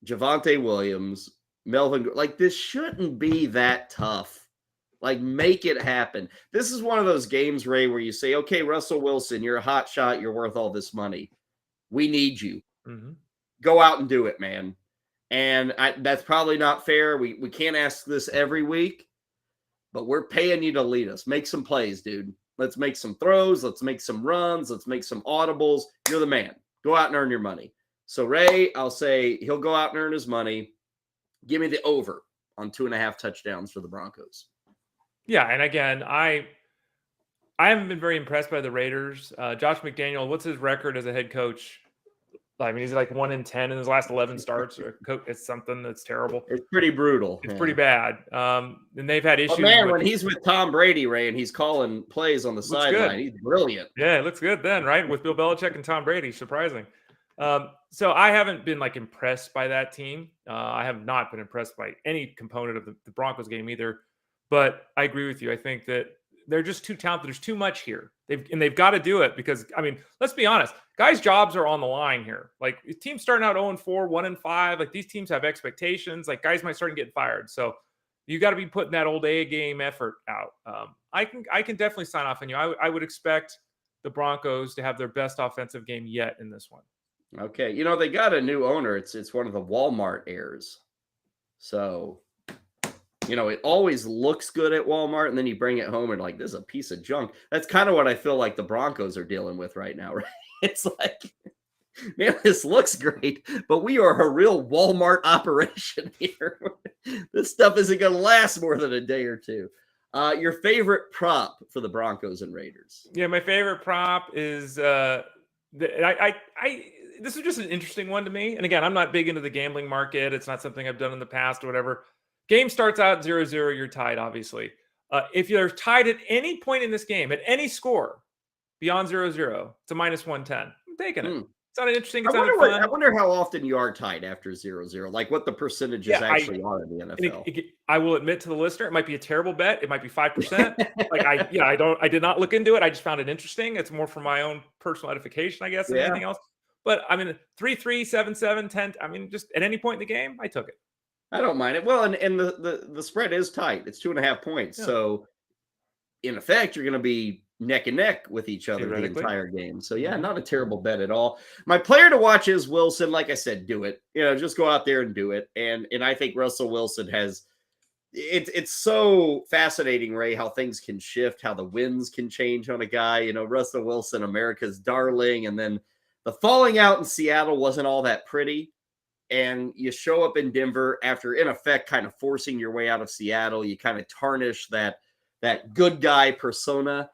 Javonte Williams, Melvin, like, this shouldn't be that tough. Like, make it happen. This is one of those games, Ray, where you say, okay, Russell Wilson, you're a hot shot. You're worth all this money. We need you. Mm-hmm. Go out and do it, man. And that's probably not fair. We can't ask this every week, but we're paying you to lead us. Make some plays, dude. Let's make some throws. Let's make some runs. Let's make some audibles. You're the man. Go out and earn your money. So, Ray, I'll say he'll go out and earn his money. Give me the over on 2.5 touchdowns for the Broncos. Yeah, and again, I haven't been very impressed by the Raiders. Josh McDaniel, what's his record as a head coach? I mean, he's like 1-10 in his last 11 starts. It's something that's terrible. It's pretty brutal. It's pretty bad. And they've had issues. But man, when he's with Tom Brady, Ray, and he's calling plays on the sideline, he's brilliant. Yeah, it looks good then, right? With Bill Belichick and Tom Brady, surprising. So I haven't been impressed by that team. I have not been impressed by any component of the Broncos game either. But I agree with you. I think that they're just too talented. There's too much here. They've got to do it because, I mean, let's be honest. Guys' jobs are on the line here. Like, teams starting out 0-4, 1-5. Like, these teams have expectations. Like, guys might start getting fired. So you got to be putting that old A game effort out. I can definitely sign off on you. I would expect the Broncos to have their best offensive game yet in this one. Okay. They got a new owner. It's one of the Walmart heirs. So, it always looks good at Walmart, and then you bring it home and this is a piece of junk. That's kind of what I feel like the Broncos are dealing with right now, right? It's like, man, this looks great, but we are a real Walmart operation here. This stuff isn't going to last more than a day or two. Your favorite prop for the Broncos and Raiders? Yeah, my favorite prop is this is just an interesting one to me. And again, I'm not big into the gambling market. It's not something I've done in the past or whatever. Game starts out 0-0, you're tied, obviously. If you're tied at any point in this game, at any score beyond 0-0, it's a -110. I'm taking it. It's not interesting. It's not fun. I wonder how often you are tied after 0-0, like what the percentages actually are in the NFL. I will admit to the listener, it might be a terrible bet. It might be 5%. I did not look into it. I just found it interesting. It's more for my own personal edification, I guess, than anything else. But I mean, 3-3, 7-7, 10. I mean, just at any point in the game, I took it. I don't mind it. Well, and the spread is tight. It's 2.5 points. Yeah. So in effect, you're going to be neck and neck with each other the entire game. So yeah, not a terrible bet at all. My player to watch is Wilson. Like I said, do it. Just go out there and do it. And I think Russell Wilson has it's so fascinating, Ray, how things can shift, how the winds can change on a guy. Russell Wilson, America's darling, and then the falling out in Seattle wasn't all that pretty. And you show up in Denver after, in effect, kind of forcing your way out of Seattle. You kind of tarnish that good guy persona.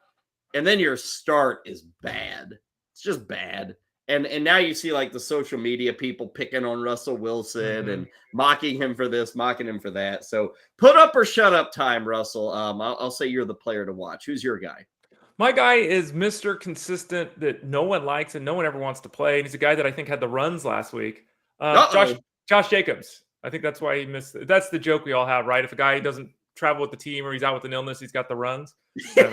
And then your start is bad. It's just bad. And now you see like the social media people picking on Russell Wilson and mocking him for this, mocking him for that. So put up or shut up time, Russell. I'll say you're the player to watch. Who's your guy? My guy is Mr. Consistent that no one likes and no one ever wants to play. And he's a guy that I think had the runs last week. Josh Jacobs. I think that's why he missed. That's the joke we all have, right? If a guy doesn't travel with the team or he's out with an illness, he's got the runs. So,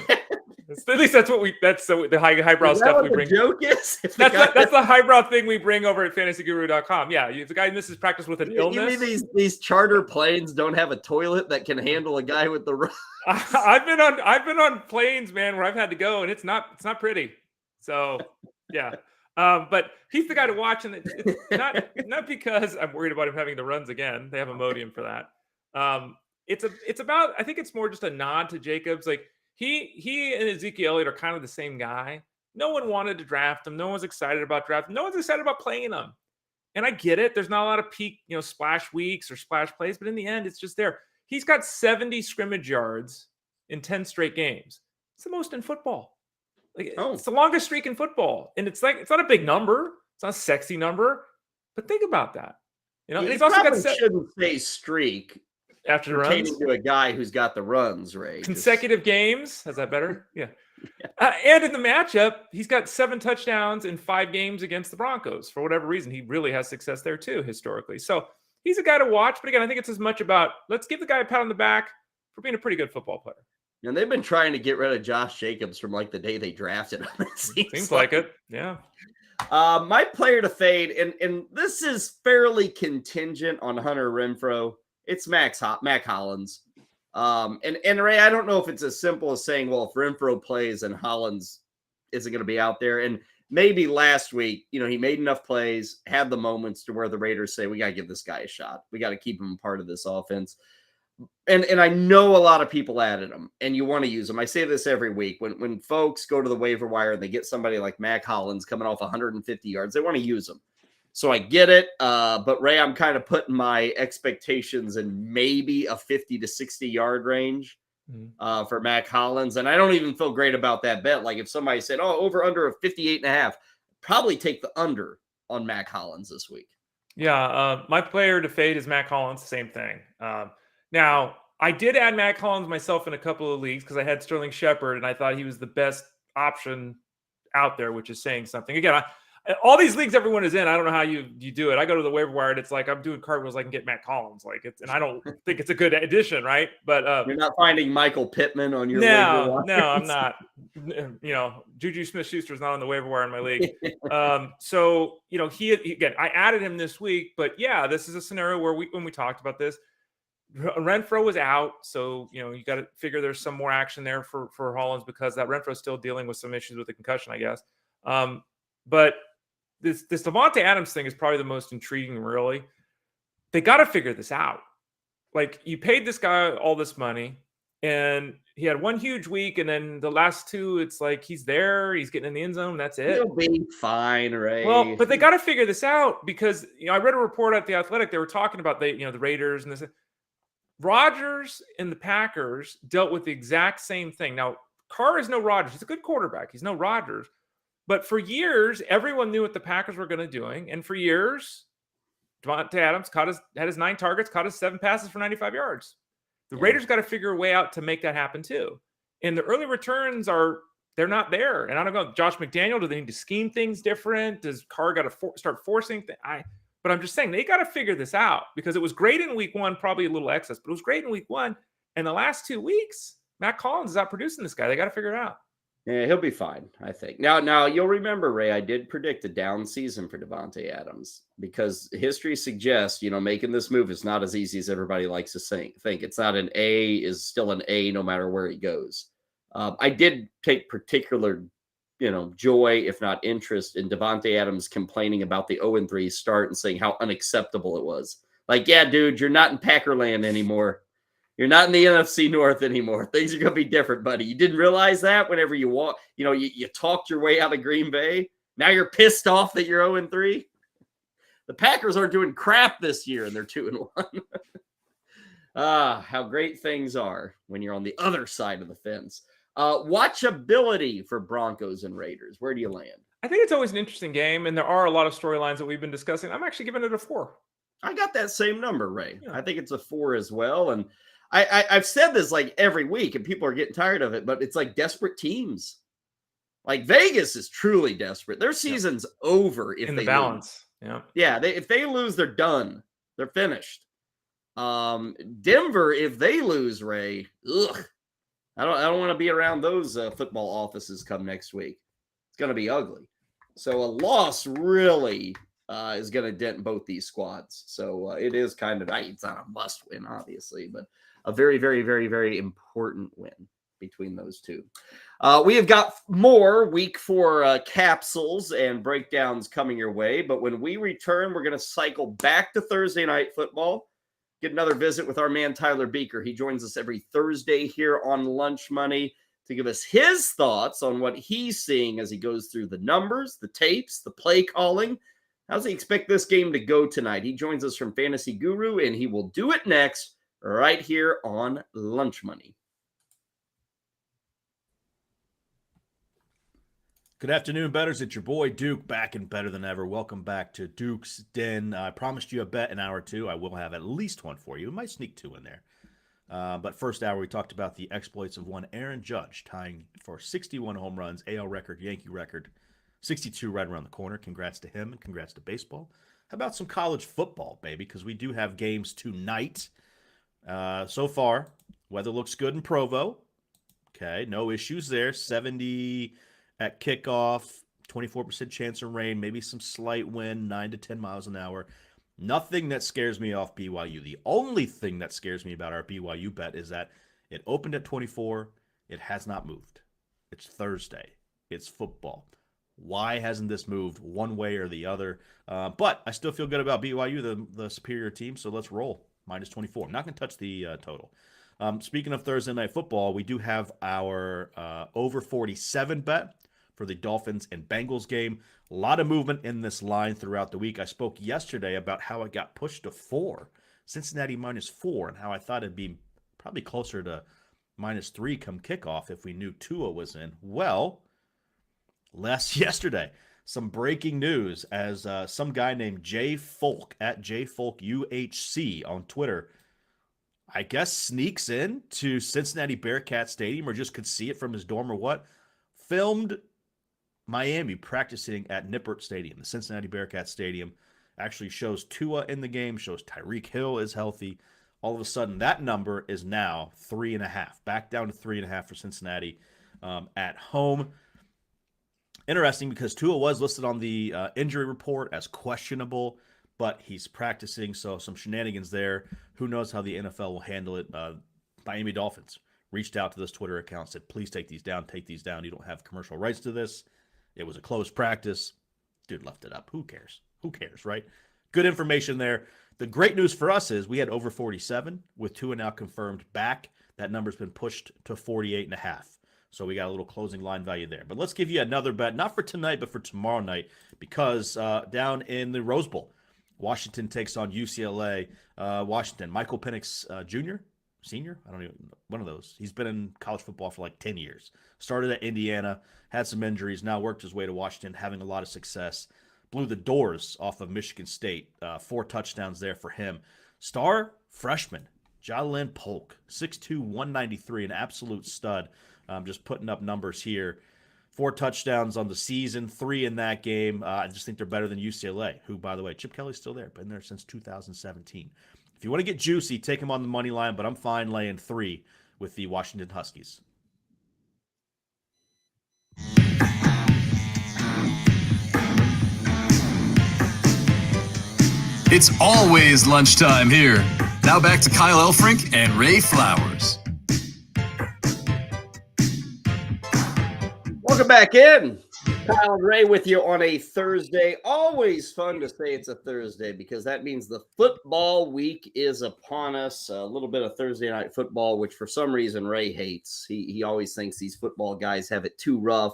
at least that's what that's the highbrow stuff we bring. Joke is? That's the highbrow thing we bring over at fantasyguru.com. Yeah, if the guy misses practice with an illness. You mean these charter planes don't have a toilet that can handle a guy with the runs? I've been on planes, man, where I've had to go, and it's not pretty. So yeah. But he's the guy to watch, and it's not because I'm worried about him having the runs again. They have Imodium for that. It's about, I think it's more just a nod to Jacobs. Like he and Ezekiel Elliott are kind of the same guy. No one wanted to draft him. No one's excited about drafting. No one's excited about playing him. And I get it. There's not a lot of peak, splash weeks or splash plays, but in the end, it's just there. He's got 70 scrimmage yards in 10 straight games. It's the most in football. It's the longest streak in football. And it's not a big number. It's not a sexy number. But think about that. And he's also got shouldn't say streak after the runs to a guy who's got the runs, Ray. Consecutive games. Is that better? Yeah. And in the matchup, he's got 7 touchdowns in 5 games against the Broncos. For whatever reason, he really has success there too, historically. So he's a guy to watch. But again, I think it's as much about let's give the guy a pat on the back for being a pretty good football player. And they've been trying to get rid of Josh Jacobs from like the day they drafted him. Seems like it. Yeah. My player to fade, and this is fairly contingent on Hunter Renfrow. It's Mac Hollins. And Ray, I don't know if it's as simple as saying, well, if Renfrow plays and Hollins isn't going to be out there. And maybe last week, he made enough plays, had the moments to where the Raiders say, we got to give this guy a shot. We got to keep him part of this offense. And I know a lot of people added him, and you want to use them. I say this every week. When folks go to the waiver wire and they get somebody like Mac Hollins coming off 150 yards, they want to use them. So I get it. But Ray, I'm kind of putting my expectations in maybe a 50 to 60 yard range for Mac Hollins. And I don't even feel great about that bet. Like if somebody said, over under a 58.5, probably take the under on Mac Hollins this week. Yeah. My player to fade is Mac Hollins. Same thing. Now, I did add Mac Hollins myself in a couple of leagues because I had Sterling Shepard and I thought he was the best option out there, which is saying something. Again, all these leagues everyone is in, I don't know how you do it. I go to the waiver wire and it's like I'm doing cartwheels. I can get Mac Hollins, and I don't think it's a good addition, right? But you're not finding Michael Pittman on your waiver wire. No, I'm not. Juju Smith-Schuster's not on the waiver wire in my league. So he again, I added him this week, but yeah, this is a scenario where when we talked about this. Renfrow was out, so you got to figure there's some more action there for Hollins because that Renfrow's still dealing with some issues with the concussion, I guess. But this Davante Adams thing is probably the most intriguing. Really, they got to figure this out. Like you paid this guy all this money, and he had one huge week, and then the last 2, it's like he's there, he's getting in the end zone, that's it. He'll be fine, right? Well, but they got to figure this out because I read a report at The Athletic. They were talking about the Raiders and this. Rodgers and the Packers dealt with the exact same thing. Now, Carr is no Rodgers. He's a good quarterback. He's no Rodgers. But for years, everyone knew what the Packers were going to do. And for years, Davante Adams had his 9 targets, caught his 7 passes for 95 yards. The Raiders got to figure a way out to make that happen too. And the early returns they're not there. And I don't know, Josh McDaniel, do they need to scheme things different? Does Carr got to start forcing things? But I'm just saying they got to figure this out, because it was great in week 1, probably a little excess, but it was great in week 1. And the last 2 weeks, Matt Collins is out producing this guy. They got to figure it out. Yeah, he'll be fine, I think. Now you'll remember, Ray, I did predict a down season for Davante Adams, because history suggests, making this move is not as easy as everybody likes to think. It's not an A, is still an A no matter where he goes. I did take particular, joy, if not interest, in Davante Adams complaining about the 0-3 start and saying how unacceptable it was. Like, yeah, dude, you're not in Packerland anymore. You're not in the NFC North anymore. Things are going to be different, buddy. You didn't realize that whenever you walk, you talked your way out of Green Bay. Now you're pissed off that you're 0-3. The Packers aren't doing crap this year, and they're 2-1. How great things are when you're on the other side of the fence. Watchability for Broncos and Raiders. Where do you land? I think it's always an interesting game, and there are a lot of storylines that we've been discussing. I'm actually giving it a 4. I got that same number, Ray. Yeah. I think it's a 4 as well, and I've said this like every week, and people are getting tired of it, but it's like desperate teams. Like Vegas is truly desperate. Their season's over if in they the balance. Lose. Yeah. If they lose, they're done. They're finished. Denver, if they lose, Ray, I don't want to be around those football offices come next week. It's going to be ugly. So a loss really is going to dent both these squads. So it is kind of, it's not a must win, obviously, but a very, very, very, very important win between those two. We have got more week 4 capsules and breakdowns coming your way. But when we return, we're going to cycle back to Thursday Night Football, get another visit with our man, Tyler Beaker. He joins us every Thursday here on Lunch Money to give us his thoughts on what he's seeing as he goes through the numbers, the tapes, the play calling. How does he expect this game to go tonight? He joins us from Fantasy Guru, and he will do it next right here on Lunch Money. Good afternoon, bettors. It's your boy Duke, back and better than ever. Welcome back to Duke's Den. I promised you a bet in hour 2. I will have at least one for you. We might sneak 2 in there. But first hour, we talked about the exploits of one Aaron Judge, tying for 61 home runs, AL record, Yankee record, 62 right around the corner. Congrats to him, and congrats to baseball. How about some college football, baby? Because we do have games tonight. So far, weather looks good in Provo. Okay, no issues there. 70 at kickoff, 24% chance of rain, maybe some slight wind, 9 to 10 miles an hour. Nothing that scares me off BYU. The only thing that scares me about our BYU bet is that it opened at 24. It has not moved. It's Thursday. It's football. Why hasn't this moved one way or the other? But I still feel good about BYU, the superior team, so let's roll. Minus 24. I'm not going to touch the total. Speaking of Thursday Night Football, we do have our over 47 bet for the Dolphins and Bengals game. A lot of movement in this line throughout the week. I spoke yesterday about how it got pushed to 4, Cincinnati minus 4, and how I thought it'd be probably closer to minus 3 come kickoff if we knew Tua was in. Well, yesterday, some breaking news as some guy named Jay Folk at JFolkUHC on Twitter, I guess sneaks in to Cincinnati Bearcat Stadium, or just could see it from his dorm or what, filmed Miami practicing at Nippert Stadium. The Cincinnati Bearcat Stadium actually shows Tua in the game, shows Tyreek Hill is healthy. All of a sudden, that number is now 3.5, back down to 3.5 for Cincinnati at home. Interesting, because Tua was listed on the injury report as questionable, but he's practicing, so some shenanigans there. Who knows how the NFL will handle it? Miami Dolphins reached out to this Twitter account, said, please take these down. You don't have commercial rights to this. It was a closed practice. Dude left it up. Who cares, right? Good information there. The great news for us is we had over 47 with Tua now confirmed back. That number's been pushed to 48.5. So we got a little closing line value there. But let's give you another bet, not for tonight, but for tomorrow night, because down in the Rose Bowl, Washington takes on UCLA. Washington, Michael Penix Jr., Senior? I don't even know. One of those. He's been in college football for like 10 years. Started at Indiana, had some injuries, now worked his way to Washington, having a lot of success. Blew the doors off of Michigan State. 4 touchdowns there for him. Star freshman, Jalen Polk, 6'2", 193, an absolute stud. Just putting up numbers here. 4 touchdowns on the season, 3 in that game. I just think they're better than UCLA, who, by the way, Chip Kelly's still there. Been there since 2017. If you want to get juicy, take him on the money line, but I'm fine laying 3 with the Washington Huskies. It's always lunchtime here. Now back to Kyle Elfrink and Ray Flowers. Welcome back in. Kyle and Ray with you on a Thursday. Always fun to say it's a Thursday because that means the football week is upon us. A little bit of Thursday night football, which for some reason Ray hates. He always thinks these football guys have it too rough.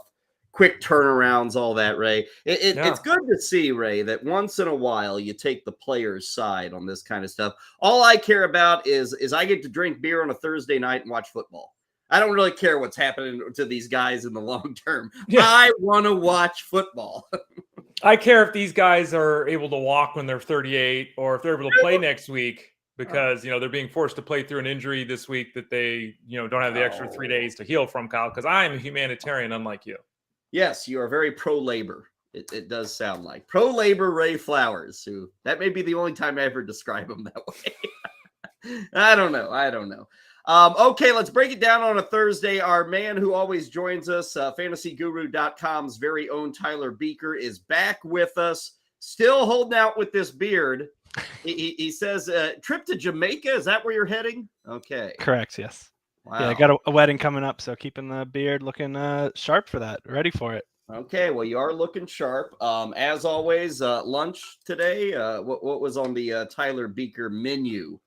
Quick turnarounds, all that, Ray. It's good to see, Ray, that once in a while you take the player's side on this kind of stuff. All I care about is I get to drink beer on a Thursday night and watch football. I don't really care what's happening to these guys in the long term. Yeah. I want to watch football. I care if these guys are able to walk when they're 38 or if they're able to play next week because, they're being forced to play through an injury this week that they, don't have the extra 3 days to heal from, Kyle, because I am a humanitarian, unlike you. Yes, you are very pro-labor. It does sound like pro-labor Ray Flowers, who that may be the only time I ever describe him that way. I don't know. Okay, let's break it down on a Thursday. Our man who always joins us, fantasyguru.com's very own Tyler Beaker, is back with us, still holding out with this beard. He says, trip to Jamaica, is that where you're heading? Okay. Correct, yes. Wow. Yeah, I got a wedding coming up, so keeping the beard looking sharp for that, ready for it. Okay, well, you are looking sharp. As always, lunch today, what was on the Tyler Beaker menu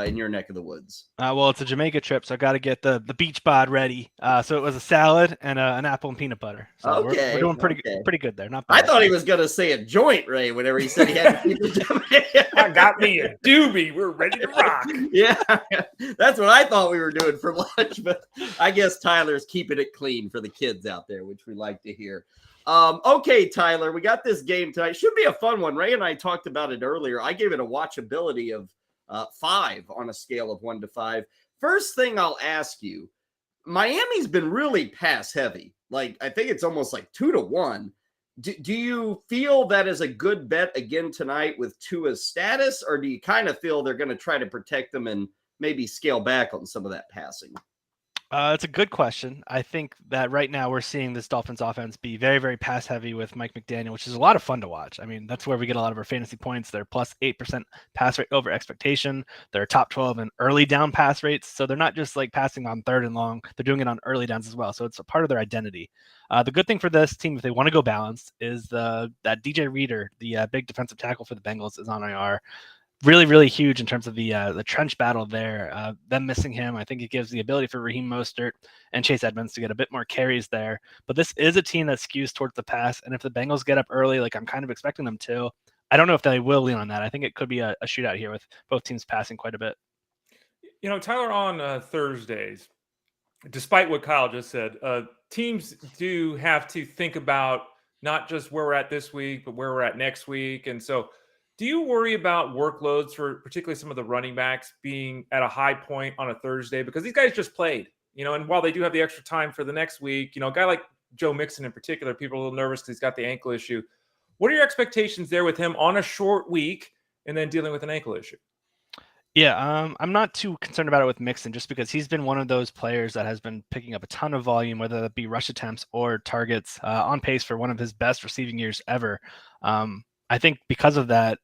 in your neck of the woods? Well, it's a Jamaica trip, so I got to get the beach bod ready. So it was a salad and an apple and peanut butter. So we're doing pretty good there. Not bad. I thought he was going to say a joint, Ray, whenever he said he had to keep it. I got me a doobie. We're ready to rock. Yeah, that's what I thought we were doing for lunch, but I guess Tyler's keeping it clean for the kids out there, which we like to hear. Okay, Tyler, we got this game tonight. Should be a fun one. Ray and I talked about it earlier. I gave it a watchability of 5 on a scale of 1 to 5. First thing I'll ask you, Miami's been really pass heavy. Like, I think it's almost like 2 to 1. Do you feel that is a good bet again tonight with Tua's status, or do you kind of feel they're going to try to protect them and maybe scale back on some of that passing? It's a good question. I think that right now we're seeing this Dolphins offense be very, very pass heavy with Mike McDaniel, which is a lot of fun to watch. I mean, that's where we get a lot of our fantasy points. They're plus 8% pass rate over expectation. They're top 12 in early down pass rates. So they're not just like passing on 3rd and long. They're doing it on early downs as well. So it's a part of their identity. The good thing for this team, if they want to go balanced, is that DJ Reader, the big defensive tackle for the Bengals, is on IR. Really, really huge in terms of the trench battle there. Them missing him, I think it gives the ability for Raheem Mostert and Chase Edmonds to get a bit more carries there. But this is a team that skews towards the pass. And if the Bengals get up early, like I'm kind of expecting them to, I don't know if they will lean on that. I think it could be a shootout here with both teams passing quite a bit. Tyler, on Thursdays, despite what Kyle just said, teams do have to think about not just where we're at this week, but where we're at next week. And so do you worry about workloads for particularly some of the running backs being at a high point on a Thursday? Because these guys just played, and while they do have the extra time for the next week, a guy like Joe Mixon in particular, people are a little nervous because he's got the ankle issue. What are your expectations there with him on a short week and then dealing with an ankle issue? Yeah, I'm not too concerned about it with Mixon just because he's been one of those players that has been picking up a ton of volume, whether that be rush attempts or targets, on pace for one of his best receiving years ever. I think because of that,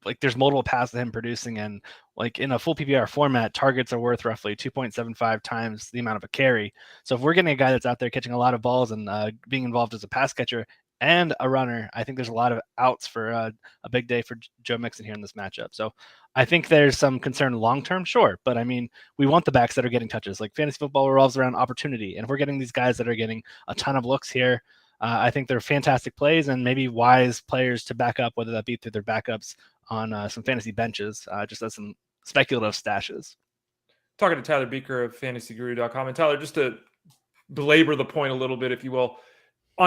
like there's multiple paths to him producing, and like in a full PPR format, targets are worth roughly 2.75 times the amount of a carry. So if we're getting a guy that's out there catching a lot of balls and being involved as a pass catcher and a runner, I think there's a lot of outs for a big day for Joe Mixon here in this matchup. So I think there's some concern long-term, sure. But I mean, we want the backs that are getting touches. Like fantasy football revolves around opportunity. And if we're getting these guys that are getting a ton of looks here, I think they're fantastic plays and maybe wise players to back up, whether that be through their backups on some fantasy benches, just as some speculative stashes. Talking to Tyler Beaker of fantasyguru.com. And Tyler, just to belabor the point a little bit, if you will,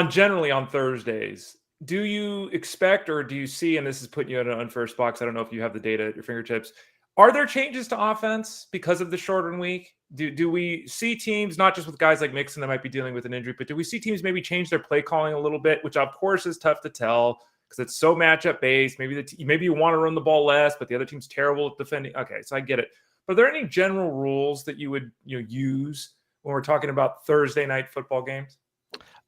generally on Thursdays, do you expect or do you see, and this is putting you in an unfair spot, I don't know if you have the data at your fingertips, are there changes to offense because of the shortened week? Do we see teams, not just with guys like Mixon that might be dealing with an injury, but do we see teams maybe change their play calling a little bit, which of course is tough to tell because it's so matchup based. Maybe maybe you want to run the ball less, but the other team's terrible at defending. Okay, so I get it. But are there any general rules that you would use when we're talking about Thursday night football games?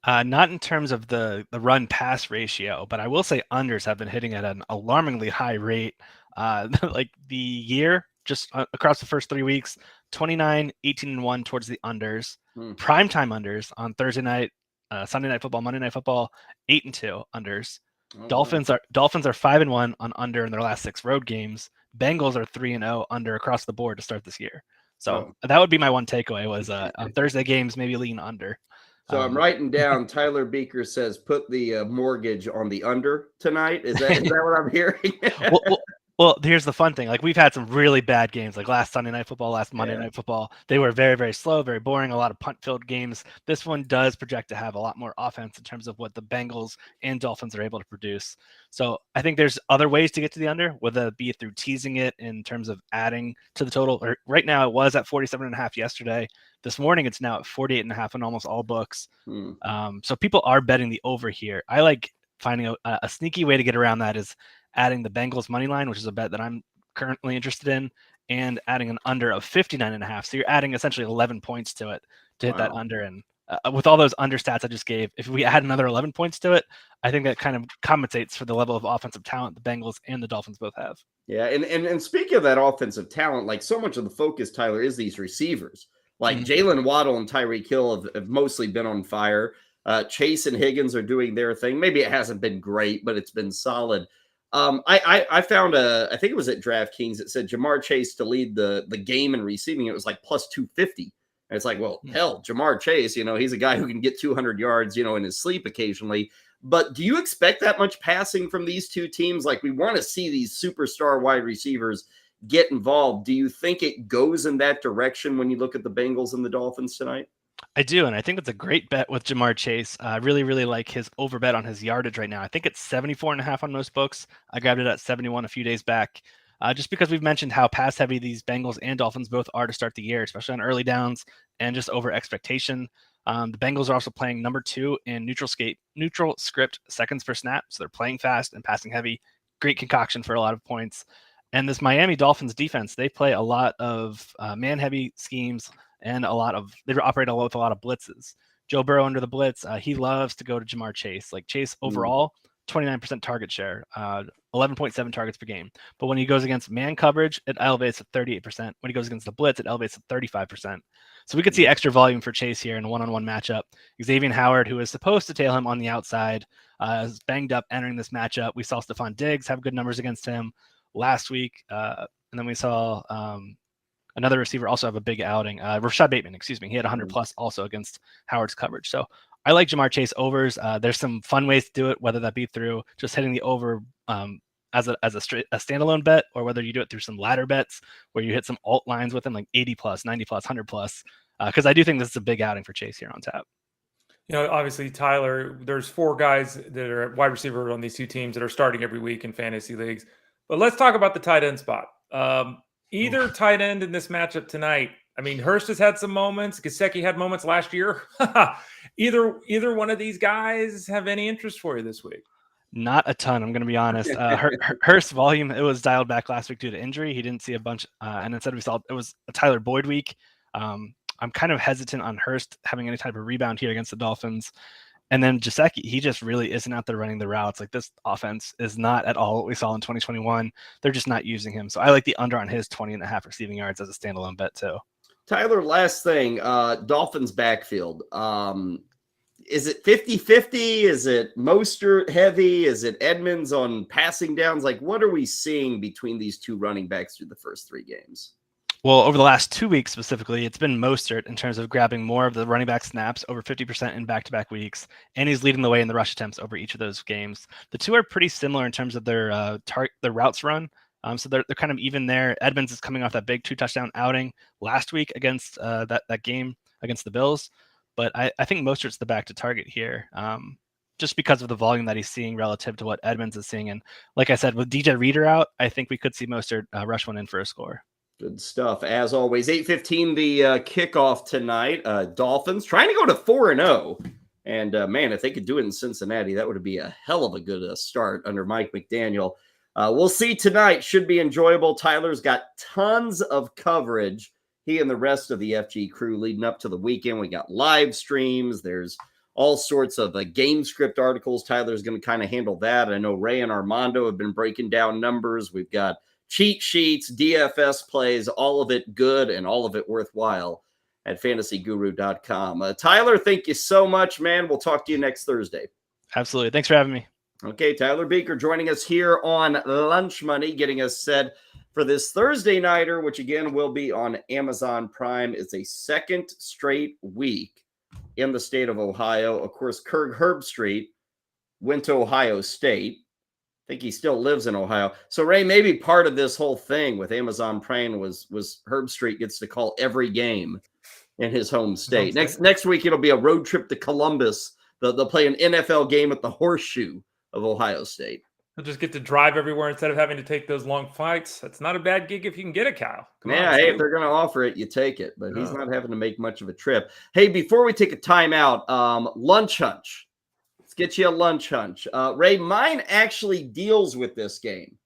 Not in terms of the run-pass ratio, but I will say unders have been hitting at an alarmingly high rate. Like the year, just across the first 3 weeks, 29, 18, and 1 towards the unders. Primetime unders on Thursday night, Sunday night football, Monday night football, 8 and 2 unders. Oh, Dolphins are 5 and 1 on under in their last 6 road games. Bengals are 3 and 0 under across the board to start this year. So that would be my one takeaway was on Thursday games, maybe lean under. So I'm writing down. Tyler Beaker says, "Put the mortgage on the under tonight." Is that what I'm hearing? Well, here's the fun thing. Like we've had some really bad games, like last Sunday night football, last Monday night football. They were very, very slow, very boring. A lot of punt-filled games. This one does project to have a lot more offense in terms of what the Bengals and Dolphins are able to produce. So I think there's other ways to get to the under, whether it be through teasing it in terms of adding to the total. Or right now, it was at 47.5 yesterday. This morning, it's now at 48.5 on almost all books. So people are betting the over here. I like finding a sneaky way to get around that is adding the Bengals money line, which is a bet that I'm currently interested in, and adding an under of 59.5. So you're adding essentially 11 points to it to hit that under. And with all those under stats I just gave, if we add another 11 points to it, I think that kind of compensates for the level of offensive talent the Bengals and the Dolphins both have. Yeah, and speaking of that offensive talent, like so much of the focus, Tyler, is these receivers. Like Jalen Waddle and Tyreek Hill have mostly been on fire. Chase and Higgins are doing their thing. Maybe it hasn't been great, but it's been solid. I found I think it was at DraftKings, it said Jamar Chase to lead the game in receiving. It was like plus 250. And it's like, well, hell, Jamar Chase, he's a guy who can get 200 yards, in his sleep occasionally. But do you expect that much passing from these two teams? Like, we want to see these superstar wide receivers get involved. Do you think it goes in that direction when you look at the Bengals and the Dolphins tonight? I do, and I think it's a great bet with Jamar Chase. I really, really like his over bet on his yardage right now. I think it's 74.5 on most books. I grabbed it at 71 a few days back, just because we've mentioned how pass heavy these Bengals and Dolphins both are to start the year, especially on early downs and just over expectation. The Bengals are also playing number 2 in neutral script seconds per snap, so they're playing fast and passing heavy. Great concoction for a lot of points. And this Miami Dolphins defense, they play a lot of man-heavy schemes and they operate with a lot of blitzes. Joe Burrow under the blitz, he loves to go to Jamar Chase. Like Chase overall, 29% target share, 11.7 targets per game. But when he goes against man coverage, it elevates at 38%. When he goes against the blitz, it elevates at 35%. So we could see extra volume for Chase here in a one-on-one matchup. Xavier Howard, who is supposed to tail him on the outside, is banged up entering this matchup. We saw Stephon Diggs have good numbers against him last week. And then we saw another receiver also have a big outing. Rashad Bateman, he had 100 plus also against Howard's coverage. So I like Jamar Chase overs. There's some fun ways to do it, whether that be through just hitting the over as a standalone bet, or whether you do it through some ladder bets where you hit some alt lines with him, like 80 plus, 90 plus, 100 plus. Because I do think this is a big outing for Chase here on tap. Obviously, Tyler, there's 4 guys that are wide receiver on these 2 teams that are starting every week in fantasy leagues. But let's talk about the tight end spot. Either tight end in this matchup tonight. I mean, Hurst has had some moments. Gesicki had moments last year. Either one of these guys have any interest for you this week? Not a ton, I'm going to be honest. Hurst's volume, it was dialed back last week due to injury. He didn't see a bunch, and instead we saw it was a Tyler Boyd week. I'm kind of hesitant on Hurst having any type of rebound here against the Dolphins. And then Gesicki, he just really isn't out there running the routes. Like, this offense is not at all what we saw in 2021. They're just not using him. So I like the under on his 20.5 receiving yards as a standalone bet too. Tyler, last thing, Dolphins backfield. Is it 50-50? Is it Mostert heavy? Is it Edmonds on passing downs? Like, what are we seeing between these 2 running backs through the first 3 games? Well, over the last 2 weeks specifically, it's been Mostert in terms of grabbing more of the running back snaps, over 50% in back-to-back weeks, and he's leading the way in the rush attempts over each of those games. The two are pretty similar in terms of their their routes run. So they're kind of even there. Edmonds is coming off that big 2-touchdown outing last week against that game against the Bills, but I think Mostert's the back to target here. Just because of the volume that he's seeing relative to what Edmonds is seeing. And like I said, with DJ Reader out, I think we could see Mostert rush one in for a score. Good stuff. As always, 8:15 the kickoff tonight. Dolphins trying to go to 4-0. And man, if they could do it in Cincinnati, that would be a hell of a good start under Mike McDaniel. We'll see tonight. Should be enjoyable. Tyler's got tons of coverage. He and the rest of the FG crew leading up to the weekend. We got live streams. There's all sorts of game script articles. Tyler's going to kind of handle that. I know Ray and Armando have been breaking down numbers. We've got cheat sheets, DFS plays, all of it good and all of it worthwhile at fantasyguru.com. Tyler, thank you so much, man. We'll talk to you next Thursday. Absolutely. Thanks for having me. Okay, Tyler Beaker joining us here on Lunch Money, getting us set for this Thursday nighter, which again will be on Amazon Prime. It's a second straight week in the state of Ohio. Of course, Kirk Herbstreit went to Ohio State. I think he still lives in Ohio. So, Ray, maybe part of this whole thing with Amazon Prime was Herbstreit gets to call every game in his home state. Next week, it'll be a road trip to Columbus. They'll play an NFL game at the Horseshoe of Ohio State. He'll just get to drive everywhere instead of having to take those long flights. That's not a bad gig if you can get it, Kyle. Hey, if they're going to offer it, you take it. But he's not having to make much of a trip. Hey, before we take a timeout, lunch hunch. Let's get you a lunch hunch. Ray, mine actually deals with this game.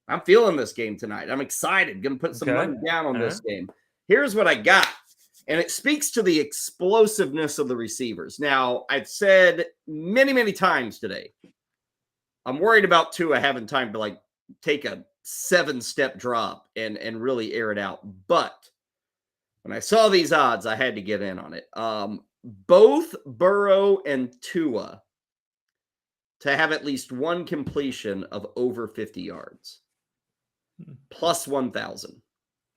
I'm feeling this game tonight. I'm excited. Going to put some money down on this game. Here's what I got. And it speaks to the explosiveness of the receivers. Now, I've said many, many times today, I'm worried about Tua having time to take a 7-step drop and really air it out. But when I saw these odds, I had to get in on it. Both Burrow and Tua to have at least one completion of over 50 yards. Plus 1,000.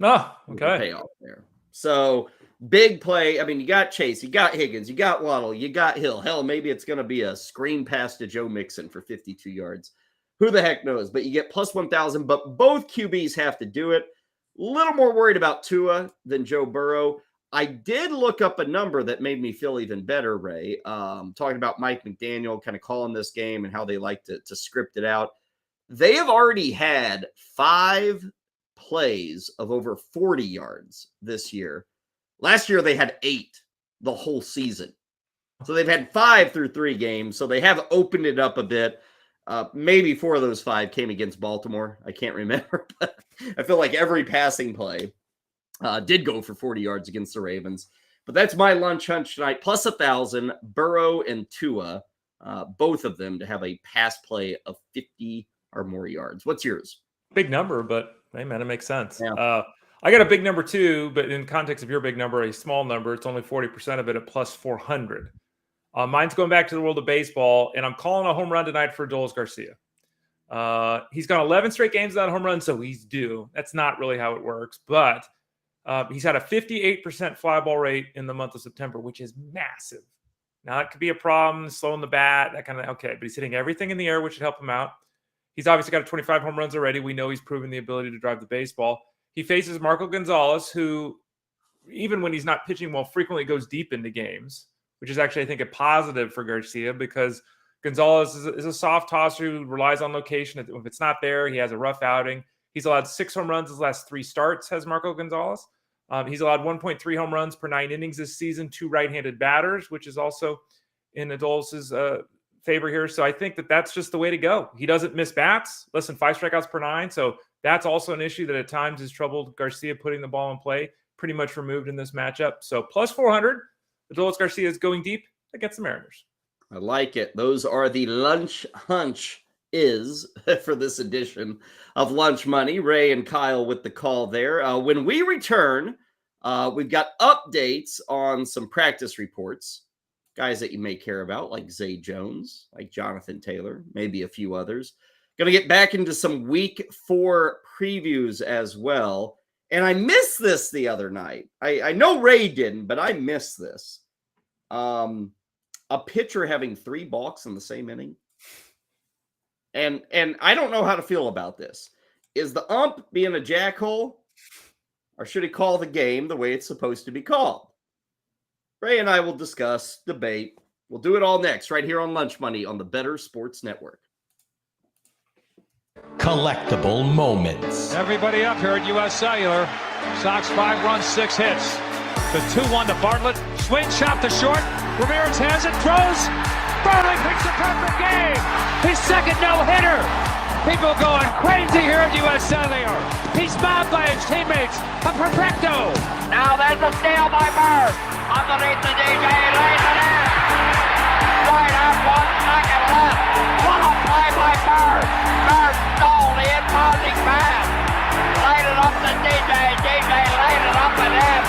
Oh, okay. Payoff there. So big play. I mean, you got Chase, you got Higgins, you got Waddle, you got Hill. Hell, maybe it's going to be a screen pass to Joe Mixon for 52 yards. Who the heck knows? But you get plus 1,000, but both QBs have to do it. A little more worried about Tua than Joe Burrow. I did look up a number that made me feel even better, Ray. Talking about Mike McDaniel kind of calling this game and how they like to script it out. They have already had 5 plays of over 40 yards this year. Last year, they had 8 the whole season. So they've had 5 through 3 games. So they have opened it up a bit. Maybe 4 of those 5 came against Baltimore. I can't remember. But I feel like every passing play did go for 40 yards against the Ravens. But that's my lunch hunch tonight. Plus 1,000, Burrow and Tua, both of them to have a pass play of 50 or more yards. What's yours? Big number, but hey, man, it makes sense. Yeah. I got a big number too, but in context of your big number, a small number. It's only 40% of it at plus 400. Mine's going back to the world of baseball, and I'm calling a home run tonight for Adolis Garcia. He's got 11 straight games without a home run, so he's due. That's not really how it works, but he's had a 58% fly ball rate in the month of September, which is massive. Now, it could be a problem, slowing the bat, that kind of, okay, but he's hitting everything in the air, which should help him out. He's obviously got 25 home runs already. We know he's proven the ability to drive the baseball. He faces Marco Gonzalez, who, even when he's not pitching well, frequently goes deep into games, which is actually, I think, a positive for Garcia because Gonzalez is a soft tosser who relies on location. If it's not there, he has a rough outing. He's allowed 6 home runs his last 3 starts, has Marco Gonzalez. He's allowed 1.3 home runs per 9 innings this season, 2 right-handed batters, which is also in Adolis's favor here. So I think that's just the way to go. He doesn't miss bats, less than 5 strikeouts per 9. So that's also an issue that at times has troubled Garcia putting the ball in play, pretty much removed in this matchup. So plus 400, Adolis Garcia is going deep against the Mariners. I like it. Those are the lunch hunch for this edition of Lunch Money. Ray and Kyle with the call there. When we return, we've got updates on some practice reports. Guys that you may care about, like Zay Jones, like Jonathan Taylor, maybe a few others. Going to get back into some week 4 previews as well. And I missed this the other night. I know Ray didn't, but I missed this. A pitcher having 3 balks in the same inning. And I don't know how to feel about this. Is the ump being a jackhole, or should he call the game the way it's supposed to be called? Ray and I will discuss, debate. We'll do it all next, right here on Lunch Money on the Bettor Sports Network. Collectible moments. Everybody up here at U.S. Cellular. Sox 5 runs, 6 hits. The 2-1 to Bartlett. Swing shot to short. Ramirez has it, throws. Bartlett picks a perfect game. His second no-hitter. People going crazy here at U.S. Cellular. He's mobbed by his teammates. A perfecto. Now there's a steal by Bird. Underneath the DJ, lays it in. Right out, 1 second left. What a play by Bird. Bird stole the impounding pass. Laid it up to DJ. DJ laid it up at him.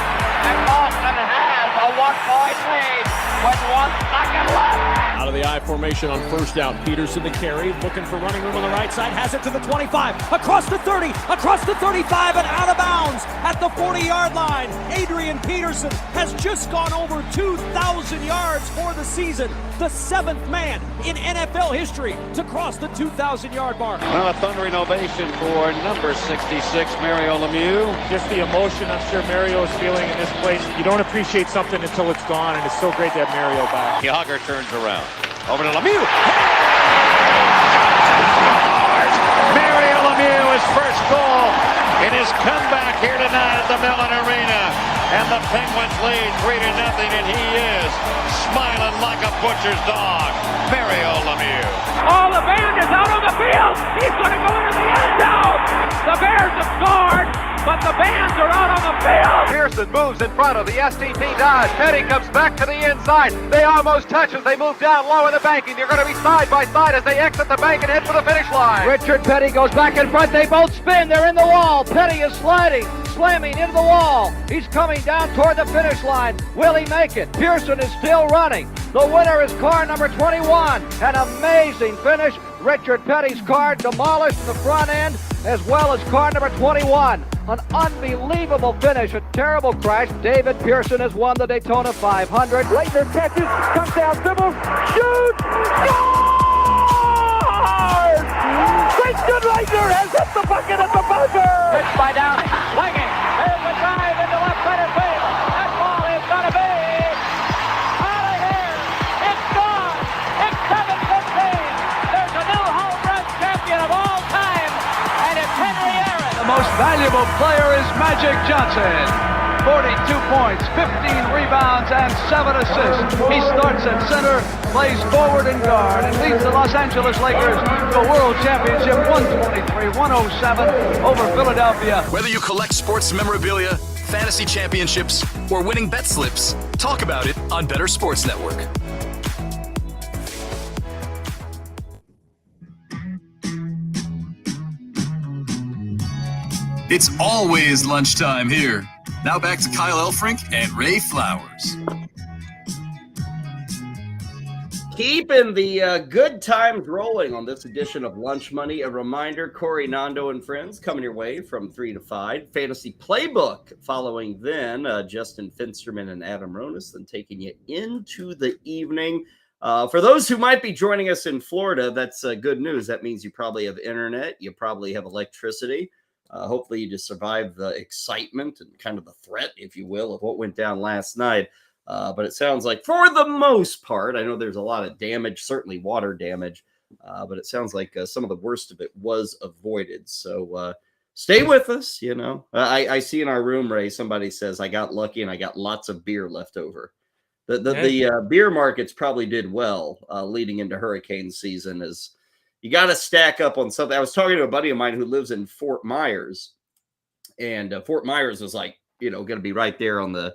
And Boston has a 1-point lead with 1 second left. Out of the I formation on first down. Peterson to carry, looking for running room on the right side, has it to the 25, across the 30, across the 35, and out of bounds at the 40-yard line. Adrian Peterson has just gone over 2,000 yards for the season, the 7th man in NFL history to cross the 2,000-yard mark. Well, a thundering ovation for number 66, Mario Lemieux. Just the emotion I'm sure Mario is feeling in this place. You don't appreciate something until it's gone, and it's so great to have Mario back. Yager turns around. Over to Lemieux. Mario Lemieux, his first goal in his comeback here tonight at the Mellon Arena. And the Penguins lead 3-0, and he is smiling like a butcher's dog. Mario Lemieux. Oh, the band is out on the field. He's going to go into the end zone. The Bears have scored, but the Bands are out on the field. Pearson moves in front of the STP Dodge. Petty comes back to the inside. They almost touch as they move down low in the banking. They're going to be side by side as they exit the bank and head for the finish line. Richard Petty goes back in front. They both spin. They're in the wall. Petty is slamming into the wall. He's coming down toward the finish line. Will he make it? Pearson is still running. The winner is car number 21. An amazing finish. Richard Petty's car demolished the front end as well as car number 21. An unbelievable finish, a terrible crash. David Pearson has won the Daytona 500. Leitner catches, comes down, dribbles, shoots, scores! Christian Leitner has hit the bucket at the buzzer! Pitched by Downey, swinging, there's a drive into left center field. That ball is gonna be out of here. It's gone. It's 7-15. There's a new home run champion of all time, and it's Henry Aaron. The most valuable player is Magic Johnson. 42 points, 15 rebounds, and 7 assists. He starts at center, plays forward and guard, and leads the Los Angeles Lakers to a world championship 123-107 over Philadelphia. Whether you collect sports memorabilia, fantasy championships, or winning bet slips, talk about it on Bettor Sports Network. It's always lunchtime here. Now back to Kyle Elfrink and Ray Flowers. Keeping the good times rolling on this edition of Lunch Money. A reminder, Corey Nando and friends coming your way from 3 to 5. Fantasy Playbook following then. Justin Finsterman and Adam Ronis then taking you into the evening. For those who might be joining us in Florida, that's good news. That means you probably have internet. You probably have electricity. Hopefully you just survived the excitement and kind of the threat, if you will, of what went down last night. But it sounds like for the most part, I know there's a lot of damage, certainly water damage, but it sounds like some of the worst of it was avoided. So stay with us. You know, I see in our room, Ray, somebody says I got lucky and I got lots of beer left over. The beer markets probably did well leading into hurricane season. As you got to stack up on something. I was talking to a buddy of mine who lives in Fort Myers, and Fort Myers was like, you know, going to be right there on the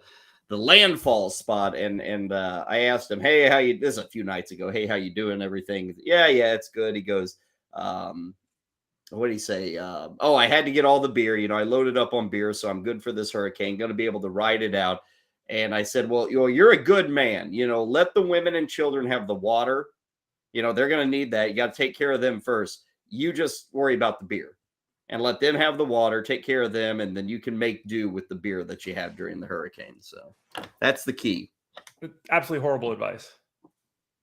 landfall spot. And I asked him, hey, how you, this is a few nights ago. Hey, how you doing? Everything. Yeah, it's good. He goes, what did he say? Oh, I had to get all the beer. You know, I loaded up on beer, so I'm good for this hurricane. Going to be able to ride it out. And I said, well, you're a good man. You know, let the women and children have the water. You know, they're going to need that. You got to take care of them first. You just worry about the beer. and let them have the water, take care of them, and then you can make do with the beer that you have during the hurricane. So that's the key. Absolutely horrible advice.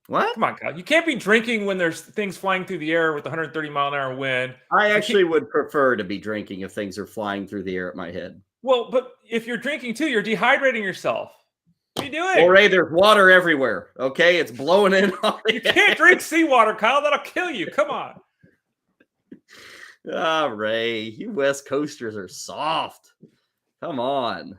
What? Come on, Kyle. You can't be drinking when there's things flying through the air with 130-mile-an-hour wind. I actually would prefer to be drinking if things are flying through the air at my head. Well, but if you're drinking too, you're dehydrating yourself. What are you doing? Well, Ray, there's water everywhere. Okay, it's blowing in. You can't drink seawater, Kyle. That'll kill you. Come on. Ray, you West Coasters are soft. Come on,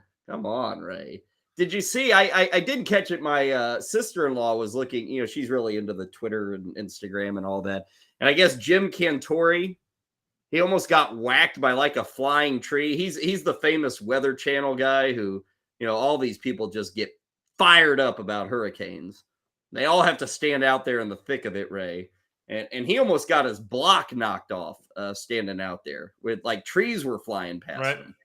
Ray. Did you see? I did catch it. My sister-in-law was looking. You know, she's really into the Twitter and Instagram and all that. And I guess Jim Cantori, he almost got whacked by like a flying tree. He's the famous Weather Channel guy who, you know, all these people just get fired up about hurricanes. They all have to stand out there in the thick of it, Ray. And he almost got his block knocked off standing out there with like trees were flying past him.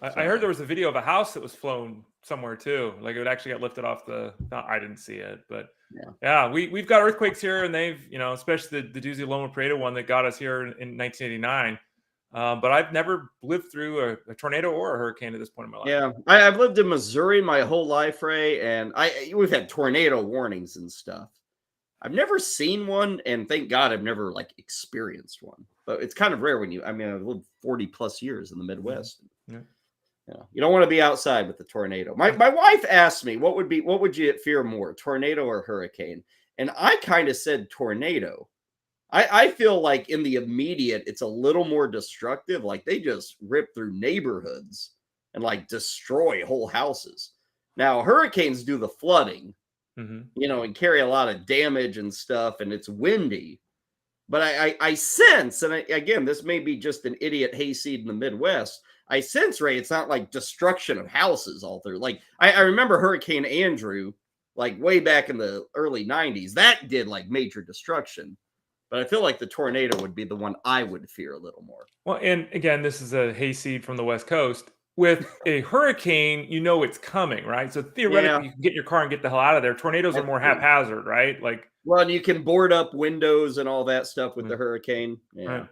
I heard there was a video of a house that was flown somewhere too. Like it actually got lifted off the. No, I didn't see it, but yeah, we've got earthquakes here, and they've, you know, especially the Doozy Loma Prieta one that got us here in 1989. But I've never lived through a tornado or a hurricane at this point in my life. Yeah, I've lived in Missouri my whole life, Ray, and we've had tornado warnings and stuff. I've never seen one, and thank God I've never like experienced one. But it's kind of rare when I've lived 40 plus years in the Midwest. Yeah. You don't want to be outside with the tornado. My wife asked me what would you fear more, tornado or hurricane? And I kind of said tornado. I feel like in the immediate, it's a little more destructive. Like they just rip through neighborhoods and like destroy whole houses. Now hurricanes do the flooding, you know, and carry a lot of damage and stuff, and it's windy. But I sense, and again, this may be just an idiot hayseed in the Midwest. I sense, Ray, it's not like destruction of houses all through. Like I remember Hurricane Andrew, like way back in the early 90s, that did like major destruction. But I feel like the tornado would be the one I would fear a little more. Well, and again, this is a hayseed from the West Coast. With a hurricane, you know it's coming, right? So theoretically, you can get in your car and get the hell out of there. Tornadoes are more haphazard, right? Like, well, and you can board up windows and all that stuff with the hurricane. Yeah,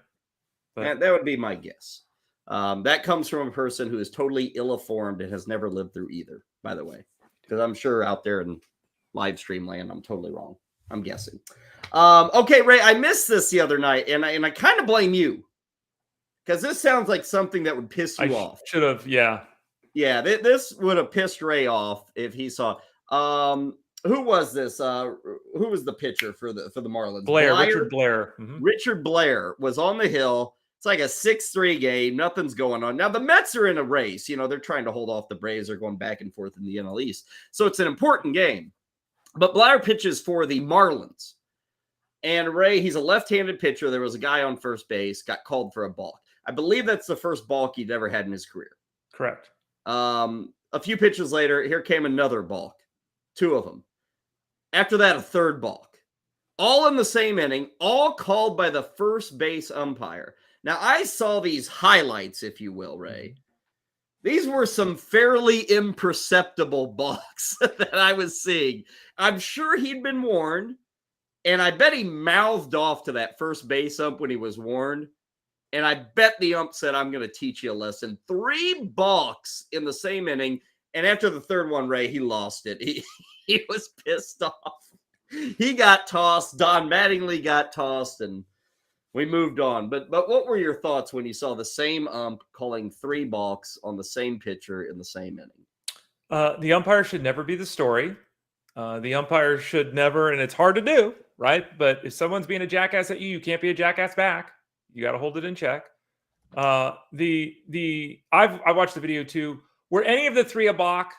right. That would be my guess. That comes from a person who is totally ill-informed and has never lived through either, by the way. Because I'm sure out there in live stream land, I'm totally wrong. I'm guessing. Okay, Ray, I missed this the other night, and I kind of blame you. Because this sounds like something that would piss you off. Should have, yeah. Yeah, this would have pissed Ray off if he saw. Who was this? Who was the pitcher for the Marlins? Richard Blair. Richard Blair was on the hill. It's like a 6-3 game. Nothing's going on. Now, the Mets are in a race. You know, they're trying to hold off the Braves. They're going back and forth in the NL East. So it's an important game. But Blair pitches for the Marlins. And Ray, he's a left-handed pitcher. There was a guy on first base, got called for a balk. I believe that's the first balk he'd ever had in his career. Correct. A few pitches later, here came another balk. 2 of them. After that, a third balk. All in the same inning, all called by the first base umpire. Now, I saw these highlights, if you will, Ray. These were some fairly imperceptible balks that I was seeing. I'm sure he'd been warned, and I bet he mouthed off to that first base ump when he was warned. And I bet the ump said, I'm going to teach you a lesson. 3 balks in the same inning. And after the third one, Ray, he lost it. He was pissed off. He got tossed. Don Mattingly got tossed, and we moved on. But what were your thoughts when you saw the same ump calling 3 balks on the same pitcher in the same inning? The umpire should never be the story. The umpire should never, and it's hard to do, right? But if someone's being a jackass at you, you can't be a jackass back. You got to hold it in check. I've watched the video too. Were any of the 3 a balk?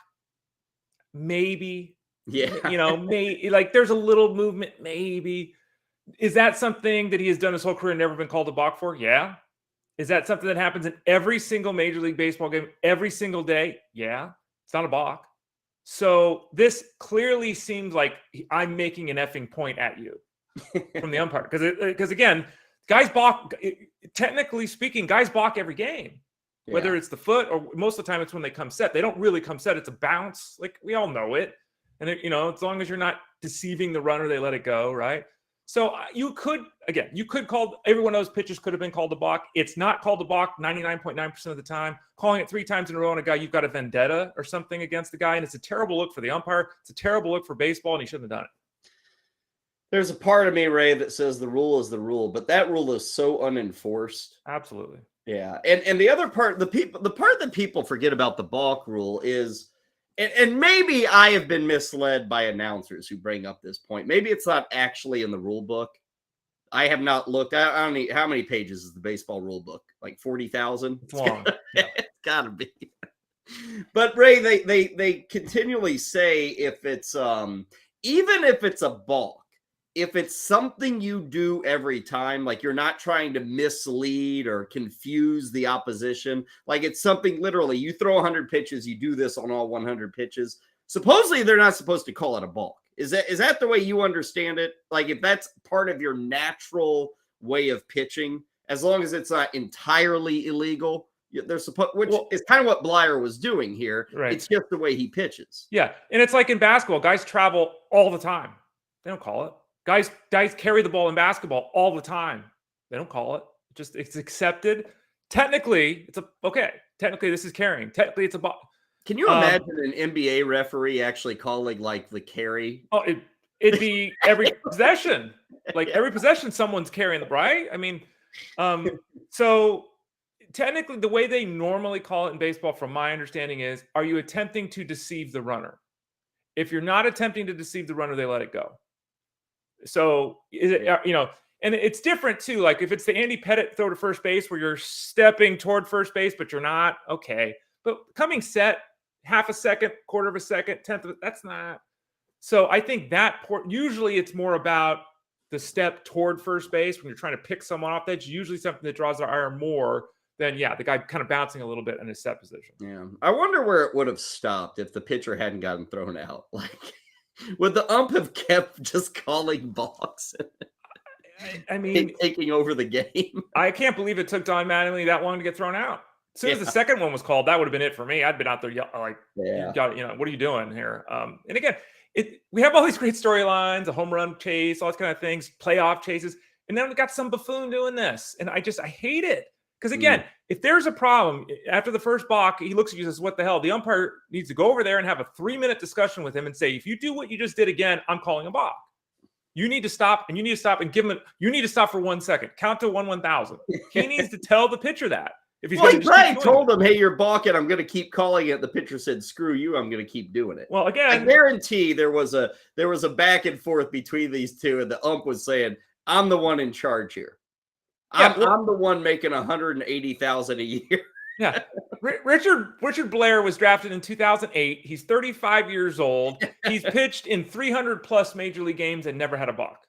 Maybe. Yeah. You know, maybe like there's a little movement. Maybe. Is that something that he has done his whole career and never been called a balk for? Yeah. Is that something that happens in every single Major League Baseball game every single day? Yeah. It's not a balk. So this clearly seems like I'm making an effing point at you from the umpire. Because again, guys balk, technically speaking, guys balk every game, whether it's the foot or most of the time it's when they come set. They don't really come set. It's a bounce. Like we all know it. And, you know, as long as you're not deceiving the runner, they let it go, right? So you could call, everyone knows pitches could have been called a balk. It's not called a balk 99.9% of the time. Calling it 3 times in a row on a guy, you've got a vendetta or something against the guy, and it's a terrible look for the umpire. It's a terrible look for baseball, and he shouldn't have done it. There's a part of me, Ray, that says the rule is the rule, but that rule is so unenforced. Absolutely. Yeah. And the other part, the part that people forget about the balk rule is, and maybe I have been misled by announcers who bring up this point. Maybe it's not actually in the rule book. I have not looked. I don't know how many pages is the baseball rule book? Like 40,000? It's long. It's gotta be. But Ray, they continually say if it's even if it's a balk, if it's something you do every time, like you're not trying to mislead or confuse the opposition, like it's something literally you throw 100 pitches, you do this on all 100 pitches. Supposedly they're not supposed to call it a balk. Is that the way you understand it? Like if that's part of your natural way of pitching, as long as it's not entirely illegal, they're supposed, which is kind of what Blyer was doing here. Right. It's just the way he pitches. Yeah, and it's like in basketball, guys travel all the time. They don't call it. Guys carry the ball in basketball all the time. They don't call it. It's accepted. Technically, technically this is carrying. Technically, it's a ball. Can you imagine an NBA referee actually calling like the carry? Oh, it'd be every possession. Like every possession, someone's carrying the right. I mean, so technically, the way they normally call it in baseball, from my understanding, is: are you attempting to deceive the runner? If you're not attempting to deceive the runner, they let it go. So, is it, and it's different too. Like if it's the Andy Pettitte throw to first base where you're stepping toward first base, but you're not, okay. But coming set, half a second, quarter of a second, tenth of it, that's not. So I think that usually it's more about the step toward first base when you're trying to pick someone off. That's usually something that draws their ire more than, the guy kind of bouncing a little bit in his set position. Yeah. I wonder where it would have stopped if the pitcher hadn't gotten thrown out. Like, would the ump have kept just calling balks? I mean, taking over the game. I can't believe it took Don Mattingly that long to get thrown out. As soon as the second one was called, that would have been it for me. I'd been out there like, what are you doing here? And again, we have all these great storylines, a home run chase, all these kind of things, playoff chases, and then we got some buffoon doing this, and I hate it. Because again, if there's a problem after the first balk, he looks at you and says, "What the hell?" The umpire needs to go over there and have a 3-minute discussion with him and say, "If you do what you just did again, I'm calling a balk. You need to stop, and you need to stop and give him. You need to stop for 1 second. Count to 1,000." He needs to tell the pitcher that. If he's he probably told him, "Hey, you're balking. I'm going to keep calling it." The pitcher said, "Screw you. I'm going to keep doing it." Well, again, I guarantee there was a back and forth between these two, and the ump was saying, "I'm the one in charge here. I'm the one making $180,000 a year." Yeah. Richard Blair was drafted in 2008. He's 35 years old. He's pitched in 300 plus major league games and never had a balk.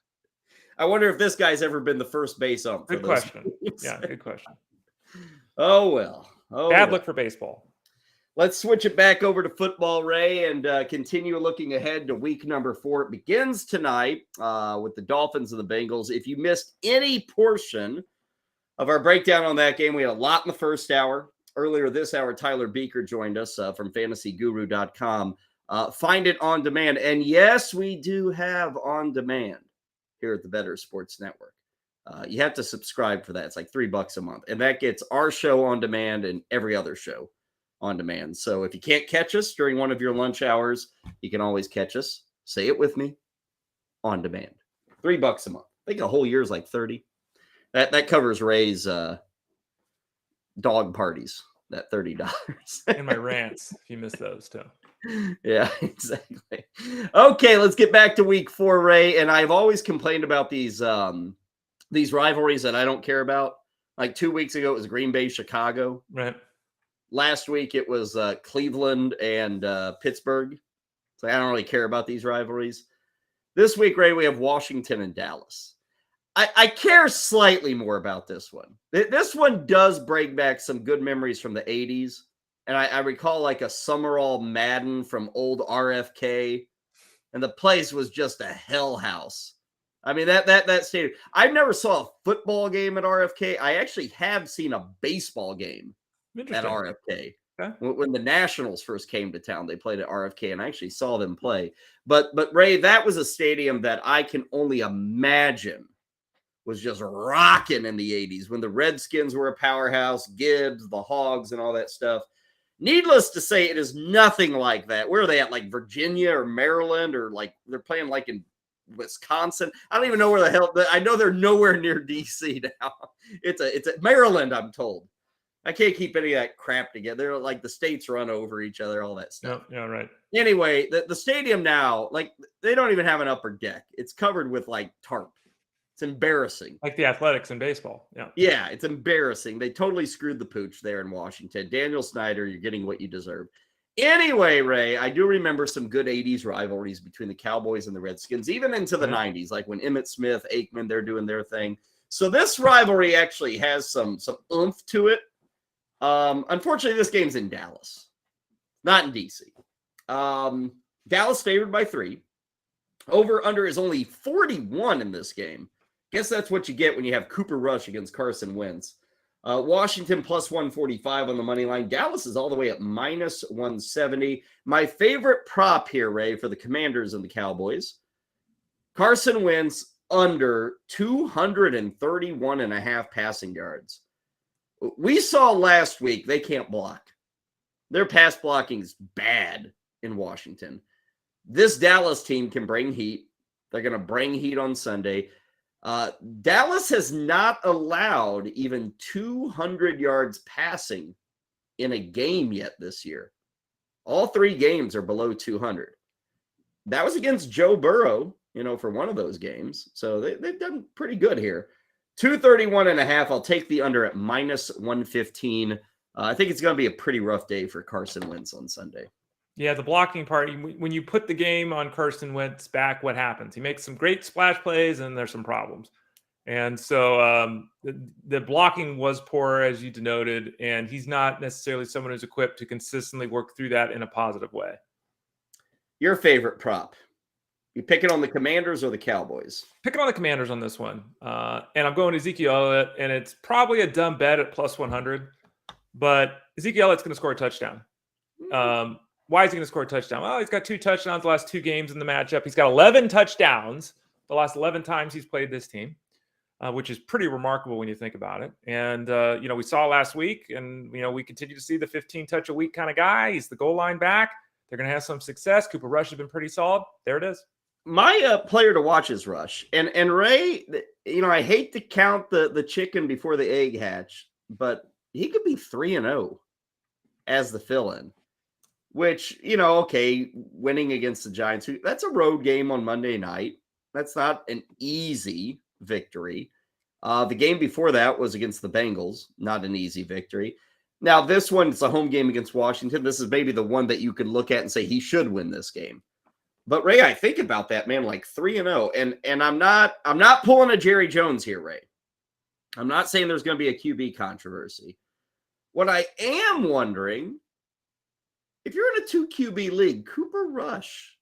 I wonder if this guy's ever been the first base ump. Good question. Yeah, good question. Oh, well. Bad look for baseball. Let's switch it back over to football, Ray, and continue looking ahead to week number 4. It begins tonight with the Dolphins and the Bengals. If you missed any portion of our breakdown on that game, we had a lot in the first hour. Earlier this hour, Tyler Beaker joined us from fantasyguru.com. Find it on demand. And yes, we do have on demand here at the Bettor Sports Network. You have to subscribe for that. It's like $3 a month. And that gets our show on demand and every other show on demand. So if you can't catch us during one of your lunch hours, you can always catch us. Say it with me. On demand. $3 a month. I think a whole year is like 30. That covers Ray's dog parties. That $30. And my rants, if you missed those too. Yeah, exactly. Okay, let's get back to week 4, Ray. And I've always complained about these rivalries that I don't care about. Like 2 weeks ago, it was Green Bay, Chicago. Right. Last week, it was Cleveland and Pittsburgh. So I don't really care about these rivalries. This week, Ray, we have Washington and Dallas. I care slightly more about this one. This one does bring back some good memories from the 80s. And I recall like a Summerall Madden from old RFK. And the place was just a hell house. I mean, that stadium. I never saw a football game at RFK. I actually have seen a baseball game at RFK. Okay. When the Nationals first came to town, they played at RFK, and I actually saw them play. But Ray, that was a stadium that I can only imagine was just rocking in the 80s when the Redskins were a powerhouse, Gibbs, the Hogs, and all that stuff. Needless to say, it is nothing like that. Where are they at? Like Virginia or Maryland, or like they're playing like in Wisconsin. I don't even know where the hell. I know they're nowhere near DC now. It's a Maryland, I'm told. I can't keep any of that crap together. They're like the states run over each other, all that stuff. Yeah, right. Anyway, the stadium now, like they don't even have an upper deck. It's covered with like tarp. It's embarrassing. Like the Athletics in baseball. Yeah. Yeah, it's embarrassing. They totally screwed the pooch there in Washington. Daniel Snyder, you're getting what you deserve. Anyway, Ray, I do remember some good 80s rivalries between the Cowboys and the Redskins, even into the 90s, like when Emmitt Smith, Aikman, they're doing their thing. So this rivalry actually has some oomph to it. Unfortunately, this game's in Dallas, not in DC. Dallas favored by 3. Over under is only 41 in this game. Guess that's what you get when you have Cooper Rush against Carson Wentz. Washington plus 145 on the money line. Dallas is all the way at minus 170. My favorite prop here, Ray, for the Commanders and the Cowboys. Carson Wentz under 231.5 passing yards. We saw last week they can't block. Their pass blocking is bad in Washington. This Dallas team can bring heat. They're going to bring heat on Sunday. Dallas has not allowed even 200 yards passing in a game yet this year. All 3 games are below 200. That was against Joe Burrow, for one of those games. So they've done pretty good here. 231.5. I'll take the under at minus 115. I think it's going to be a pretty rough day for Carson Wentz on Sunday. Yeah, the blocking part, when you put the game on Carson Wentz back, what happens? He makes some great splash plays, and there's some problems. And so the blocking was poor, as you denoted, and he's not necessarily someone who's equipped to consistently work through that in a positive way. Your favorite prop? You picking on the Commanders or the Cowboys? Picking on the Commanders on this one. And I'm going Ezekiel Elliott, and it's probably a dumb bet at plus 100, but Ezekiel Elliott's going to score a touchdown. Why is he going to score a touchdown? Well, he's got 2 touchdowns the last 2 games in the matchup. He's got 11 touchdowns the last 11 times he's played this team, which is pretty remarkable when you think about it. And, we saw last week, and, we continue to see the 15 touch a week kind of guy. He's the goal line back. They're going to have some success. Cooper Rush has been pretty solid. There it is. My player to watch is Rush. And Ray, I hate to count the chicken before the egg hatch, but he could be 3-0 as the fill-in. Which, okay, winning against the Giants, that's a road game on Monday night. That's not an easy victory. The game before that was against the Bengals, not an easy victory. Now, this one, it's a home game against Washington. This is maybe the one that you could look at and say he should win this game. But, Ray, I think about that, man, like 3-0. And I'm not pulling a Jerry Jones here, Ray. I'm not saying there's going to be a QB controversy. What I am wondering, if you're in a 2 QB league, Cooper Rush,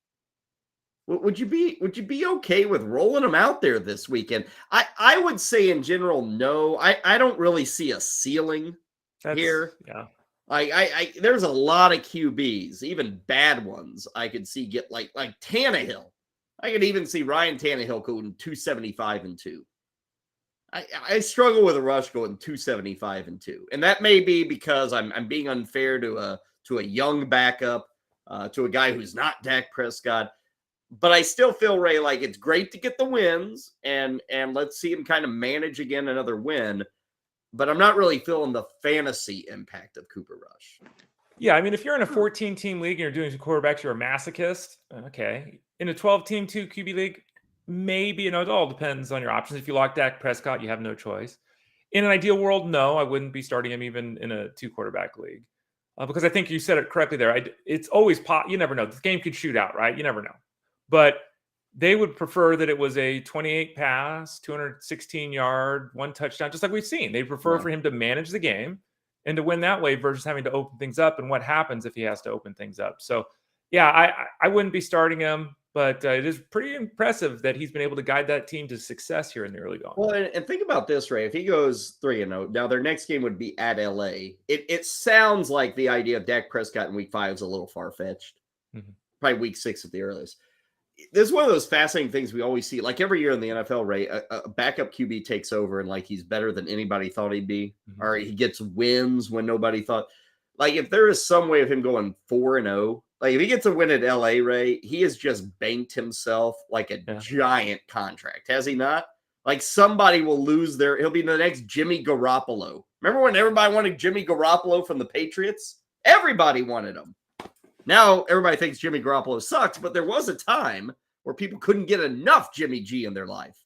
would you be okay with rolling him out there this weekend? I would say in general, no. I don't really see a ceiling here. Yeah. There's a lot of QBs, even bad ones, I could see get like Tannehill. I could even see Ryan Tannehill going 275-2. I struggle with a Rush going 275-2, and that may be because I'm being unfair to a young backup, to a guy who's not Dak Prescott. But I still feel, Ray, like it's great to get the wins, and let's see him kind of manage again another win. But I'm not really feeling the fantasy impact of Cooper Rush. Yeah, I mean, if you're in a 14-team league and you're doing quarterbacks, you're a masochist. Okay. In a 12-team 2 QB league, maybe, it all depends on your options. If you lock Dak Prescott, you have no choice. In an ideal world, no, I wouldn't be starting him even in a 2-quarterback league. Because I think you said it correctly there. It's always you never know. The game could shoot out, right? You never know. But they would prefer that it was a 28 pass, 216-yard, 1 touchdown, just like we've seen. They prefer for him to manage the game and to win that way versus having to open things up, and what happens if he has to open things up. So, yeah, I wouldn't be starting him. But it is pretty impressive that he's been able to guide that team to success here in the early going. Well, and think about this, Ray. If he goes 3-0, now their next game would be at LA. It sounds like the idea of Dak Prescott in week 5 is a little far-fetched. Mm-hmm. Probably week 6 at the earliest. This is one of those fascinating things we always see. Like every year in the NFL, Ray, a backup QB takes over and like he's better than anybody thought he'd be. Mm-hmm. Or he gets wins when nobody thought. Like if there is some way of him going 4-0, like if he gets a win at LA, Ray, he has just banked himself like a giant contract, has he not? Like somebody will lose he'll be the next Jimmy Garoppolo. Remember when everybody wanted Jimmy Garoppolo from the Patriots? Everybody wanted him. Now everybody thinks Jimmy Garoppolo sucks, but there was a time where people couldn't get enough Jimmy G in their life.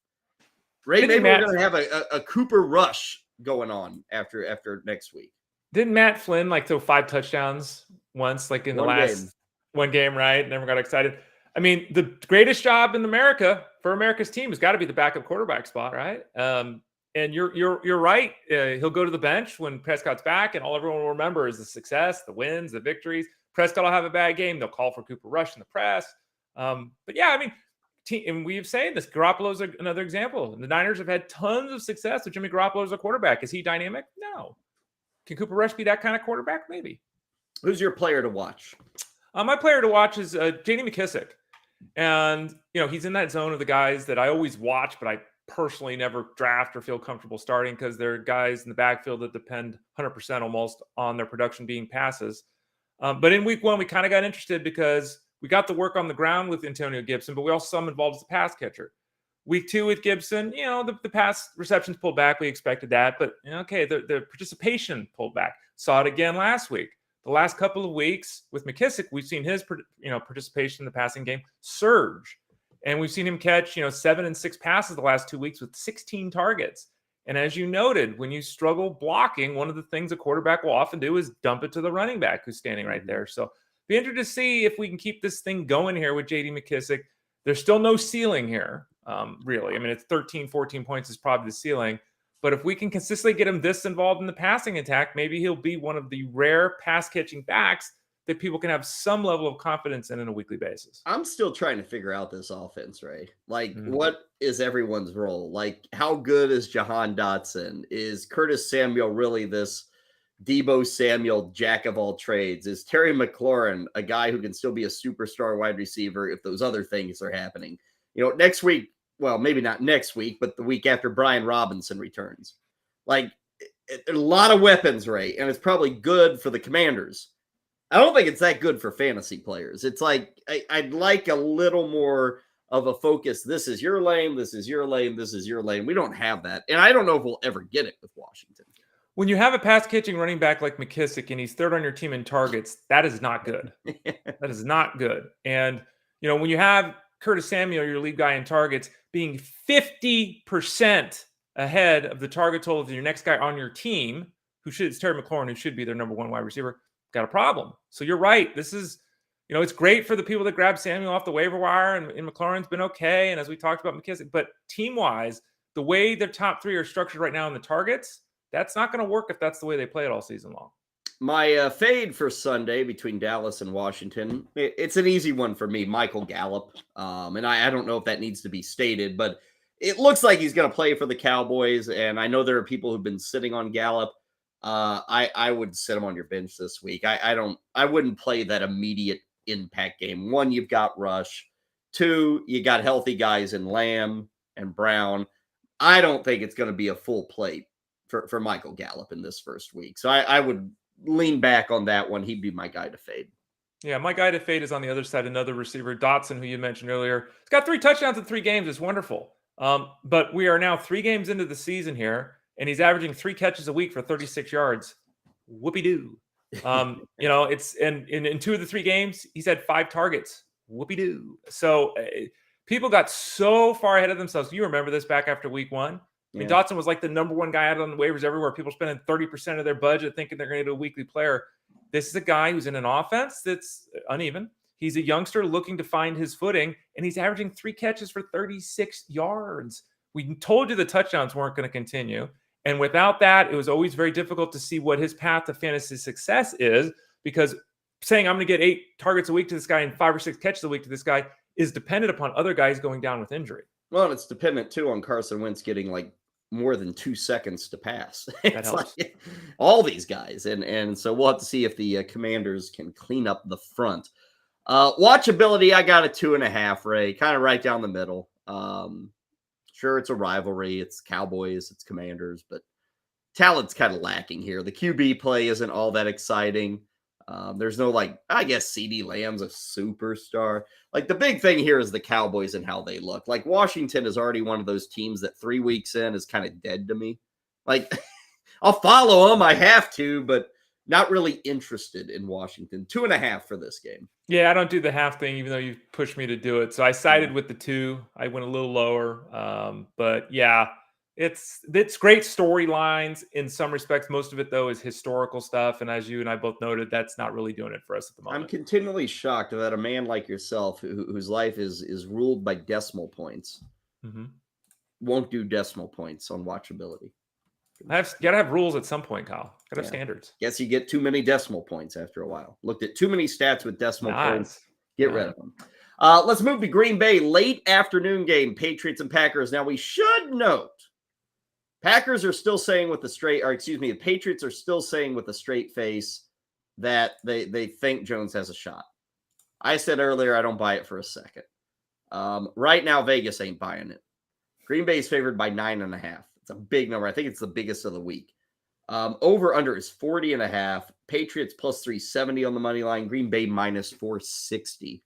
Ray, maybe we're going to have a Cooper Rush going on after next week. Didn't Matt Flynn like throw 5 touchdowns once, like in the last one game, right? Never got excited. I mean, the greatest job in America for America's team has got to be the backup quarterback spot, right? And you're right. He'll go to the bench when Prescott's back, and all everyone will remember is the success, the wins, the victories. Prescott will have a bad game. They'll call for Cooper Rush in the press. But yeah, I mean, and we've said this. Garoppolo's another example. The Niners have had tons of success with Jimmy Garoppolo as a quarterback. Is he dynamic? No. Can Cooper Rush be that kind of quarterback? Maybe. Who's your player to watch? My player to watch is J.D. McKissick. And, he's in that zone of the guys that I always watch, but I personally never draft or feel comfortable starting because they're guys in the backfield that depend 100% almost on their production being passes. But in week 1, we kind of got interested because we got the work on the ground with Antonio Gibson, but we also saw him involved as a pass catcher. Week 2 with Gibson, the pass receptions pulled back. We expected that, but okay, the participation pulled back. Saw it again last week. The last couple of weeks with McKissick, we've seen his participation in the passing game surge, and we've seen him catch 7 and 6 passes the last 2 weeks with 16 targets. And as you noted, when you struggle blocking, one of the things a quarterback will often do is dump it to the running back who's standing right there. So be interested to see if we can keep this thing going here with J.D. McKissick. There's still no ceiling here. Really. I mean, it's 13, 14 points is probably the ceiling. But if we can consistently get him this involved in the passing attack, maybe he'll be one of the rare pass-catching backs that people can have some level of confidence in a weekly basis. I'm still trying to figure out this offense, Ray. Like, what is everyone's role? Like, how good is Jahan Dotson? Is Curtis Samuel really this Deebo Samuel jack of all trades? Is Terry McLaurin a guy who can still be a superstar wide receiver if those other things are happening? Next week, well, maybe not next week, but the week after Brian Robinson returns. Like, a lot of weapons, Ray, and it's probably good for the Commanders. I don't think it's that good for fantasy players. It's like, I'd like a little more of a focus. This is your lane. This is your lane. This is your lane. We don't have that. And I don't know if we'll ever get it with Washington. When you have a pass-catching running back like McKissick and he's third on your team in targets, that is not good. That is not good. And, when you have Curtis Samuel, your lead guy in targets, being 50% ahead of the target total of your next guy on your team, it's Terry McLaurin, who should be their number 1 wide receiver, got a problem. So you're right. This is, it's great for the people that grab Samuel off the waiver wire, and McLaurin's been okay. And as we talked about McKissick, but team-wise, the way their top 3 are structured right now in the targets, that's not going to work if that's the way they play it all season long. My fade for Sunday between Dallas and Washington, it's an easy one for me, Michael Gallup. And I don't know if that needs to be stated, but it looks like he's going to play for the Cowboys. And I know there are people who've been sitting on Gallup. I would sit him on your bench this week. I wouldn't play that immediate impact game. 1, you've got Rush. 2, you got healthy guys in Lamb and Brown. I don't think it's going to be a full plate for Michael Gallup in this first week. So I would lean back on that one. He'd be my guy to fade. Yeah, my guy to fade is on the other side, another receiver, Dotson, who you mentioned earlier. He's got 3 touchdowns in 3 games. It's wonderful. But we are now 3 games into the season here, and he's averaging 3 catches a week for 36 yards. Whoopie-doo. It's in 2 of the 3 games, he's had 5 targets. Whoopie-doo. So people got so far ahead of themselves. You remember this back after week 1. I mean, Dotson was like the number 1 guy out on the waivers everywhere. People spending 30% of their budget thinking they're going to get a weekly player. This is a guy who's in an offense that's uneven. He's a youngster looking to find his footing, and he's averaging 3 catches for 36 yards. We told you the touchdowns weren't going to continue. And without that, it was always very difficult to see what his path to fantasy success is, because saying I'm going to get 8 targets a week to this guy and 5 or 6 catches a week to this guy is dependent upon other guys going down with injury. Well, and it's dependent too on Carson Wentz getting like more than 2 seconds to pass. It's helps. like all these guys, and so we'll have to see if the Commanders can clean up the front. Watchability, I got a 2.5, Ray, kind of right down the middle. Sure, it's a rivalry. It's Cowboys, it's Commanders, but talent's kind of lacking here. The QB play isn't all that exciting. There's no, like, I guess CeeDee Lamb's a superstar. Like, the big thing here is the Cowboys and how they look. Like, Washington is already one of those teams that 3 weeks in is kind of dead to me. Like, I'll follow them. I have to, but not really interested in Washington. 2.5 for this game. Yeah, I don't do the half thing, even though you pushed me to do it. So I sided with the 2. I went a little lower. But yeah, it's great storylines in some respects. Most of it, though, is historical stuff. And as you and I both noted, that's not really doing it for us at the moment. I'm continually shocked that a man like yourself, whose life is ruled by decimal points, won't do decimal points on watchability. Gotta have rules at some point, Kyle. Gotta have standards. Guess you get too many decimal points after a while. Looked at too many stats with decimal points. Get rid of them. Let's move to Green Bay. Late afternoon game, Patriots and Packers. Now, we should note, Packers are still saying with the Patriots are still saying with a straight face that they think Jones has a shot. I said earlier, I don't buy it for a second. Right now, Vegas ain't buying it. Green Bay is favored by 9.5. It's a big number. I think it's the biggest of the week. Over under is 40.5. Patriots plus 370 on the money line. Green Bay minus 460.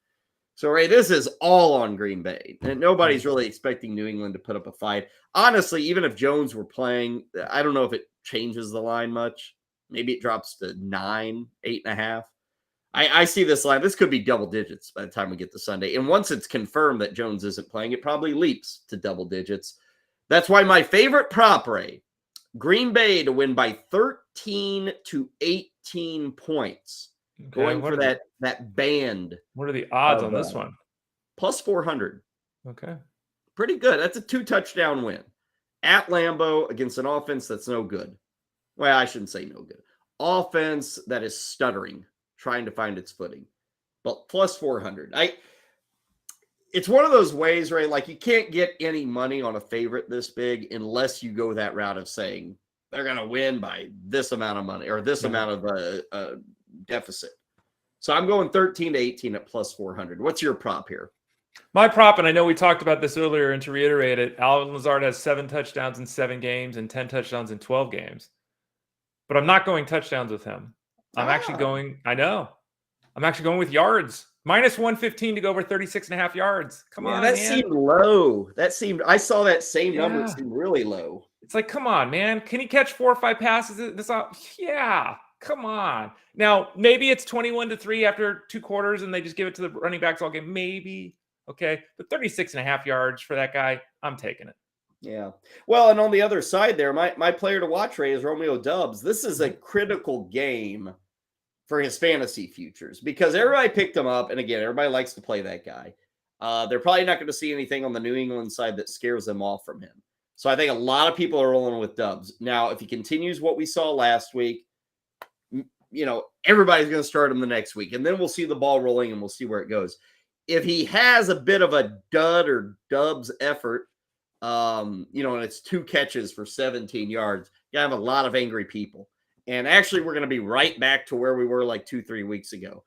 So, Ray, this is all on Green Bay. And nobody's really expecting New England to put up a fight. Honestly, even if Jones were playing, I don't know if it changes the line much. Maybe it drops to 9, 8.5. I see this line. This could be double digits by the time we get to Sunday. And once it's confirmed that Jones isn't playing, it probably leaps to double digits. That's why my favorite prop, Ray, Green Bay to win by 13 to 18 points. Okay, going for that band. What are the odds on this one? Plus 400. Okay. Pretty good. That's a 2-touchdown win. At Lambeau against an offense that's no good. Well, I shouldn't say no good. Offense that is stuttering, trying to find its footing. But plus 400. It's one of those ways, Ray, like you can't get any money on a favorite this big unless you go that route of saying they're going to win by this amount of money or this amount of deficit. So I'm going 13 to 18 at plus 400. What's your prop here? My prop, and I know we talked about this earlier, and to reiterate it, Alvin Lazard has 7 touchdowns in 7 games and 10 touchdowns in 12 games. But I'm not going touchdowns with him. I'm actually going with yards. Minus 115 to go over 36.5 yards. Come on, that man. Seemed low. I saw that same number. It seemed really low. It's like, come on, man. Can he catch 4 or 5 passes? Yeah, come on. Now, maybe it's 21-3 after 2 quarters and they just give it to the running backs all game. Maybe. Okay. But 36.5 yards for that guy, I'm taking it. Yeah. Well, and on the other side there, my player to watch, Ray, is Romeo Doubs. This is a critical game for his fantasy futures because everybody picked him up. And again, everybody likes to play that guy. They're probably not going to see anything on the New England side that scares them off from him. So I think a lot of people are rolling with Doubs. Now, if he continues what we saw last week, everybody's going to start him the next week. And then we'll see the ball rolling and we'll see where it goes. If he has a bit of a dud or Doubs effort, and it's 2 catches for 17 yards, you have a lot of angry people. And actually, we're going to be right back to where we were like 2-3 weeks ago.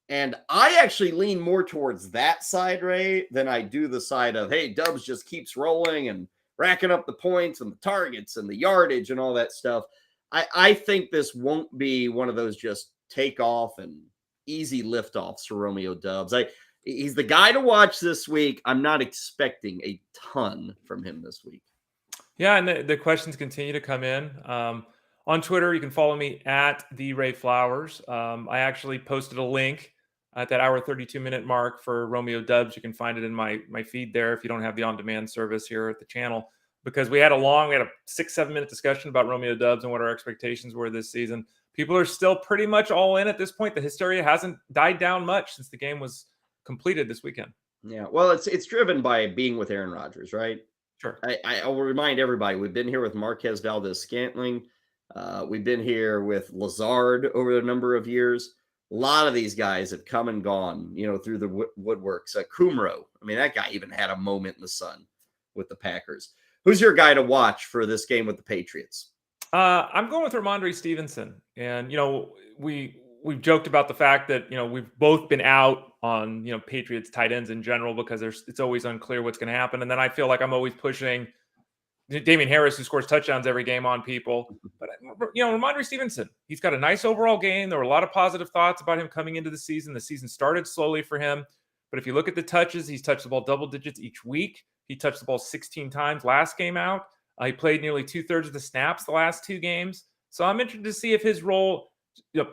And I actually lean more towards that side, Ray, than I do the side of, hey, Doubs just keeps rolling and racking up the points and the targets and the yardage and all that stuff. I think this won't be one of those just take off and easy liftoffs for Romeo Doubs. He's the guy to watch this week. I'm not expecting a ton from him this week. Yeah, and the questions continue to come in. On Twitter, you can follow me at the Ray Flowers. I actually posted a link at that hour 32-minute mark for Romeo Doubs. You can find it in my feed there if you don't have the on-demand service here at the channel. Because we had a 6-7 minute discussion about Romeo Doubs and what our expectations were this season. People are still pretty much all in at this point. The hysteria hasn't died down much since the game was completed this weekend. Yeah, well, it's driven by being with Aaron Rodgers, right? Sure. I will remind everybody, we've been here with Marquez Valdez-Scantling. We've been here with Lazard over a number of years. A lot of these guys have come and gone, through the woodworks. Kumro, I mean, that guy even had a moment in the sun with the Packers. Who's your guy to watch for this game with the Patriots? I'm going with Ramondre Stevenson. And, we've joked about the fact that, we've both been out on, Patriots tight ends in general because it's always unclear what's going to happen. And then I feel like I'm always pushing Damian Harris, who scores touchdowns every game, on people. But, Ramondre Stevenson, he's got a nice overall game. There were a lot of positive thoughts about him coming into the season. The season started slowly for him. But if you look at the touches, he's touched the ball double digits each week. He touched the ball 16 times last game out. He played nearly 2/3 of the snaps the last 2 games. So I'm interested to see if his role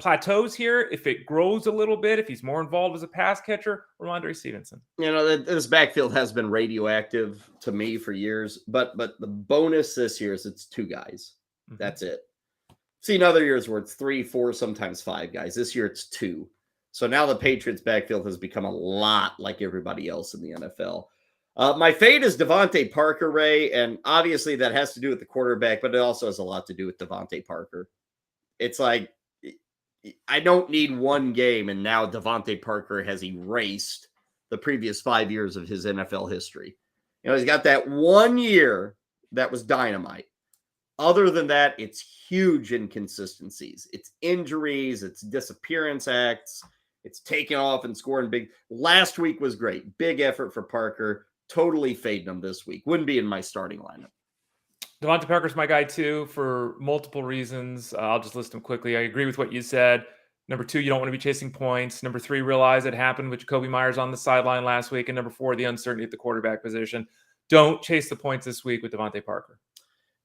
plateaus here, if it grows a little bit, if he's more involved as a pass catcher. Ramondre Stevenson. This backfield has been radioactive to me for years, but the bonus this year is it's 2 guys. Mm-hmm. That's it. Seen other years where it's 3, 4, sometimes 5 guys. This year it's 2. So now the Patriots backfield has become a lot like everybody else in the NFL. My fade is Devontae Parker, Ray, and obviously that has to do with the quarterback, but it also has a lot to do with Devontae Parker. It's like, I don't need one game, and now Devontae Parker has erased the previous 5 years of his NFL history. He's got that 1 year that was dynamite. Other than that, it's huge inconsistencies. It's injuries, it's disappearance acts, it's taking off and scoring big. Last week was great. Big effort for Parker. Totally fading him this week. Wouldn't be in my starting lineup. Devontae Parker's my guy too for multiple reasons. I'll just list them quickly. I agree with what you said. Number 2, you don't want to be chasing points. Number 3, realize it happened with Jacoby Myers on the sideline last week. And number 4, the uncertainty at the quarterback position. Don't chase the points this week with Devontae Parker.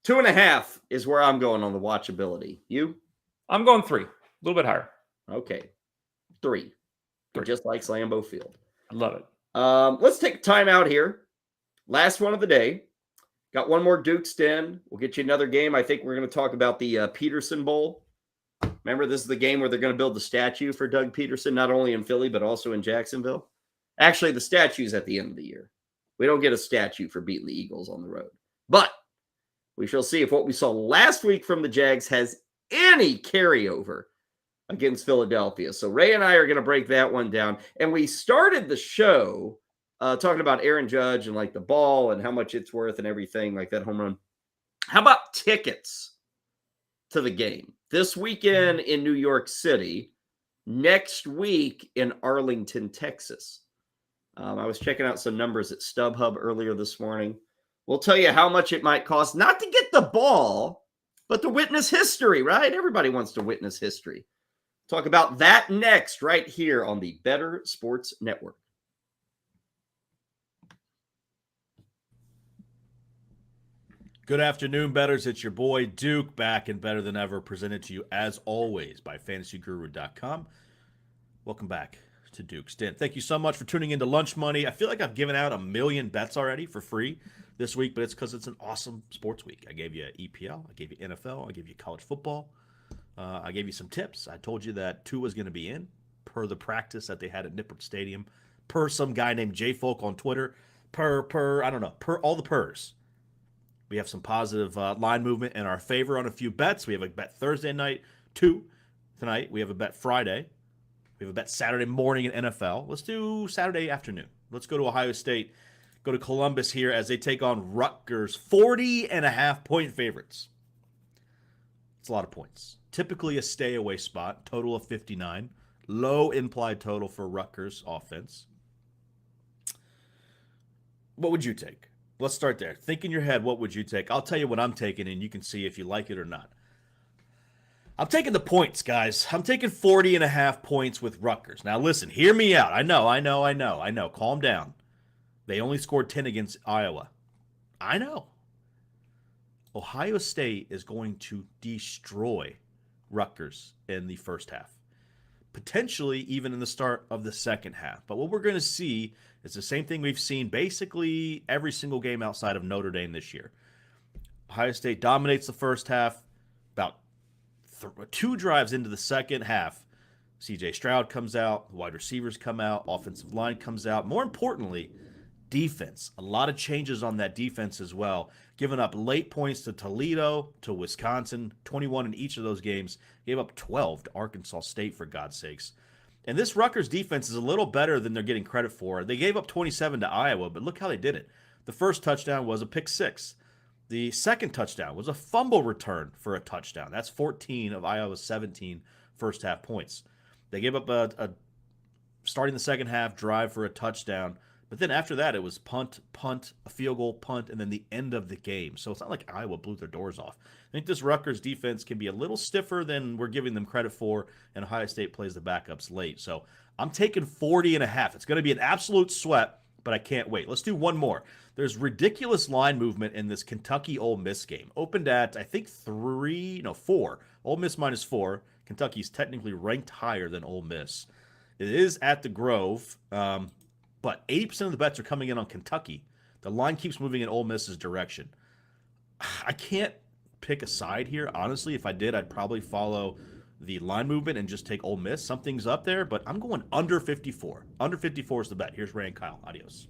2.5 is where I'm going on the watchability. You? I'm going 3. A little bit higher. Okay. 3. Just like Lambeau Field. I love it. Let's take a time out here. Last one of the day. Got one more Dukes in. We'll get you another game. I think we're going to talk about the Peterson Bowl. Remember, this is the game where they're going to build the statue for Doug Peterson, not only in Philly, but also in Jacksonville. Actually, the statue's at the end of the year. We don't get a statue for beating the Eagles on the road. But we shall see if what we saw last week from the Jags has any carryover against Philadelphia. So Ray and I are going to break that one down. And we started the show talking about Aaron Judge and like the ball and how much it's worth and everything, like that home run. How about tickets to the game? This weekend in New York City, next week in Arlington, Texas. I was checking out some numbers at StubHub earlier this morning. We'll tell you how much it might cost, not to get the ball, but to witness history, right? Everybody wants to witness history. Talk about that next, right here on the Bettor Sports Network. Good afternoon, bettors. It's your boy Duke, back and better than ever, presented to you as always by fantasyguru.com. Welcome back to Duke's Den. Thank you so much for tuning into Lunch Money. I feel like I've given out 1 million bets already for free this week, but it's because it's an awesome sports week. I gave you EPL, I gave you NFL, I gave you college football. I gave you some tips. I told you that Tua was going to be in per the practice that they had at Nippert Stadium, per some guy named J Folk on Twitter, per all the pers. We have some positive line movement in our favor on a few bets. We have a bet Thursday night, 2 tonight. We have a bet Friday. We have a bet Saturday morning in NFL. Let's do Saturday afternoon. Let's go to Ohio State, go to Columbus here as they take on Rutgers, 40.5-point favorites. It's a lot of points. Typically a stay-away spot, total of 59. Low implied total for Rutgers offense. What would you take? Let's start there. Think in your head, what would you take? I'll tell you what I'm taking, and you can see if you like it or not. I'm taking the points, guys. I'm taking 40.5 points with Rutgers. Now, listen, hear me out. I know. Calm down. They only scored 10 against Iowa. I know. Ohio State is going to destroy Rutgers in the first half. Potentially even in the start of the second half. But what we're going to see is the same thing we've seen basically every single game outside of Notre Dame this year. Ohio State dominates the first half. About 2 drives into the second half, C.J. Stroud comes out, the wide receivers come out, offensive line comes out. More importantly, defense. A lot of changes on that defense as well. Giving up late points to Toledo, to Wisconsin, 21 in each of those games. Gave up 12 to Arkansas State, for God's sakes. And this Rutgers defense is a little better than they're getting credit for. They gave up 27 to Iowa, but look how they did it. The first touchdown was a pick six. The second touchdown was a fumble return for a touchdown. That's 14 of Iowa's 17 first half points. They gave up a starting the second half drive for a touchdown. But then after that, it was punt, a field goal, punt, and then the end of the game. So it's not like Iowa blew their doors off. I think this Rutgers defense can be a little stiffer than we're giving them credit for, and Ohio State plays the backups late. So I'm taking 40.5. It's going to be an absolute sweat, but I can't wait. Let's do one more. There's ridiculous line movement in this Kentucky-Ole Miss game. Opened at, I think, 4. Ole Miss -4. Kentucky's technically ranked higher than Ole Miss. It is at the Grove. But 80% of the bets are coming in on Kentucky. The line keeps moving in Ole Miss's direction. I can't pick a side here. Honestly, if I did, I'd probably follow the line movement and just take Ole Miss. Something's up there, but I'm going under 54. Under 54 is the bet. Here's Ray and Kyle. Adios.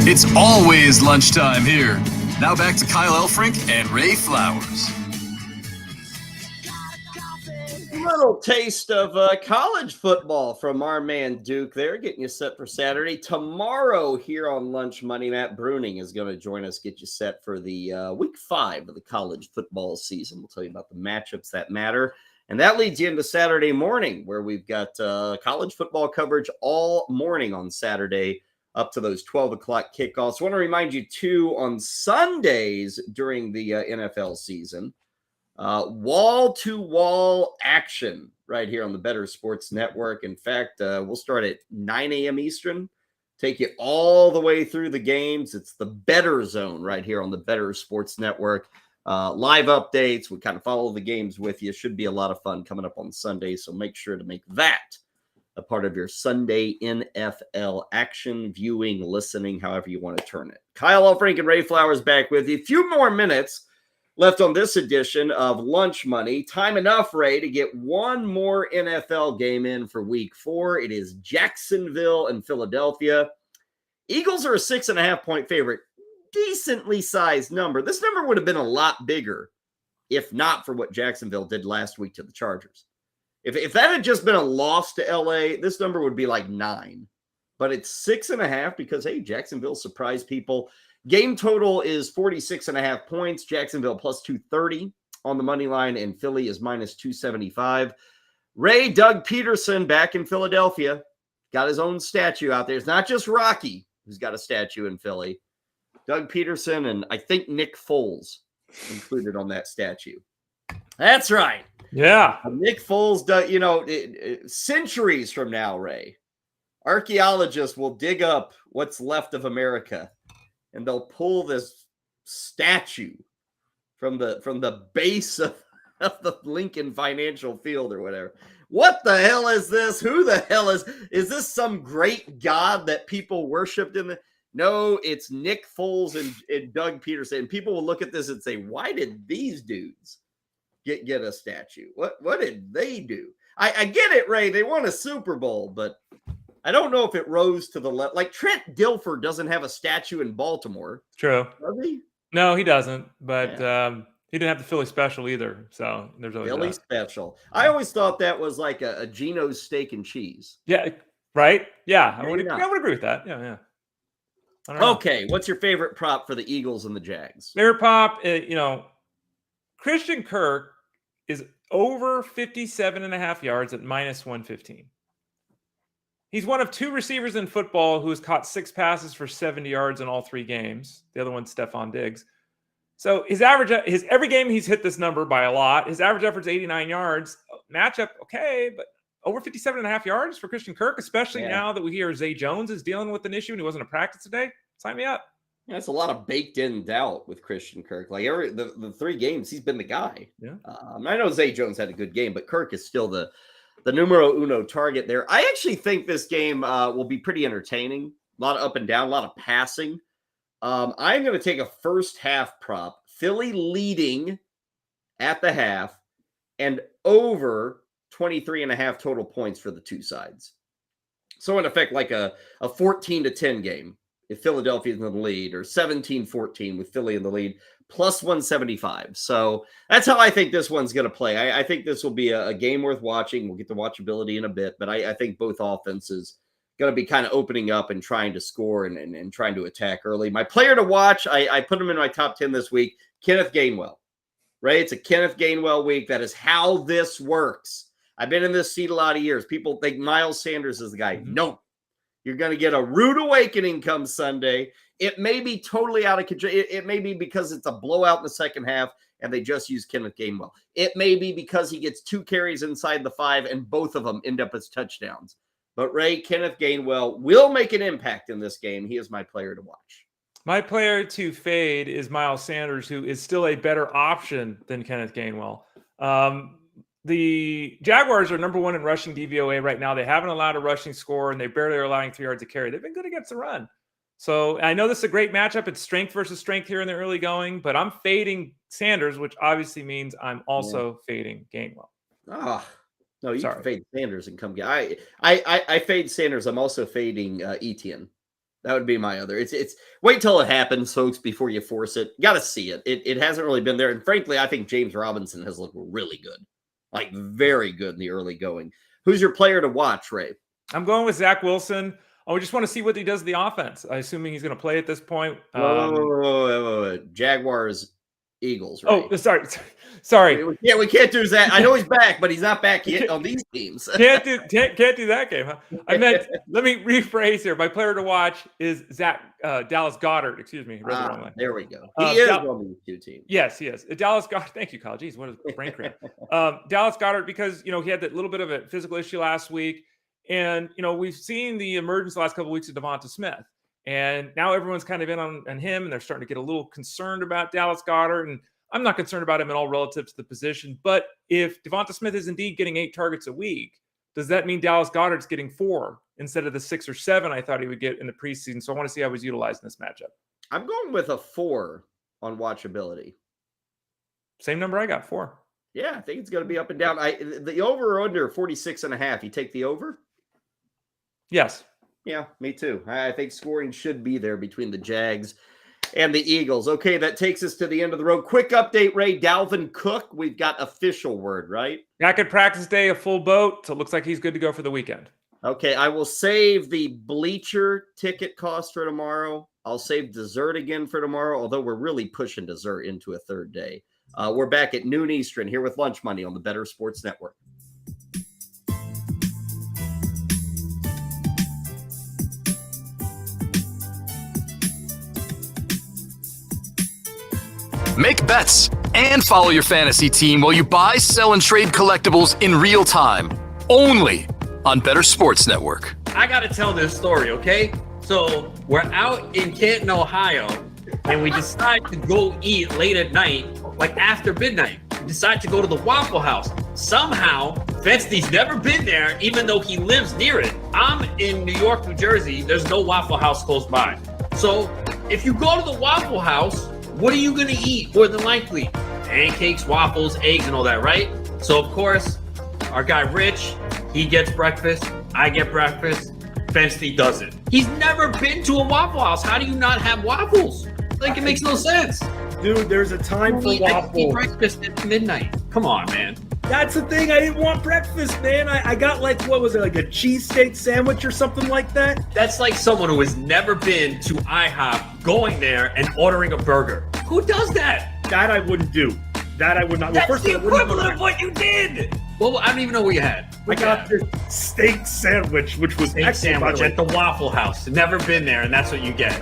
It's always lunchtime here. Now back to Kyle Elfrink and Ray Flowers. Little taste of college football from our man Duke there, getting you set for Saturday. Tomorrow here on Lunch Money, Matt Bruning is going to join us, get you set for the week 5 of the college football season. We'll tell you about the matchups that matter. And that leads you into Saturday morning, where we've got college football coverage all morning on Saturday up to those 12 o'clock kickoffs. I want to remind you, too, on Sundays during the NFL season, wall-to-wall action right here on the Bettor Sports Network. In fact, we'll start at 9 a.m. Eastern, take you all the way through the games. It's the Bettor Zone right here on the Bettor Sports Network. Live updates. We kind of follow the games with you. Should be a lot of fun coming up on Sunday, so make sure to make that a part of your Sunday NFL action, viewing, listening, however you want to turn it. Kyle Elfrink and Ray Flowers back with you. A few more minutes left on this edition of Lunch Money. Time enough, Ray, to get one more NFL game in for week 4. It is Jacksonville and Philadelphia. Eagles are a 6.5-point favorite. Decently sized number. This number would have been a lot bigger if not for what Jacksonville did last week to the Chargers. If that had just been a loss to LA, this number would be like 9. But it's 6.5 because, hey, Jacksonville surprised people. Game total is 46.5 points. Jacksonville plus 230 on the money line, and Philly is minus 275. Ray, Doug Peterson back in Philadelphia. Got his own statue out there. It's not just Rocky who's got a statue in Philly. Doug Peterson and I think Nick Foles included on that statue. That's right. Yeah. Nick Foles, centuries from now, Ray, archaeologists will dig up what's left of America, and they'll pull this statue from the base of the Lincoln Financial Field or whatever. What the hell is this? Who the hell is this some great god that people worshipped in the... No, it's Nick Foles and Doug Peterson. And people will look at this and say, why did these dudes get a statue? What did they do? I get it, Ray. They won a Super Bowl, but I don't know if it rose to the level. Like Trent Dilfer doesn't have a statue in Baltimore. True. Does he? No, he doesn't. But he didn't have the Philly special either. So there's always Philly that. special. I always thought that was like a Geno's steak and cheese. Yeah. Right. Yeah. I would Maybe not. agree with that. Yeah. I don't know. Okay. What's your favorite prop for the Eagles and the Jags? Favorite prop, Christian Kirk is over 57.5 yards at minus 115. He's one of 2 receivers in football who has caught 6 passes for 70 yards in all 3 games. The other one's Stephon Diggs. So every game he's hit this number by a lot. His average effort's 89 yards. Matchup, okay, but over 57.5 yards for Christian Kirk, especially now that we hear Zay Jones is dealing with an issue and he wasn't at practice today. Sign me up. Yeah, that's a lot of baked-in doubt with Christian Kirk. Like the 3 games, he's been the guy. Yeah. I know Zay Jones had a good game, but Kirk is still the numero uno target there. I actually think this game will be pretty entertaining. A lot of up and down, a lot of passing. I'm going to take a first half prop. Philly leading at the half and over 23.5 total points for the 2 sides. So in effect, like a 14-10 game if Philadelphia is in the lead, or 17-14 with Philly in the lead. plus 175. So that's how I think this one's going to play. I think this will be a game worth watching. We'll get the watchability in a bit, but I think both offenses going to be kind of opening up and trying to score and trying to attack early. My player to watch, I put him in my top 10 this week, Kenneth Gainwell. Right? It's a Kenneth Gainwell week. That is how this works. I've been in this seat a lot of years. People think Miles Sanders is the guy. Nope. You're going to get a rude awakening come Sunday. It may be totally out of control. It may be because it's a blowout in the second half and they just use Kenneth Gainwell. It may be because he gets 2 carries inside the 5 and both of them end up as touchdowns. But Ray, Kenneth Gainwell will make an impact in this game. He is my player to watch. My player to fade is Miles Sanders, who is still a better option than Kenneth Gainwell. The Jaguars are number 1 in rushing DVOA right now. They haven't allowed a rushing score, and they barely are allowing 3 yards a carry. They've been good against the run. So I know this is a great matchup. It's strength versus strength here in the early going, but I'm fading Sanders, which obviously means I'm also fading Gainwell. No, you can fade Sanders and come get. I fade Sanders. I'm also fading Etienne. That would be my other. It's wait till it happens, folks, before you force it. Got to see it. It hasn't really been there, and frankly, I think James Robinson has looked really good, like very good in the early going. Who's your player to watch, Ray? I'm going with Zach Wilson. I just want to see what he does with the offense. I'm assuming he's going to play at this point. Jaguars, Eagles. Right? Oh, sorry. We can't do that. I know he's back, but he's not back yet on these teams. can't do that game. Huh? I meant. Let me rephrase here. My player to watch is Dallas Goedert. Excuse me. There we go. He is on these 2 teams. Yes, he is. Dallas Goedert. Thank you, Kyle. Jeez, what a brain cramp. Dallas Goedert, because he had that little bit of a physical issue last week. And, we've seen the emergence the last couple of weeks of Devonta Smith. And now everyone's kind of in on him, and they're starting to get a little concerned about Dallas Goedert. And I'm not concerned about him at all relative to the position. But if Devonta Smith is indeed getting 8 targets a week, does that mean Dallas Goedert's getting 4 instead of the 6 or 7 I thought he would get in the preseason? So I want to see how he's utilized in this matchup. I'm going with a 4 on watchability. Same number I got, 4. Yeah, I think it's going to be up and down. The over or under 46.5. You take the over? Yes. Yeah, me too. I think scoring should be there between the Jags and the Eagles. Okay, that takes us to the end of the road. Quick update, Ray. Dalvin Cook, we've got official word, right? Back at practice day, a full boat. So it looks like he's good to go for the weekend. Okay, I will save the bleacher ticket cost for tomorrow. I'll save dessert again for tomorrow, although we're really pushing dessert into a third day. We're back at noon Eastern here with Lunch Money on the Bettor Sports Network. Make bets and follow your fantasy team while you buy, sell, and trade collectibles in real time. Only on Bettor Sports Network. I got to tell this story, okay? So we're out in Canton, Ohio, and we decide to go eat late at night, like after midnight. We decide to go to the Waffle House. Somehow, Fensty's never been there, even though he lives near it. I'm in New York, New Jersey. There's no Waffle House close by. So if you go to the Waffle House, what are you going to eat more than likely? Pancakes, waffles, eggs, and all that, right? So, of course, our guy Rich, he gets breakfast. I get breakfast. Fensty doesn't. He's never been to a Waffle House. How do you not have waffles? Like, it makes no sense. Dude, there's a time for waffles. I eat breakfast at midnight. Come on, man. That's the thing. I didn't want breakfast, man. I got like a cheesesteak sandwich or something like that. That's like someone who has never been to IHOP going there and ordering a burger. Who does that? That I wouldn't do. That I would not. That's the equivalent of what you did. Well, I don't even know what you had. I got this steak sandwich, which was steak sandwich at the Waffle House. Never been there, and that's what you get.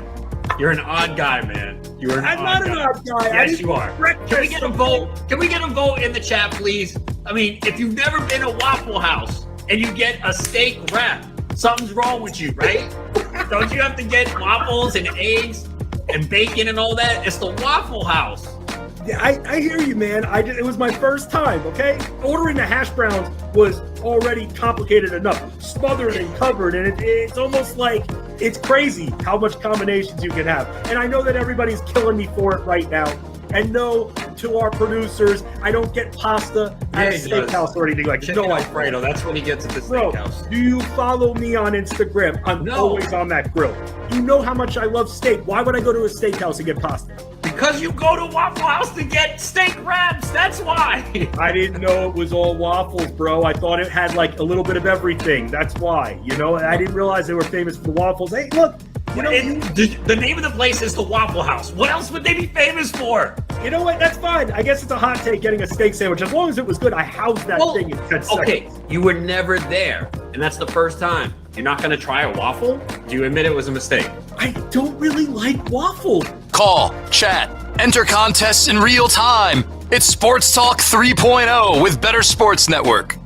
You're an odd guy, man. I'm not an odd guy. Yes, you are. Can we get a vote? Can we get a vote in the chat, please? I mean, if you've never been to Waffle House and you get a steak wrap, something's wrong with you, right? Don't you have to get waffles and eggs and bacon and all that? It's the Waffle House. Yeah, I hear you, man. It was my first time, okay? Ordering the hash browns was already complicated enough. Smothered and covered, and it's almost like it's crazy how much combinations you can have. And I know that everybody's killing me for it right now. And no, to our producers. I don't get pasta at a steakhouse or anything like that. Chicken No, Alfredo, that's what he gets at the Bro, steakhouse. do you follow me on Instagram? I'm always on that grill. You know how much I love steak. Why would I go to a steakhouse and get pasta? Because you go to Waffle House to get steak wraps. That's why. I didn't know it was all waffles, bro. I thought it had like a little bit of everything. That's why. You know, I didn't realize they were famous for the waffles. Hey, look. You know, the name of the place is the Waffle House. What else would they be famous for? You know what? That's fine. I guess it's a hot take getting a steak sandwich. As long as it was good, I housed that thing in 10 seconds. Okay, you were never there, and that's the first time. You're not going to try a waffle? Do you admit it was a mistake? I don't really like waffles. Call, chat, enter contests in real time. It's Sports Talk 3.0 with Bettor Sports Network.